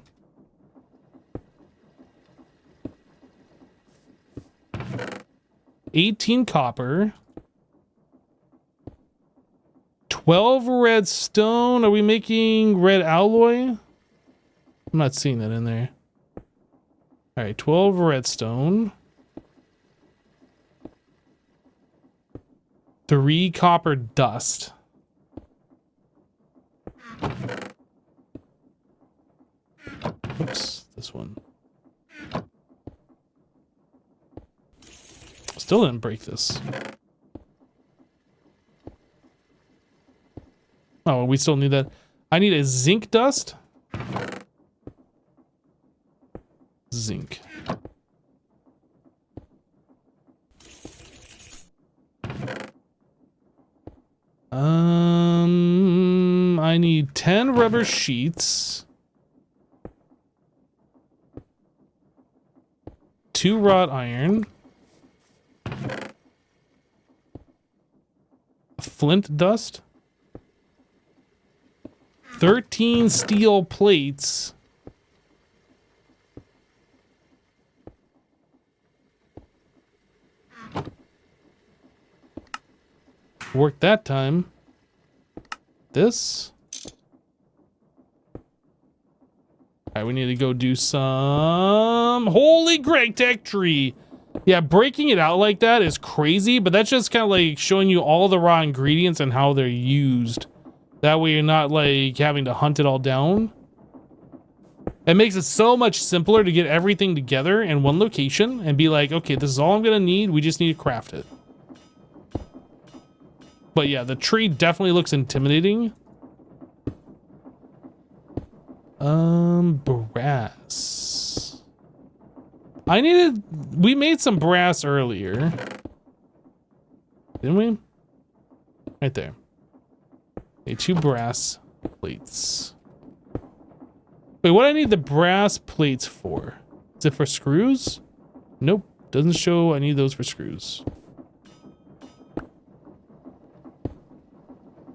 18 copper. 12 redstone. Are we making red alloy? I'm not seeing that in there. All right, 12 redstone. 3 copper dust. Oops, this one. Still didn't break this. Oh, we still need that. I need a zinc dust. Zinc. I need 10 rubber sheets. 2 wrought iron. Flint dust. 13 steel plates. Work that time. This. Alright, we need to go do some... Holy Greg Tech tree! Yeah, breaking it out like that is crazy, but that's just kind of like showing you all the raw ingredients and how they're used. That way you're not like having to hunt it all down. It makes it so much simpler to get everything together in one location and be like, okay, this is all I'm gonna need, we just need to craft it. But yeah, the tree definitely looks intimidating. Brass. We made some brass earlier. Didn't we? Right there. Okay, 2 brass plates. Wait, what do I need the brass plates for? Is it for screws? Nope. Doesn't show I need those for screws.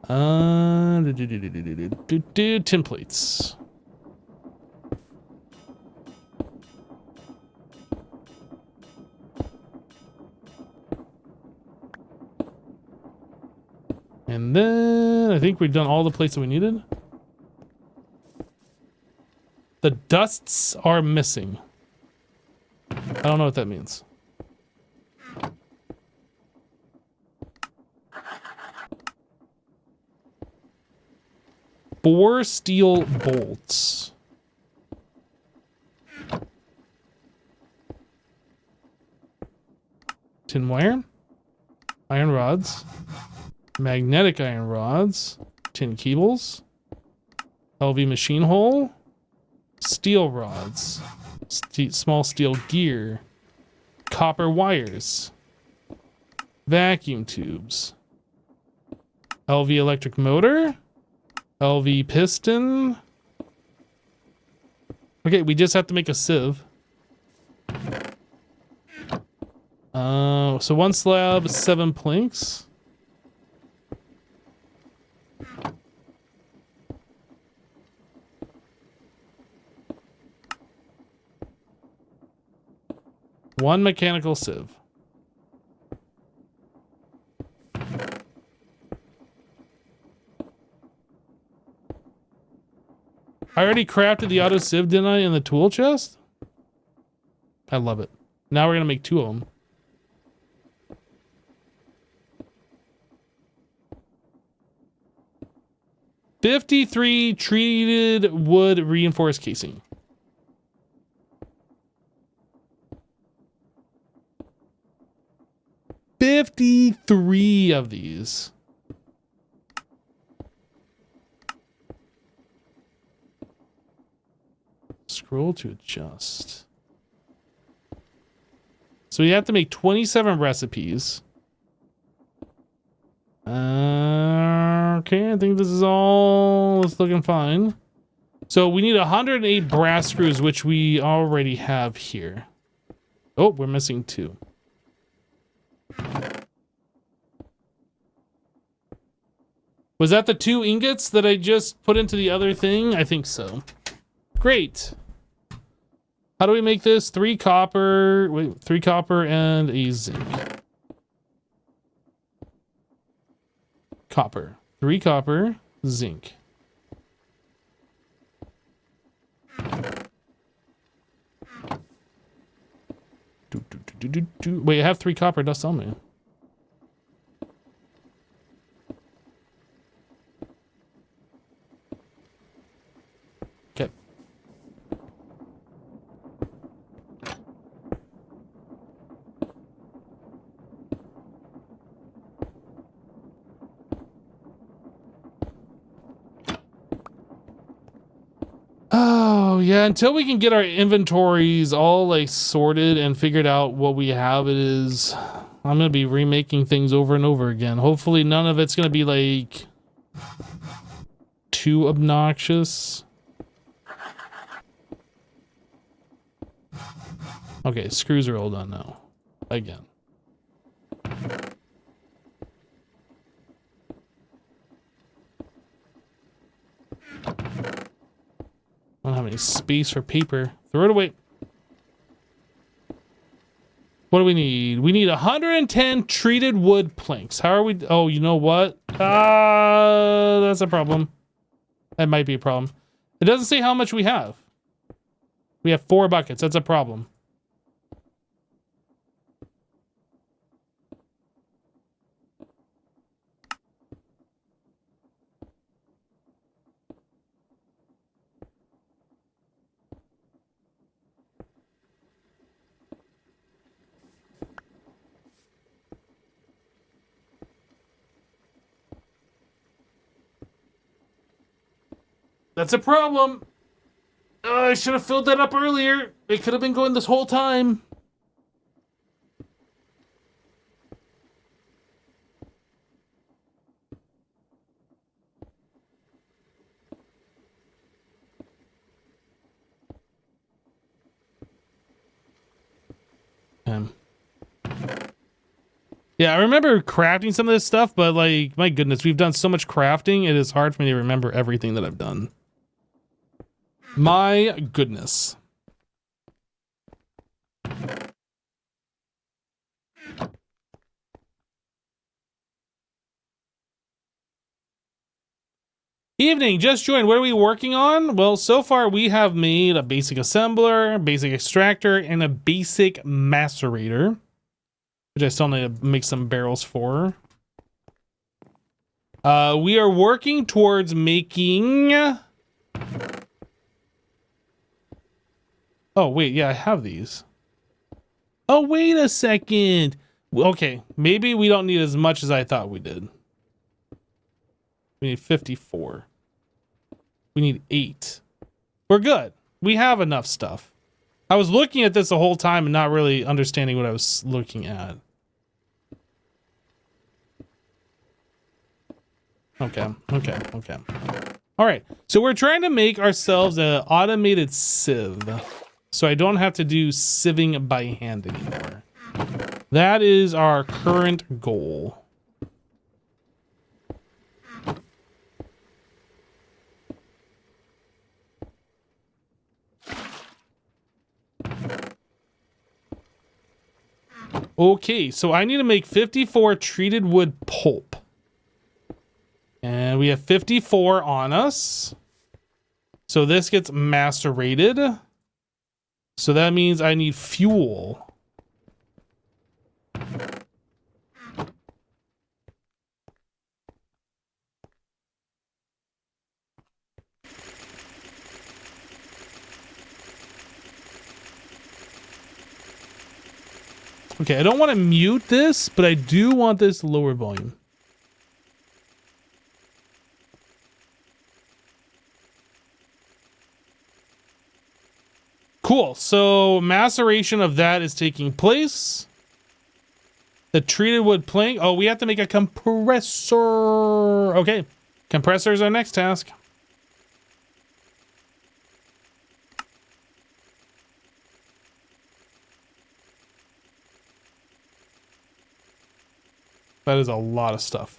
10 plates. And then I think we've done all the plates that we needed. The dusts are missing. I don't know what that means. Four steel bolts. Tin wire. Iron rods. Magnetic iron rods. Tin cables. LV machine hole. Steel rods. Small steel gear. Copper wires. Vacuum tubes. LV electric motor. LV piston. Okay, we just have to make a sieve. So 1 slab, 7 planks. One mechanical sieve. I already crafted the auto sieve, didn't I, in the tool chest? I love it. Now we're gonna make 2 of them. $53 treated wood reinforced casing. $53 of these. Scroll to adjust. So we have to make 27 recipes. Okay, I think this is all looking fine. So we need 108 brass screws, which we already have here. Oh, we're missing 2. Was that the 2 ingots that I just put into the other thing? I think so. Great. How do we make this? 3 copper. Wait, 3 copper and a zinc. Copper. 3 copper, zinc. Wait, I have 3 copper dust on me. Okay. Oh, yeah, until we can get our inventories all like sorted and figured out what we have, I'm gonna be remaking things over and over again. Hopefully none of it's gonna be like too obnoxious. Okay, screws are all done now. Again. I don't have any space for paper. Throw it away. What do we need? We need 110 treated wood planks. How are we? Oh, you know what? That's a problem. That might be a problem. It doesn't say how much we have. We have 4 buckets. That's a problem. That's a problem. I should have filled that up earlier. It could have been going this whole time. Okay. Yeah, I remember crafting some of this stuff, but like, my goodness, we've done so much crafting, it is hard for me to remember everything that I've done. My goodness. Evening, just joined. What are we working on? Well, so far we have made a basic assembler, basic extractor, and a basic macerator, which I still need to make some barrels for. We are working towards making... Oh, wait, yeah, I have these. Oh, wait a second. Okay, maybe we don't need as much as I thought we did. We need 54. We need 8. We're good. We have enough stuff. I was looking at this the whole time and not really understanding what I was looking at. Okay. All right. So we're trying to make ourselves an automated sieve, so I don't have to do sieving by hand anymore. That is our current goal. Okay, so I need to make 54 treated wood pulp. And we have 54 on us. So this gets macerated. So that means I need fuel. Okay, I don't want to mute this, but I do want this lower volume. Cool, so maceration of that is taking place. The treated wood plank. Oh, we have to make a compressor. Okay, compressor is our next task. That is a lot of stuff.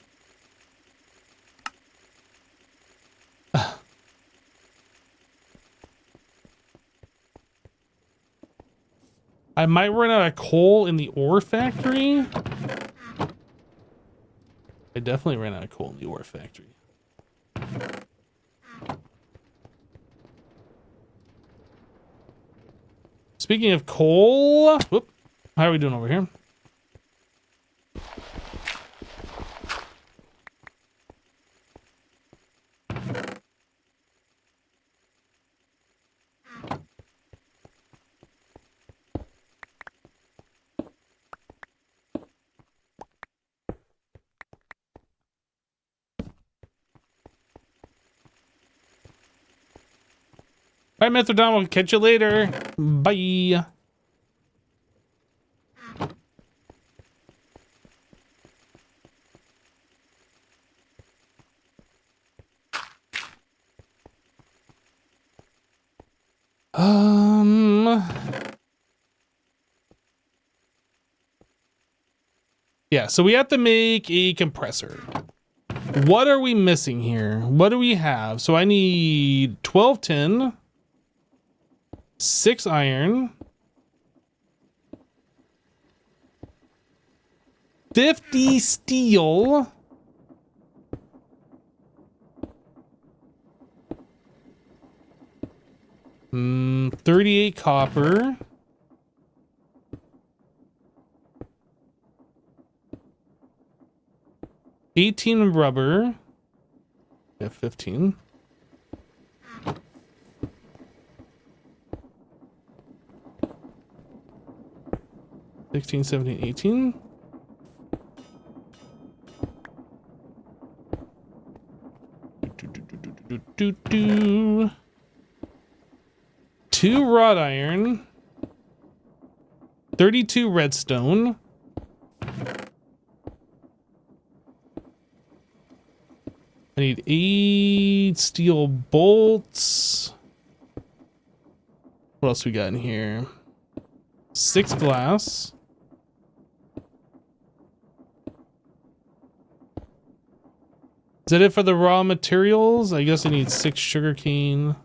I might run out of coal in the ore factory. I definitely ran out of coal in the ore factory. Speaking of coal, whoop, how are we doing over here? All right, Methadon, we'll catch you later. Bye. Yeah, so we have to make a compressor. What are we missing here? What do we have? So I need 12 tin, 6 iron, 50 steel, 38 copper, 18 rubber. We have 15. $16, $17, $18. 2 wrought iron, 32 redstone, I need 8 steel bolts. What else we got in here? 6 glass. Is that it for the raw materials? I guess I need 6 sugarcane.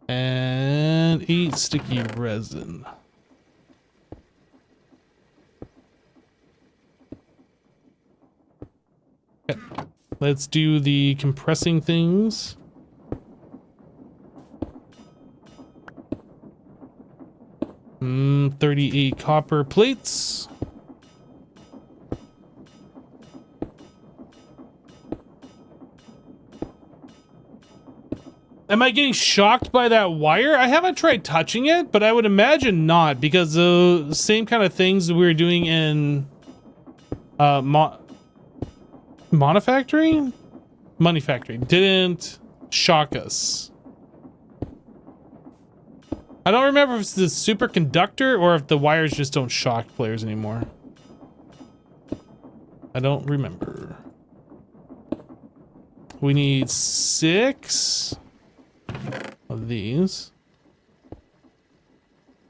And 8 sticky resin. Okay. Let's do the compressing things. 38 copper plates. Am I getting shocked by that wire? I haven't tried touching it, but I would imagine not, because the same kind of things we were doing in Money Factory didn't shock us. I don't remember if it's the superconductor or if the wires just don't shock players anymore. I don't remember. We need 6 of these.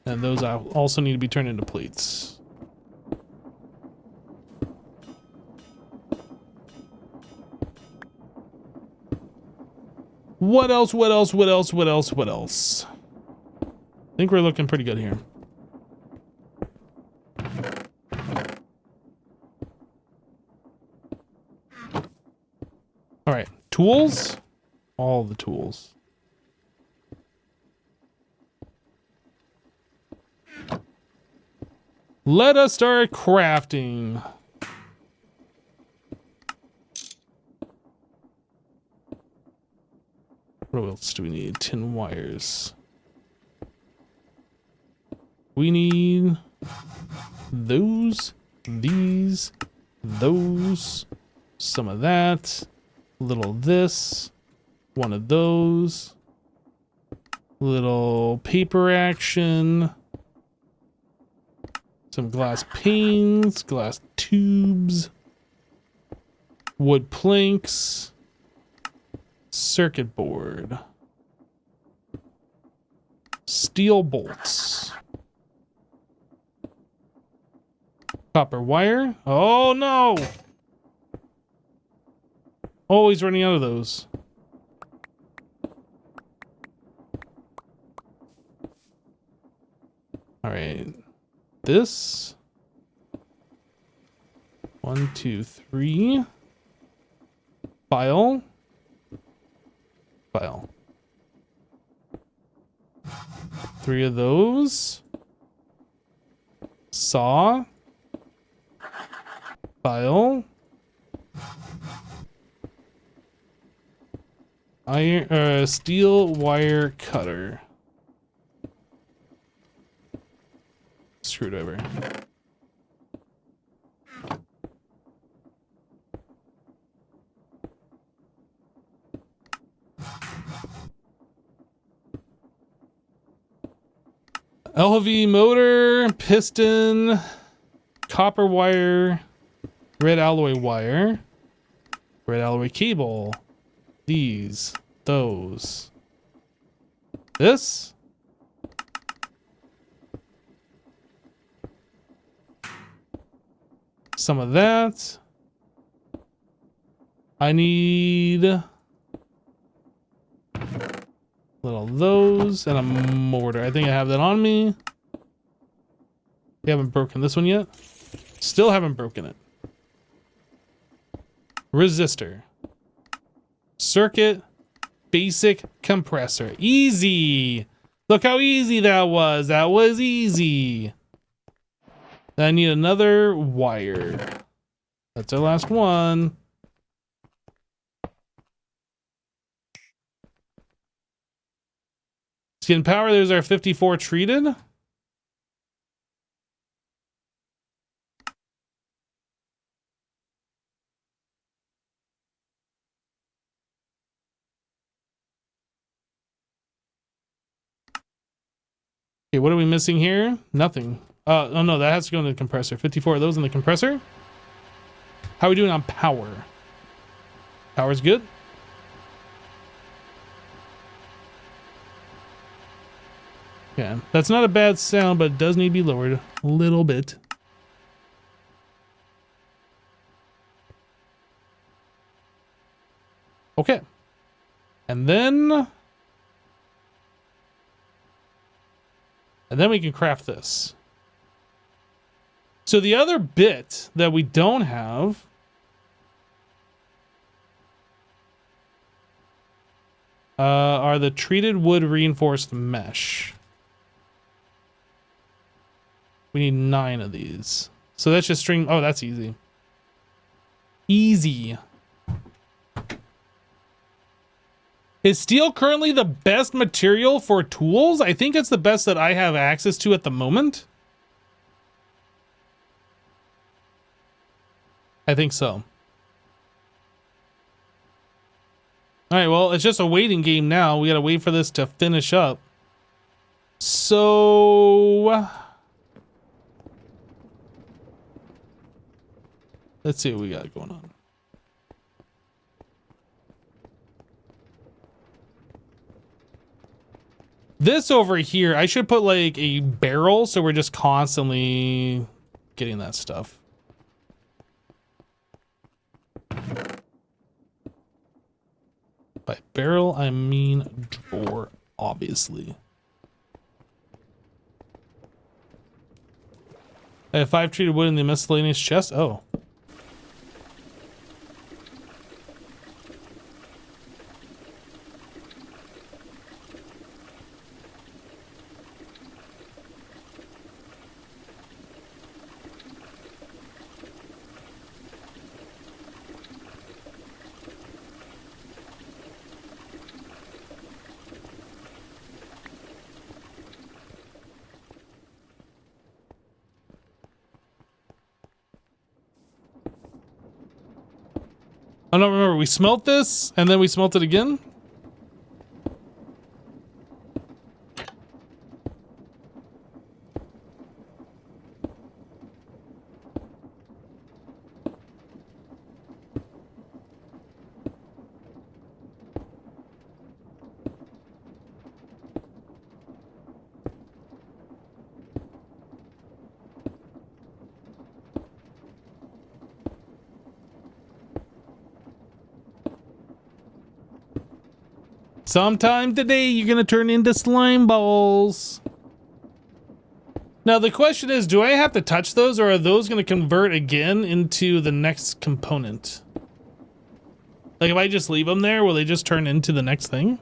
And those also need to be turned into plates. What else? What else? What else? What else? What else? I think we're looking pretty good here. All right, tools. All the tools. Let us start crafting. What else do we need? Tin wires. We need those, these, those, some of that, a little of this, one of those, little paper action, some glass panes, glass tubes, wood planks, circuit board, steel bolts, copper wire. Oh no! Always running out of those. All right, this 1, 2, 3. File. File. 3 of those. Saw. File. Iron, steel wire cutter. Screwdriver. LV motor, piston, copper wire, red alloy wire, red alloy cable, these, those, this, some of that. I need little of those and a mortar. I think I have that on me. We haven't broken this one yet. Still haven't broken it. Resistor. Circuit. Basic compressor. Easy. Look how easy that was. That was easy. Then I need another wire. That's our last one. Skin power, there's our 54 treated. Okay, what are we missing here? Nothing. Oh no, that has to go in the compressor. 54 of those in the compressor. How are we doing on power? Power's good. Yeah, that's not a bad sound, but it does need to be lowered a little bit. Okay. And then we can craft this. So the other bit that we don't have are the treated wood reinforced mesh. We need 9 of these. So that's just string. Oh, that's easy. Easy. Is steel currently the best material for tools? I think it's the best that I have access to at the moment. I think so. All right, well, it's just a waiting game now. We gotta wait for this to finish up. So let's see what we got going on. This over here, I should put like a barrel so we're just constantly getting that stuff. By barrel, I mean drawer, obviously. I have 5 treated wood in the miscellaneous chest. Oh. I don't remember. We smelt this and then we smelt it again. Sometime today, you're going to turn into slime balls. Now, the question is, do I have to touch those or are those going to convert again into the next component? Like, if I just leave them there, will they just turn into the next thing?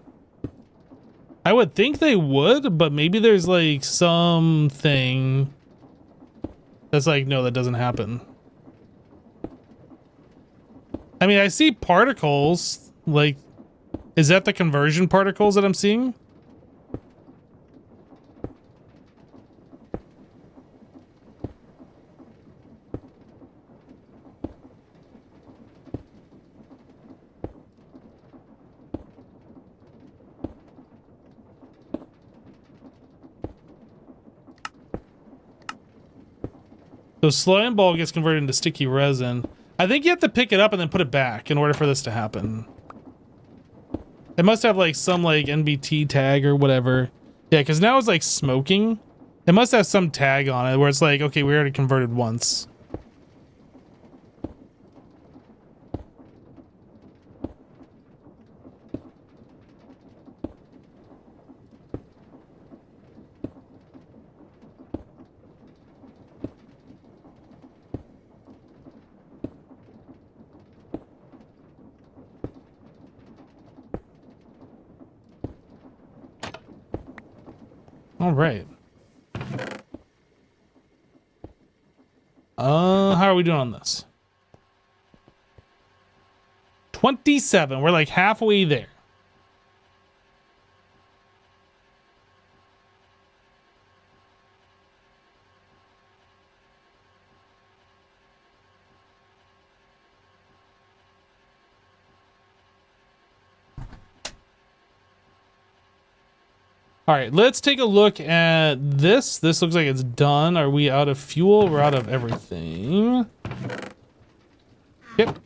I would think they would, but maybe there's like something that's like, no, that doesn't happen. I mean, I see particles, like, is that the conversion particles that I'm seeing? So slime ball gets converted into sticky resin. I think you have to pick it up and then put it back in order for this to happen. It must have like some like NBT tag or whatever. Yeah, because now it's like smoking. It must have some tag on it where it's like, okay, we already converted once. All right. How are we doing on this? 27. We're like halfway there. All right, let's take a look at this. This looks like it's done. Are we out of fuel? We're out of everything. Yep.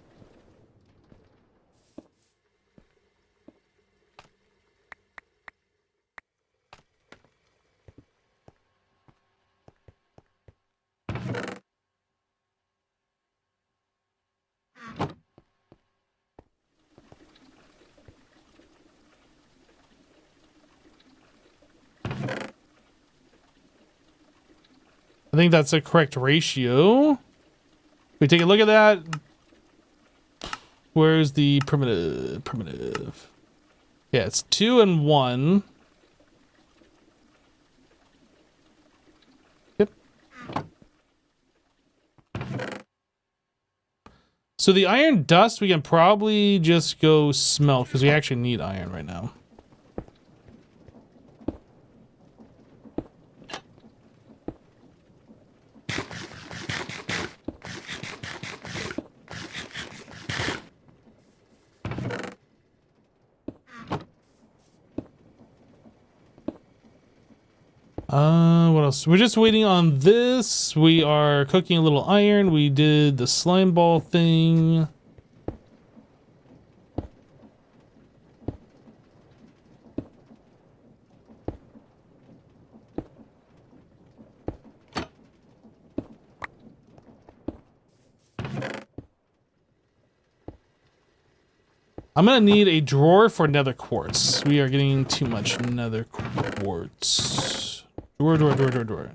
I think that's a correct ratio. We take a look at that. Where's the primitive? Yeah, it's 2 and 1. Yep. So the iron dust, we can probably just go smelt because we actually need iron right now. What else? We're just waiting on this. We are cooking a little iron. We did the slime ball thing. I'm gonna need a drawer for nether quartz. We are getting too much nether quartz. Drawer.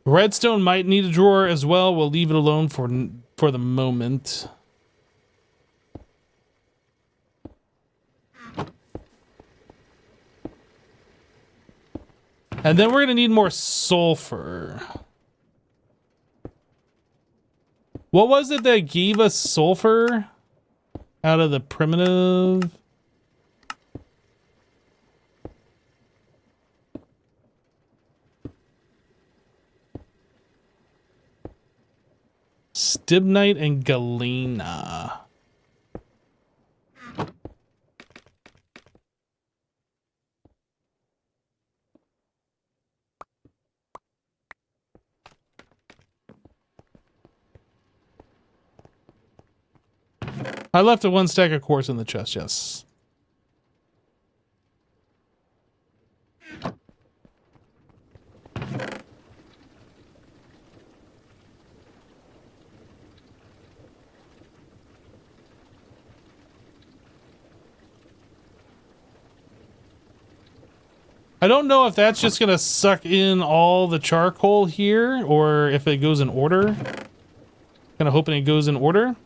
Redstone might need a drawer as well. We'll leave it alone for the moment. And then we're gonna need more sulfur. What was it that gave us sulfur out of the primitive? Stibnite and galena. I left a 1 stack of quartz in the chest, yes. I don't know if that's just gonna suck in all the charcoal here, or if it goes in order. Kinda hoping it goes in order.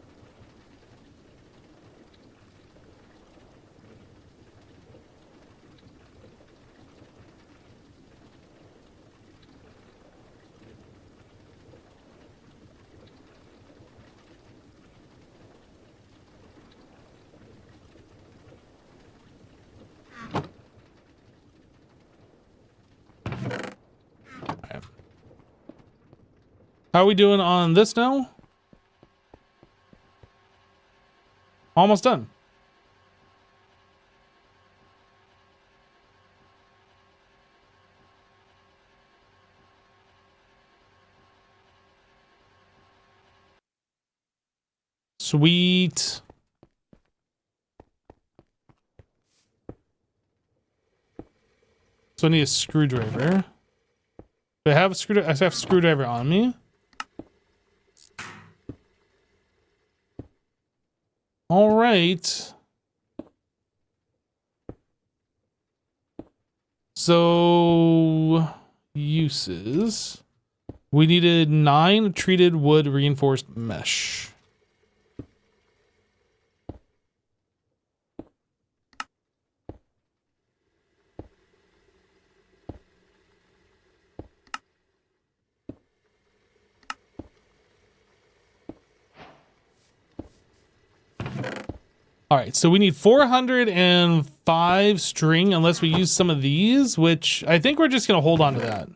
How are we doing on this now? Almost done. Sweet. So I need a screwdriver. Do I have a screwdriver? I have a screwdriver on me. All right. So uses. We needed 9 treated wood reinforced mesh. All right, so we need 405 string unless we use some of these, which I think we're just going to hold on to that.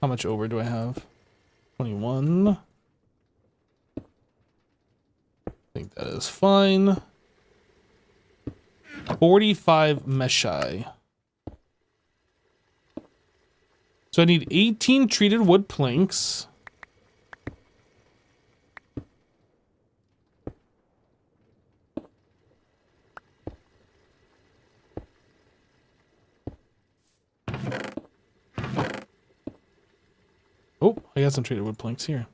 How much over do I have? 21. I think that is fine. 45 meshi. So I need 18 treated wood planks. got some treated wood planks here.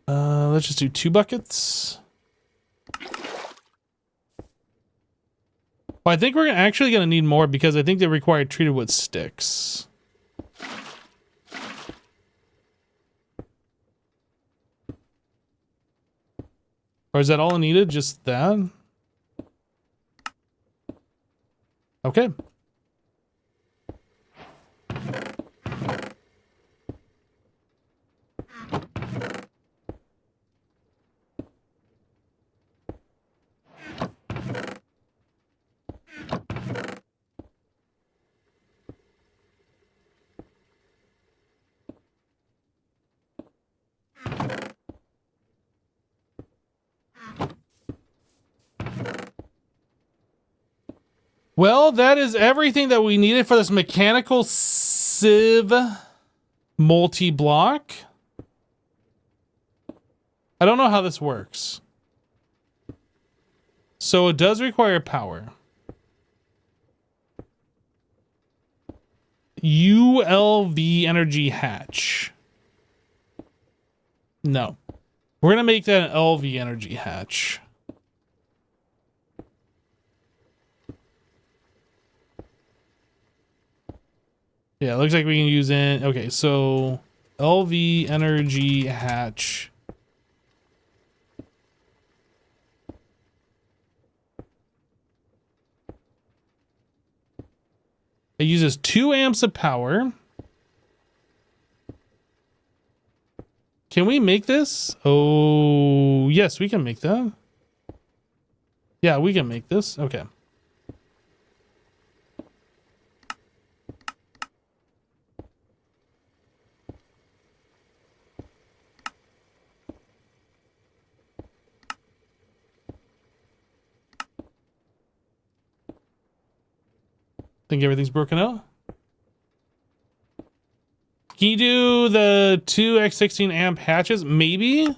Let's just do 2 buckets. Well, I think we're actually going to need more because I think they require treated wood sticks. Or is that all I needed? Just that? Okay. Well, that is everything that we needed for this mechanical sieve multi-block. I don't know how this works. So it does require power. ULV energy hatch. No. We're going to make that an LV energy hatch. Yeah, it looks like we can use it. Okay, so LV energy hatch. It uses 2 amps of power. Can we make this? Oh, yes, we can make that. Yeah, we can make this. Okay. Think everything's broken out. Can you do the 2x16 amp hatches? Maybe.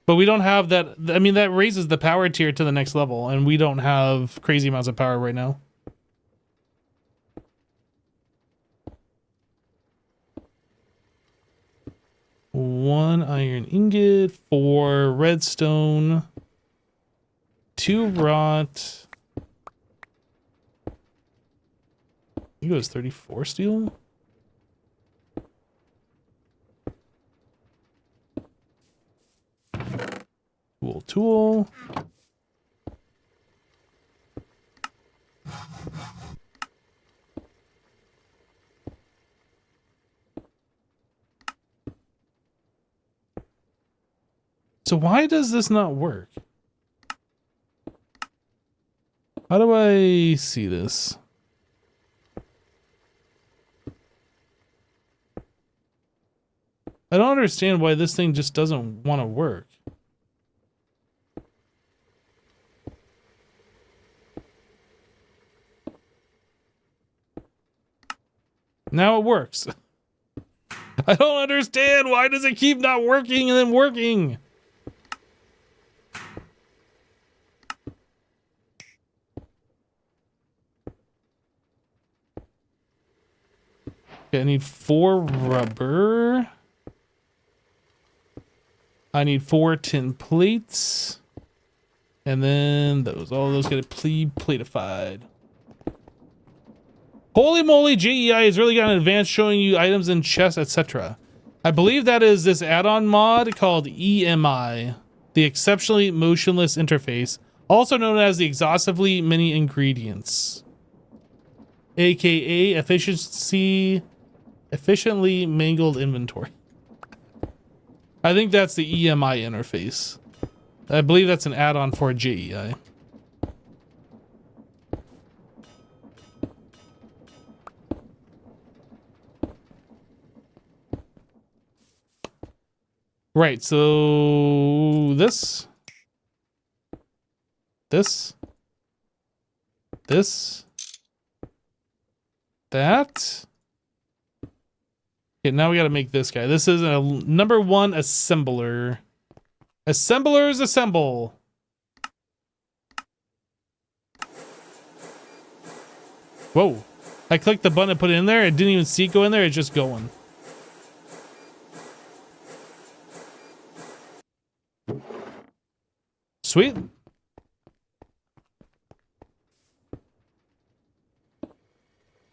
But we don't have that. I mean, that raises the power tier to the next level, and we don't have crazy amounts of power right now. One iron ingot, 4 redstone, 2 wrought. I think it was 34 steel. Tool. So why does this not work? How do I see this? I don't understand why this thing just doesn't want to work. Now it works. I don't understand. Why does it keep not working and then working? Okay, I need 4 rubber. I need 4 tin plates. And then those. All those get platified. Holy moly, JEI has really got an advance showing you items in chests, etc. I believe that is this add-on mod called EMI, the Exceptionally Motionless Interface, also known as the Exhaustively Many Ingredients, aka Efficiently Mangled Inventory. I think that's the EMI interface. I believe that's an add-on for JEI. Right, so this, that. Okay, now we got to make this guy. This is a number 1 assembler. Assemblers assemble. Whoa. I clicked the button and put it in there. It didn't even see it go in there. It's just going. Sweet.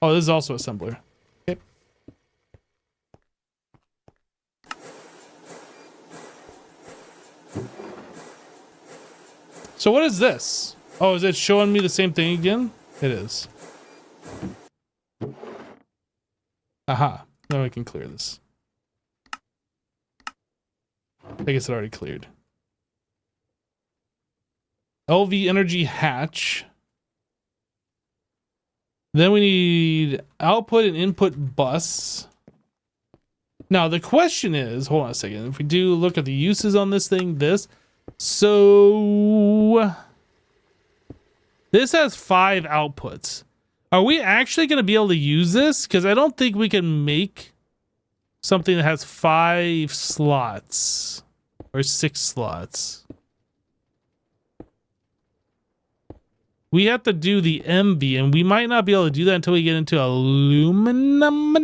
Oh, this is also assembler. Okay. So what is this? Oh, is it showing me the same thing again? It is. Aha. Now I can clear this. I guess it already cleared. LV energy hatch. Then we need output and input bus. Now the question is, hold on a second. If we do look at the uses on this thing, so this has 5 outputs. Are we actually going to be able to use this? Because I don't think we can make something that has 5 slots or 6 slots. We have to do the MV, and we might not be able to do that until we get into aluminum.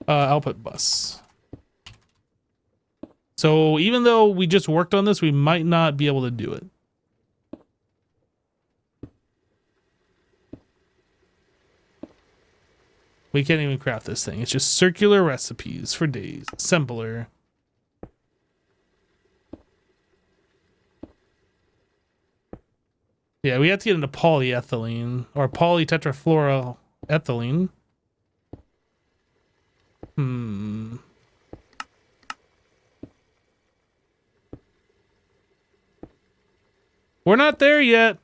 Output bus. So even though we just worked on this, we might not be able to do it. We can't even craft this thing. It's just circular recipes for days. Assembler. Yeah, we have to get into polyethylene or polytetrafluoroethylene. We're not there yet.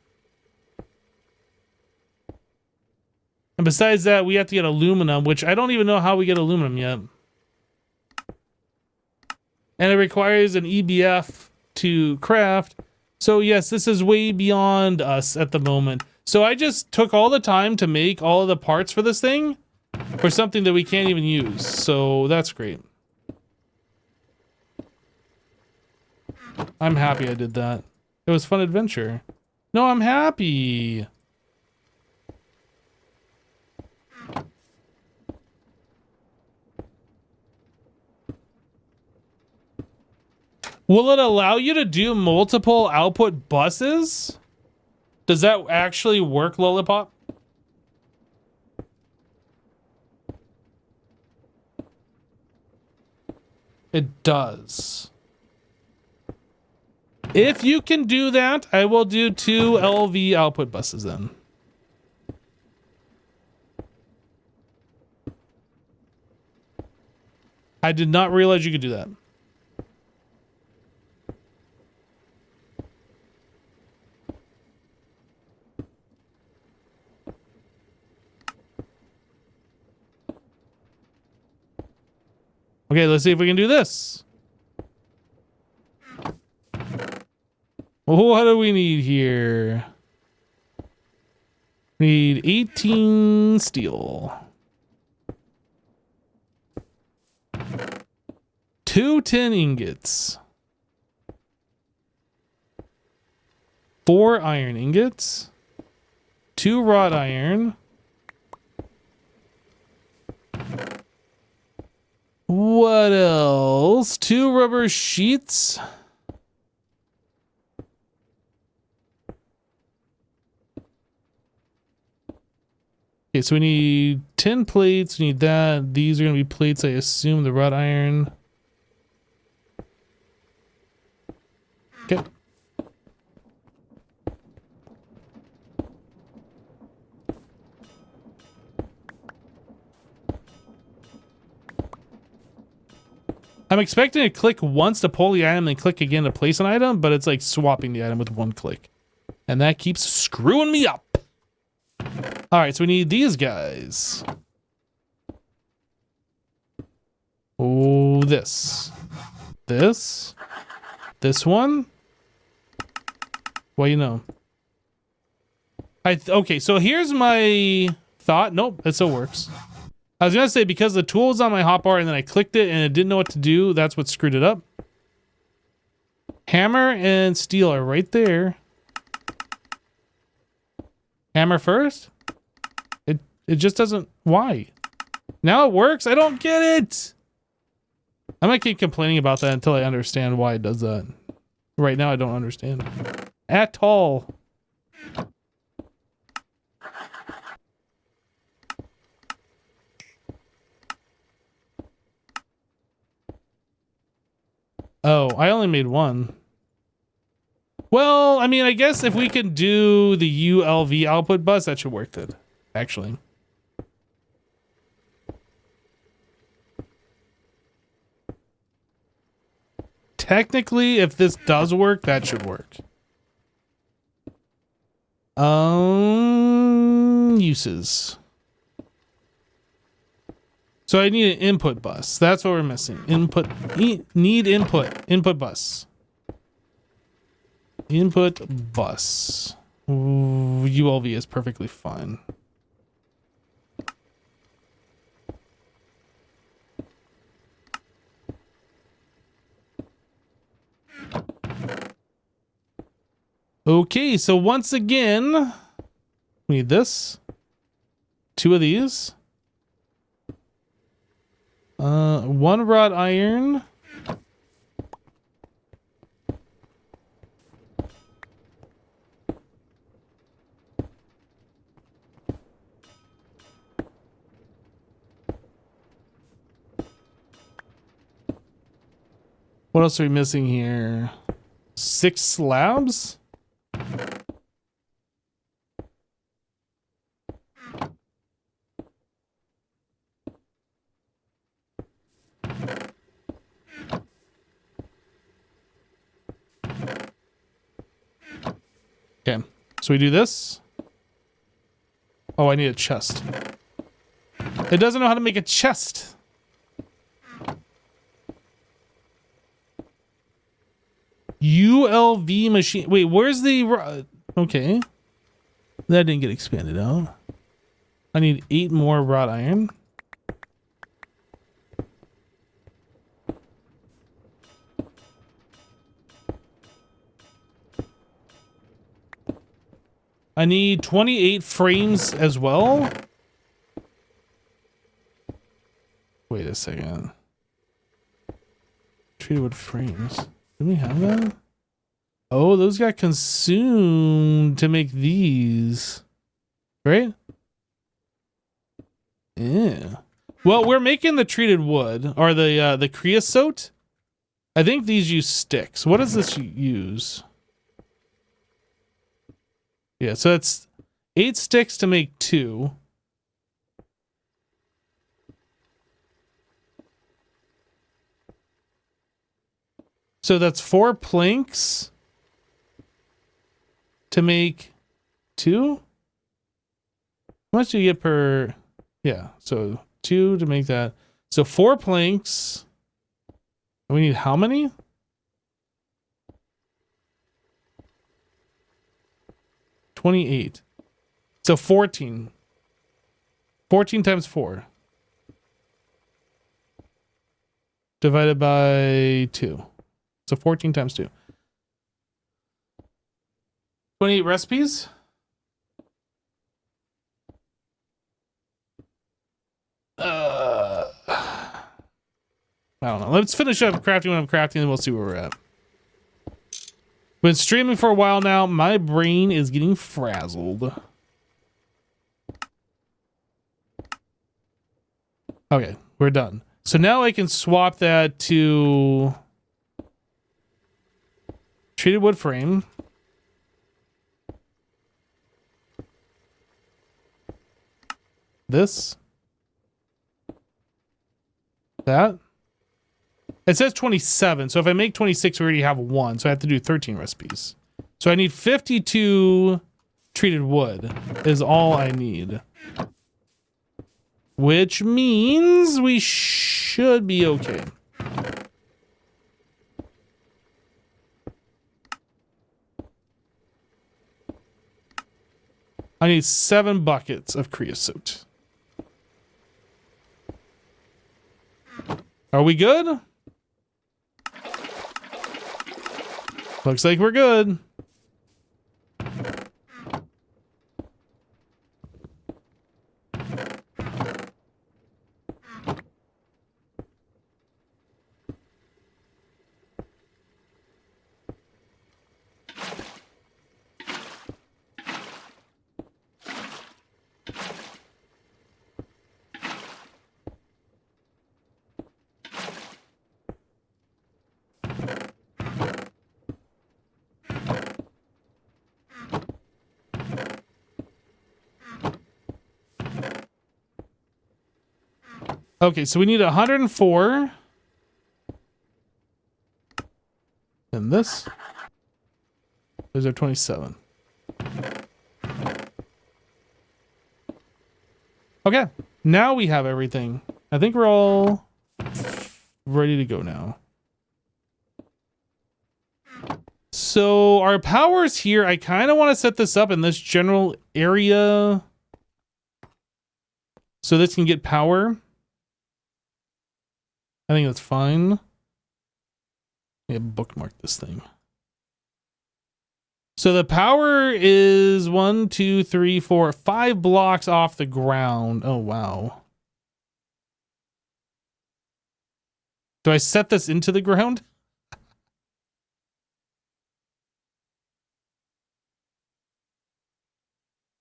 And besides that, we have to get aluminum, which I don't even know how we get aluminum yet. And it requires an EBF to craft. So yes, this is way beyond us at the moment. So I just took all the time to make all of the parts for this thing for something that we can't even use. So that's great. I'm happy I did that. It was a fun adventure. No, I'm happy. Will it allow you to do multiple output buses? Does that actually work, Lollipop? It does. If you can do that, I will do 2 LV output buses then. I did not realize you could do that. Okay, let's see if we can do this. What do we need here? We need 18 steel. 2 tin ingots. 4 iron ingots. 2 wrought iron. What else? 2 rubber sheets. Okay, so we need 10 plates. We need that. These are going to be plates, I assume. The wrought iron. Okay. I'm expecting to click once to pull the item, then click again to place an item, but it's like swapping the item with 1 click. And that keeps screwing me up. Alright, so we need these guys. Oh, this. This one. Well, you know. Okay, so here's my thought. Nope, it still works. I was gonna say, because the tool was on my hotbar and then I clicked it and it didn't know what to do, that's what screwed it up. Hammer and steel are right there. Hammer first? It just doesn't... Why? Now it works? I don't get it! I might keep complaining about that until I understand why it does that. Right now I don't understand. At all. Oh, I only made one. Well, I mean, I guess if we can do the ULV output bus, that should work good, actually. Technically, if this does work, that should work. Uses. So I need an input bus. That's what we're missing. Need input bus. Input bus. Ooh, ULV is perfectly fine. Okay, so once again, we need this. 2 of these. 1 wrought iron. What else are we missing here? 6 slabs? Okay, so we do this. Oh, I need a chest. It doesn't know how to make a chest. ULV machine. Wait, where's the... Okay. That didn't get expanded out. I need 8 more wrought iron. I need 28 frames as well. Wait a second. Treated wood frames. Do we have that? Oh, those got consumed to make these. Right? Yeah. Well, we're making the treated wood, or the creosote. I think these use sticks. What does this use? Yeah, so it's 8 sticks to make 2. So that's 4 planks to make 2. How much do you get per... Yeah, so 2 to make that. So 4 planks. And we need how many? 28. So 14. 14 times 4. Divided by 2. So 14 times 2. 28 recipes? I don't know. Let's finish up crafting what I'm crafting and we'll see where we're at. Been streaming for a while now. My brain is getting frazzled. Okay, we're done. So now I can swap that to treated wood frame. This. That. It says 27, so if I make 26, we already have 1, so I have to do 13 recipes. So I need 52 treated wood is all I need. Which means we should be okay. I need 7 buckets of creosote. Are we good? Looks like we're good. Okay, so we need 104. And this. Those are 27. Okay, now we have everything. I think we're all ready to go now. So our power's here. I kind of want to set this up in this general area so this can get power. I think that's fine. Yeah, bookmark this thing. So the power is 1, 2, 3, 4, 5 blocks off the ground. Oh, wow. Do I set this into the ground?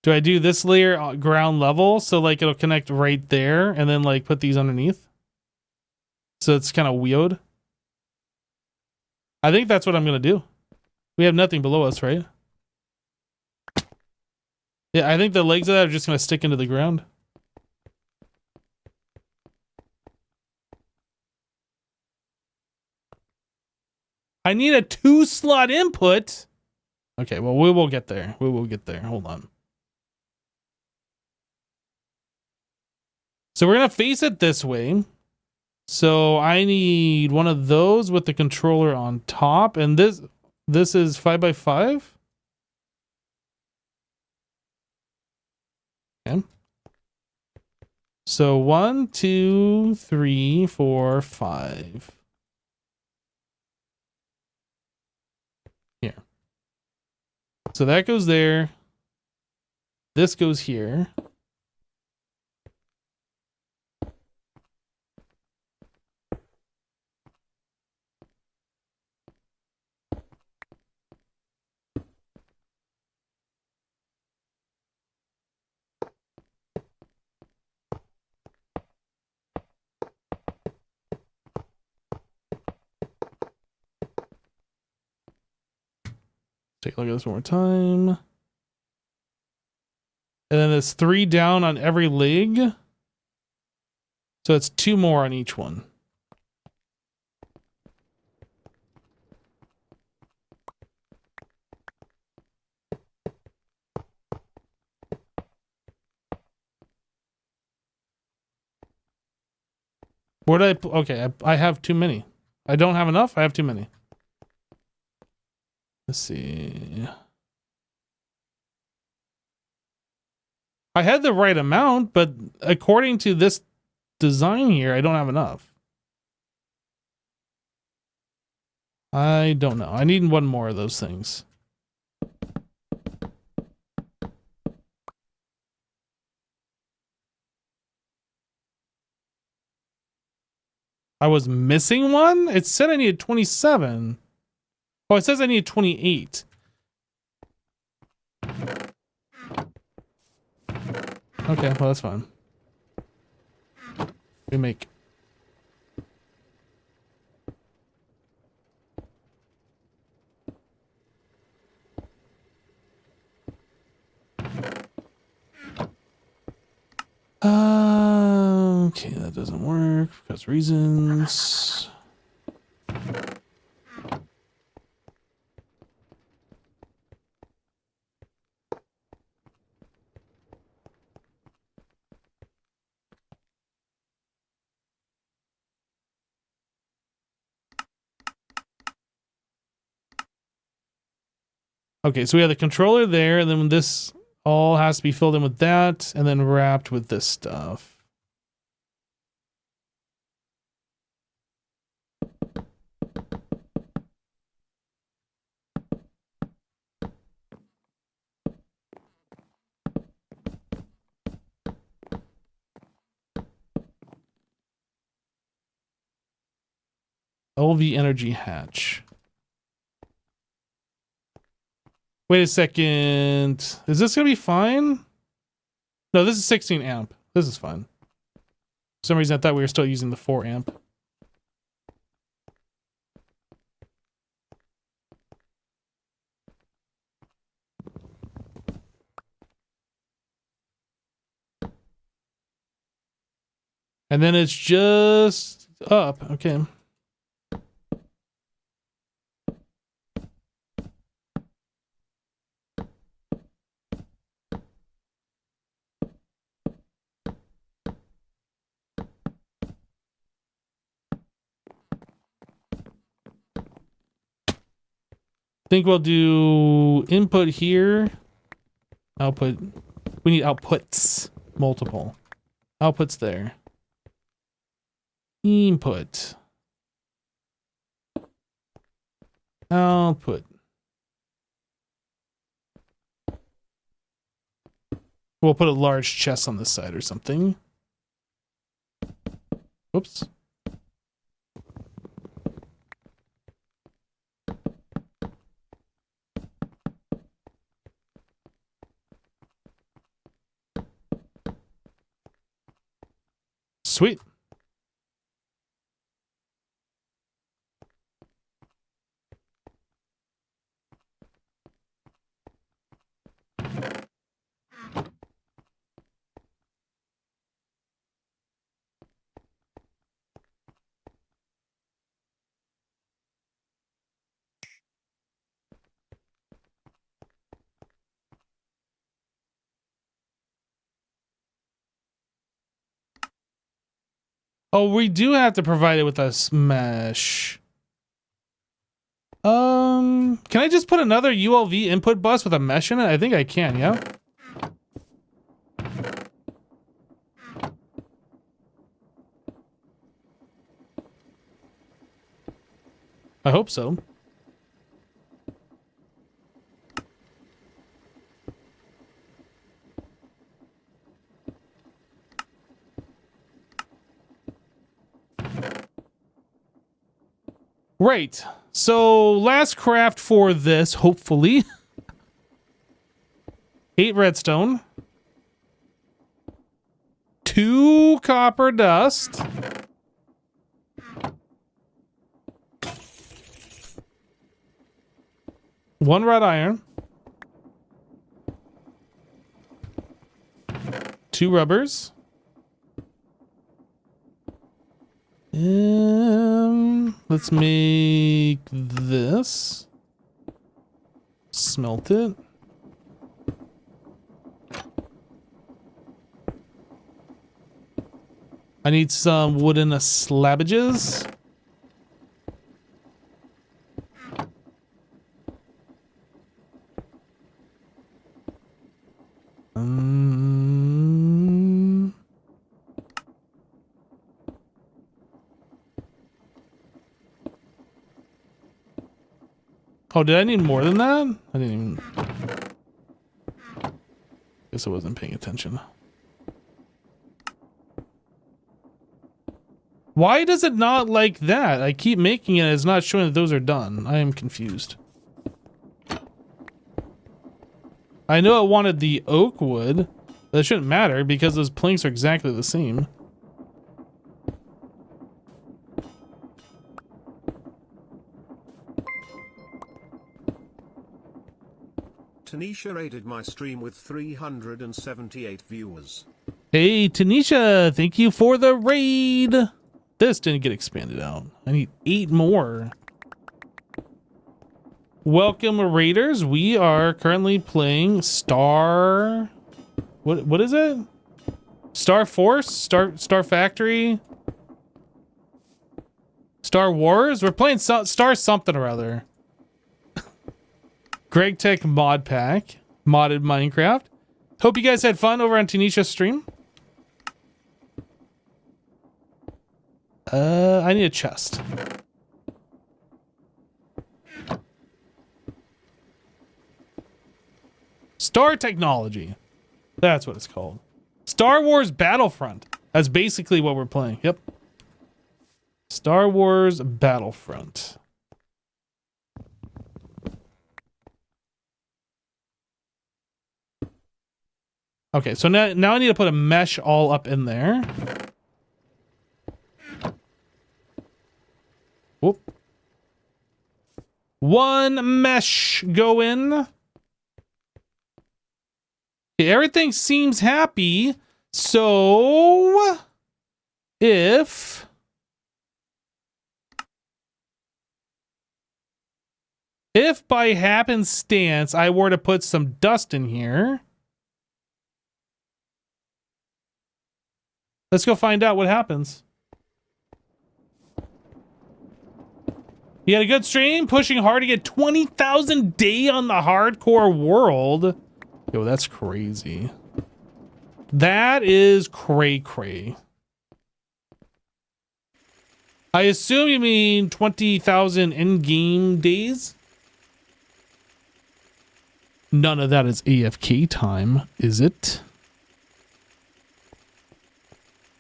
Do I do this layer ground level so like it'll connect right there and then like put these underneath? So it's kind of weird. I think that's what I'm going to do. We have nothing below us, right? Yeah, I think the legs of that are just going to stick into the ground. I need a 2-slot input. Okay, well, we will get there. We will get there. Hold on. So we're going to face it this way. So I need one of those with the controller on top. And this is 5x5. Okay. So 1, 2, 3, 4, 5. Here. So that goes there. This goes here. Take a look at this one more time. And then there's 3 down on every leg. So it's 2 more on each one. Where did okay, I have too many. I don't have enough. I have too many. Let's see. I had the right amount, but according to this design here, I don't have enough. I don't know. I need one more of those things. I was missing one? It said I needed 27. Oh, it says I need 28. Okay, well, that's fine. We make. Okay, that doesn't work because reasons. Okay, so we have the controller there, and then this all has to be filled in with that, and then wrapped with this stuff. LV energy hatch. Wait a second. Is this gonna be fine? No, this is 16 amp. This is fine. For some reason I thought we were still using the 4 amp. And then it's just up. Okay. Think we'll do input here. Output. We need outputs. Multiple. Outputs there. Input. Output. We'll put a large chest on this side or something. Whoops. Sweet. Oh, we do have to provide it with a mesh. Can I just put another ULV input bus with a mesh in it? I think I can, yeah? I hope so. Right. So last craft for this, hopefully. 8 redstone. 2 copper dust. One wrought iron. 2 rubbers. Let's make this. Smelt it. I need some wooden slabbages. Oh, did I need more than that? I didn't even... Guess I wasn't paying attention. Why does it not like that? I keep making it, it's not showing that those are done. I am confused. I know it wanted the oak wood. That shouldn't matter because those planks are exactly the same. Tanisha rated my stream with 378 viewers. Hey, Tanisha, thank you for the raid. This didn't get expanded out. I need 8 more. Welcome, raiders. We are currently playing Star... What is it? Star Force? Star Factory? Star Wars? We're playing Star something or other. Greg Tech mod pack. Modded Minecraft. Hope you guys had fun over on Tanisha's stream. I need a chest. Star Technology. That's what it's called. Star Wars Battlefront. That's basically what we're playing. Yep. Star Wars Battlefront. Okay, so now I need to put a mesh all up in there. Whoop. One mesh go in. Okay, everything seems happy. So if by happenstance I were to put some dust in here, let's go find out what happens. You had a good stream, pushing hard to get 20,000 day on the hardcore world. Yo, that's crazy. That is cray-cray. I assume you mean 20,000 in-game days? None of that is AFK time, is it?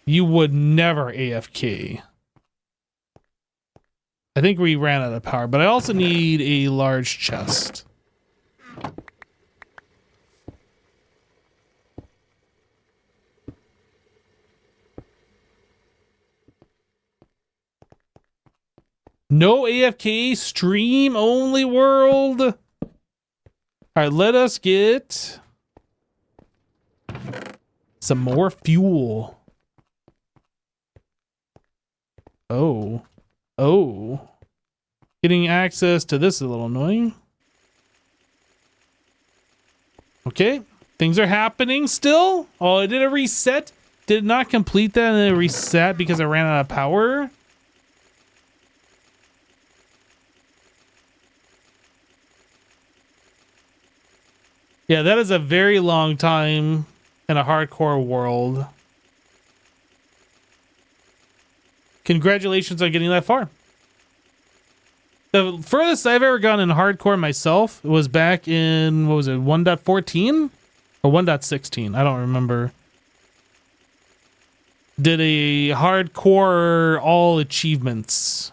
You would never AFK. I think we ran out of power, but I also need a large chest. No AFK, stream only world. All right, let us get some more fuel. Oh. Getting access to this is a little annoying. Okay, things are happening still. Oh, I did a reset. Did not complete that and then it reset because I ran out of power. Yeah, that is a very long time in a hardcore world. Congratulations on getting that far. The furthest I've ever gone in hardcore myself was back in, what was it, 1.14 or 1.16? I don't remember. Did a hardcore all achievements.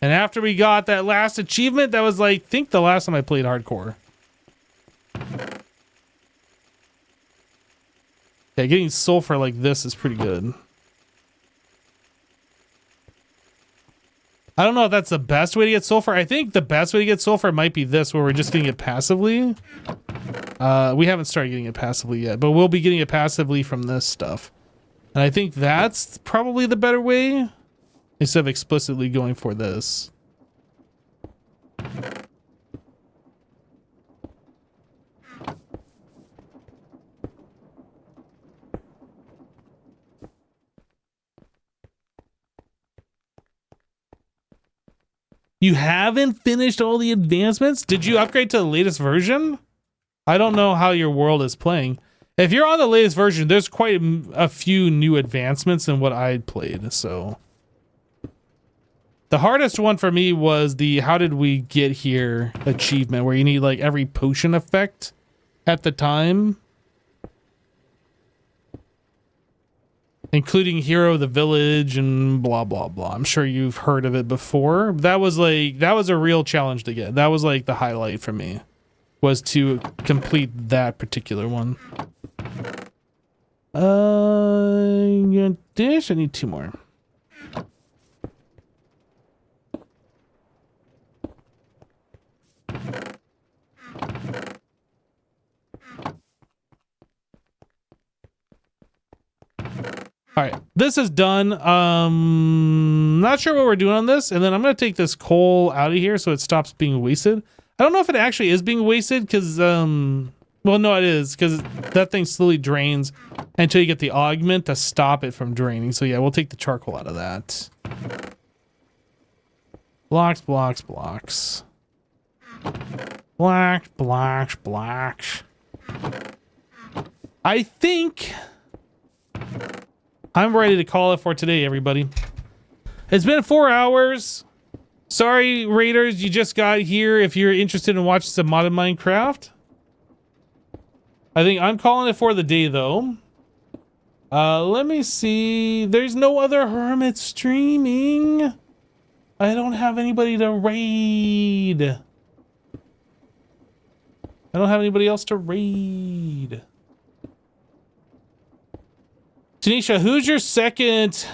And after we got that last achievement, that was like, I think the last time I played hardcore. Yeah, getting sulfur like this is pretty good. I don't know if that's the best way to get sulfur. I think the best way to get sulfur might be this, where we're just getting it passively. We haven't started getting it passively yet, but we'll be getting it passively from this stuff. And I think that's probably the better way, instead of explicitly going for this. You haven't finished all the advancements? Did you upgrade to the latest version? I don't know how your world is playing. If you're on the latest version, there's quite a few new advancements than what I played, so. The hardest one for me was the how did we get here achievement, where you need like every potion effect at the time. Including Hero of the Village and blah, blah, blah. I'm sure you've heard of it before. That was a real challenge to get. That was like the highlight for me, was to complete that particular one. Dish, I need 2 more. All right, this is done. Not sure what we're doing on this, and then I'm gonna take this coal out of here so it stops being wasted. I don't know if it actually is being wasted because, well, no, it is, because that thing slowly drains until you get the augment to stop it from draining. So yeah, we'll take the charcoal out of that. Blocks, blocks, blocks. Blocks, blocks, blocks. I think I'm ready to call it for today, everybody. It's been 4 hours. Sorry, Raiders, you just got here. If you're interested in watching some modded Minecraft, I think I'm calling it for the day, though. Let me see. There's no other hermit streaming. I don't have anybody to raid. I don't have anybody else to raid. Tanisha, who's your second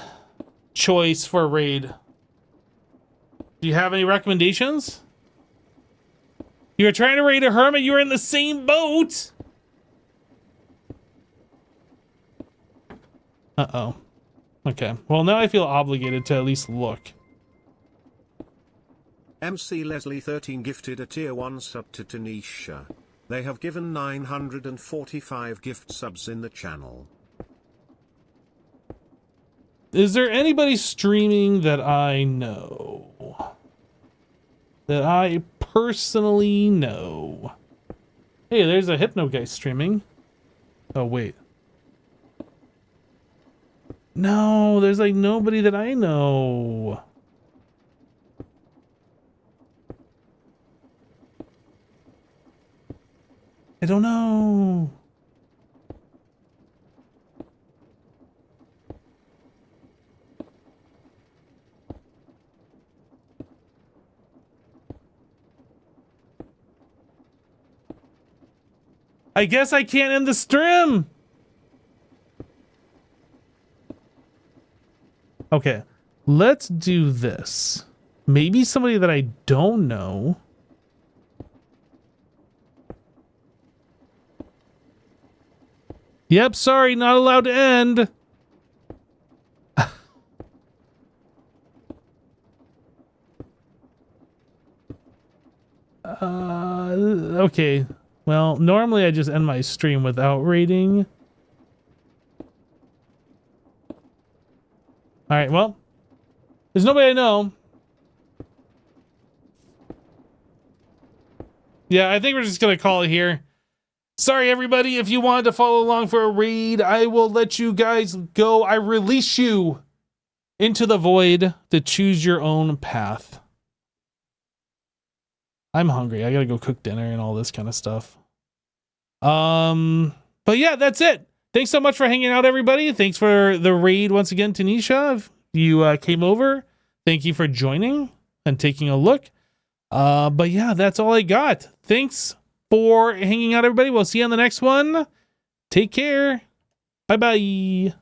choice for a raid? Do you have any recommendations? You were trying to raid a hermit, you were in the same boat. Uh-oh. Okay. Well, now I feel obligated to at least look. MC Leslie 13 gifted a tier 1 sub to Tanisha. They have given 945 gift subs in the channel. Is there anybody streaming that I know? That I personally know? Hey, there's a Hypno guy streaming. Oh, wait. No, there's like nobody that I know. I don't know. I guess I can't end the stream. Okay, let's do this. Maybe somebody that I don't know. Yep, sorry, not allowed to end. Okay. Well, normally I just end my stream without rating. Alright, well. There's nobody I know. Yeah, I think we're just gonna call it here. Sorry, everybody. If you wanted to follow along for a raid, I will let you guys go. I release you into the void to choose your own path. I'm hungry. I gotta go cook dinner and all this kind of stuff. But yeah, that's it. Thanks so much for hanging out, everybody. Thanks for the raid once again, Tanisha. If you came over, thank you for joining and taking a look. But yeah, that's all I got. Thanks for hanging out, everybody. We'll see you on the next one. Take care. Bye-bye.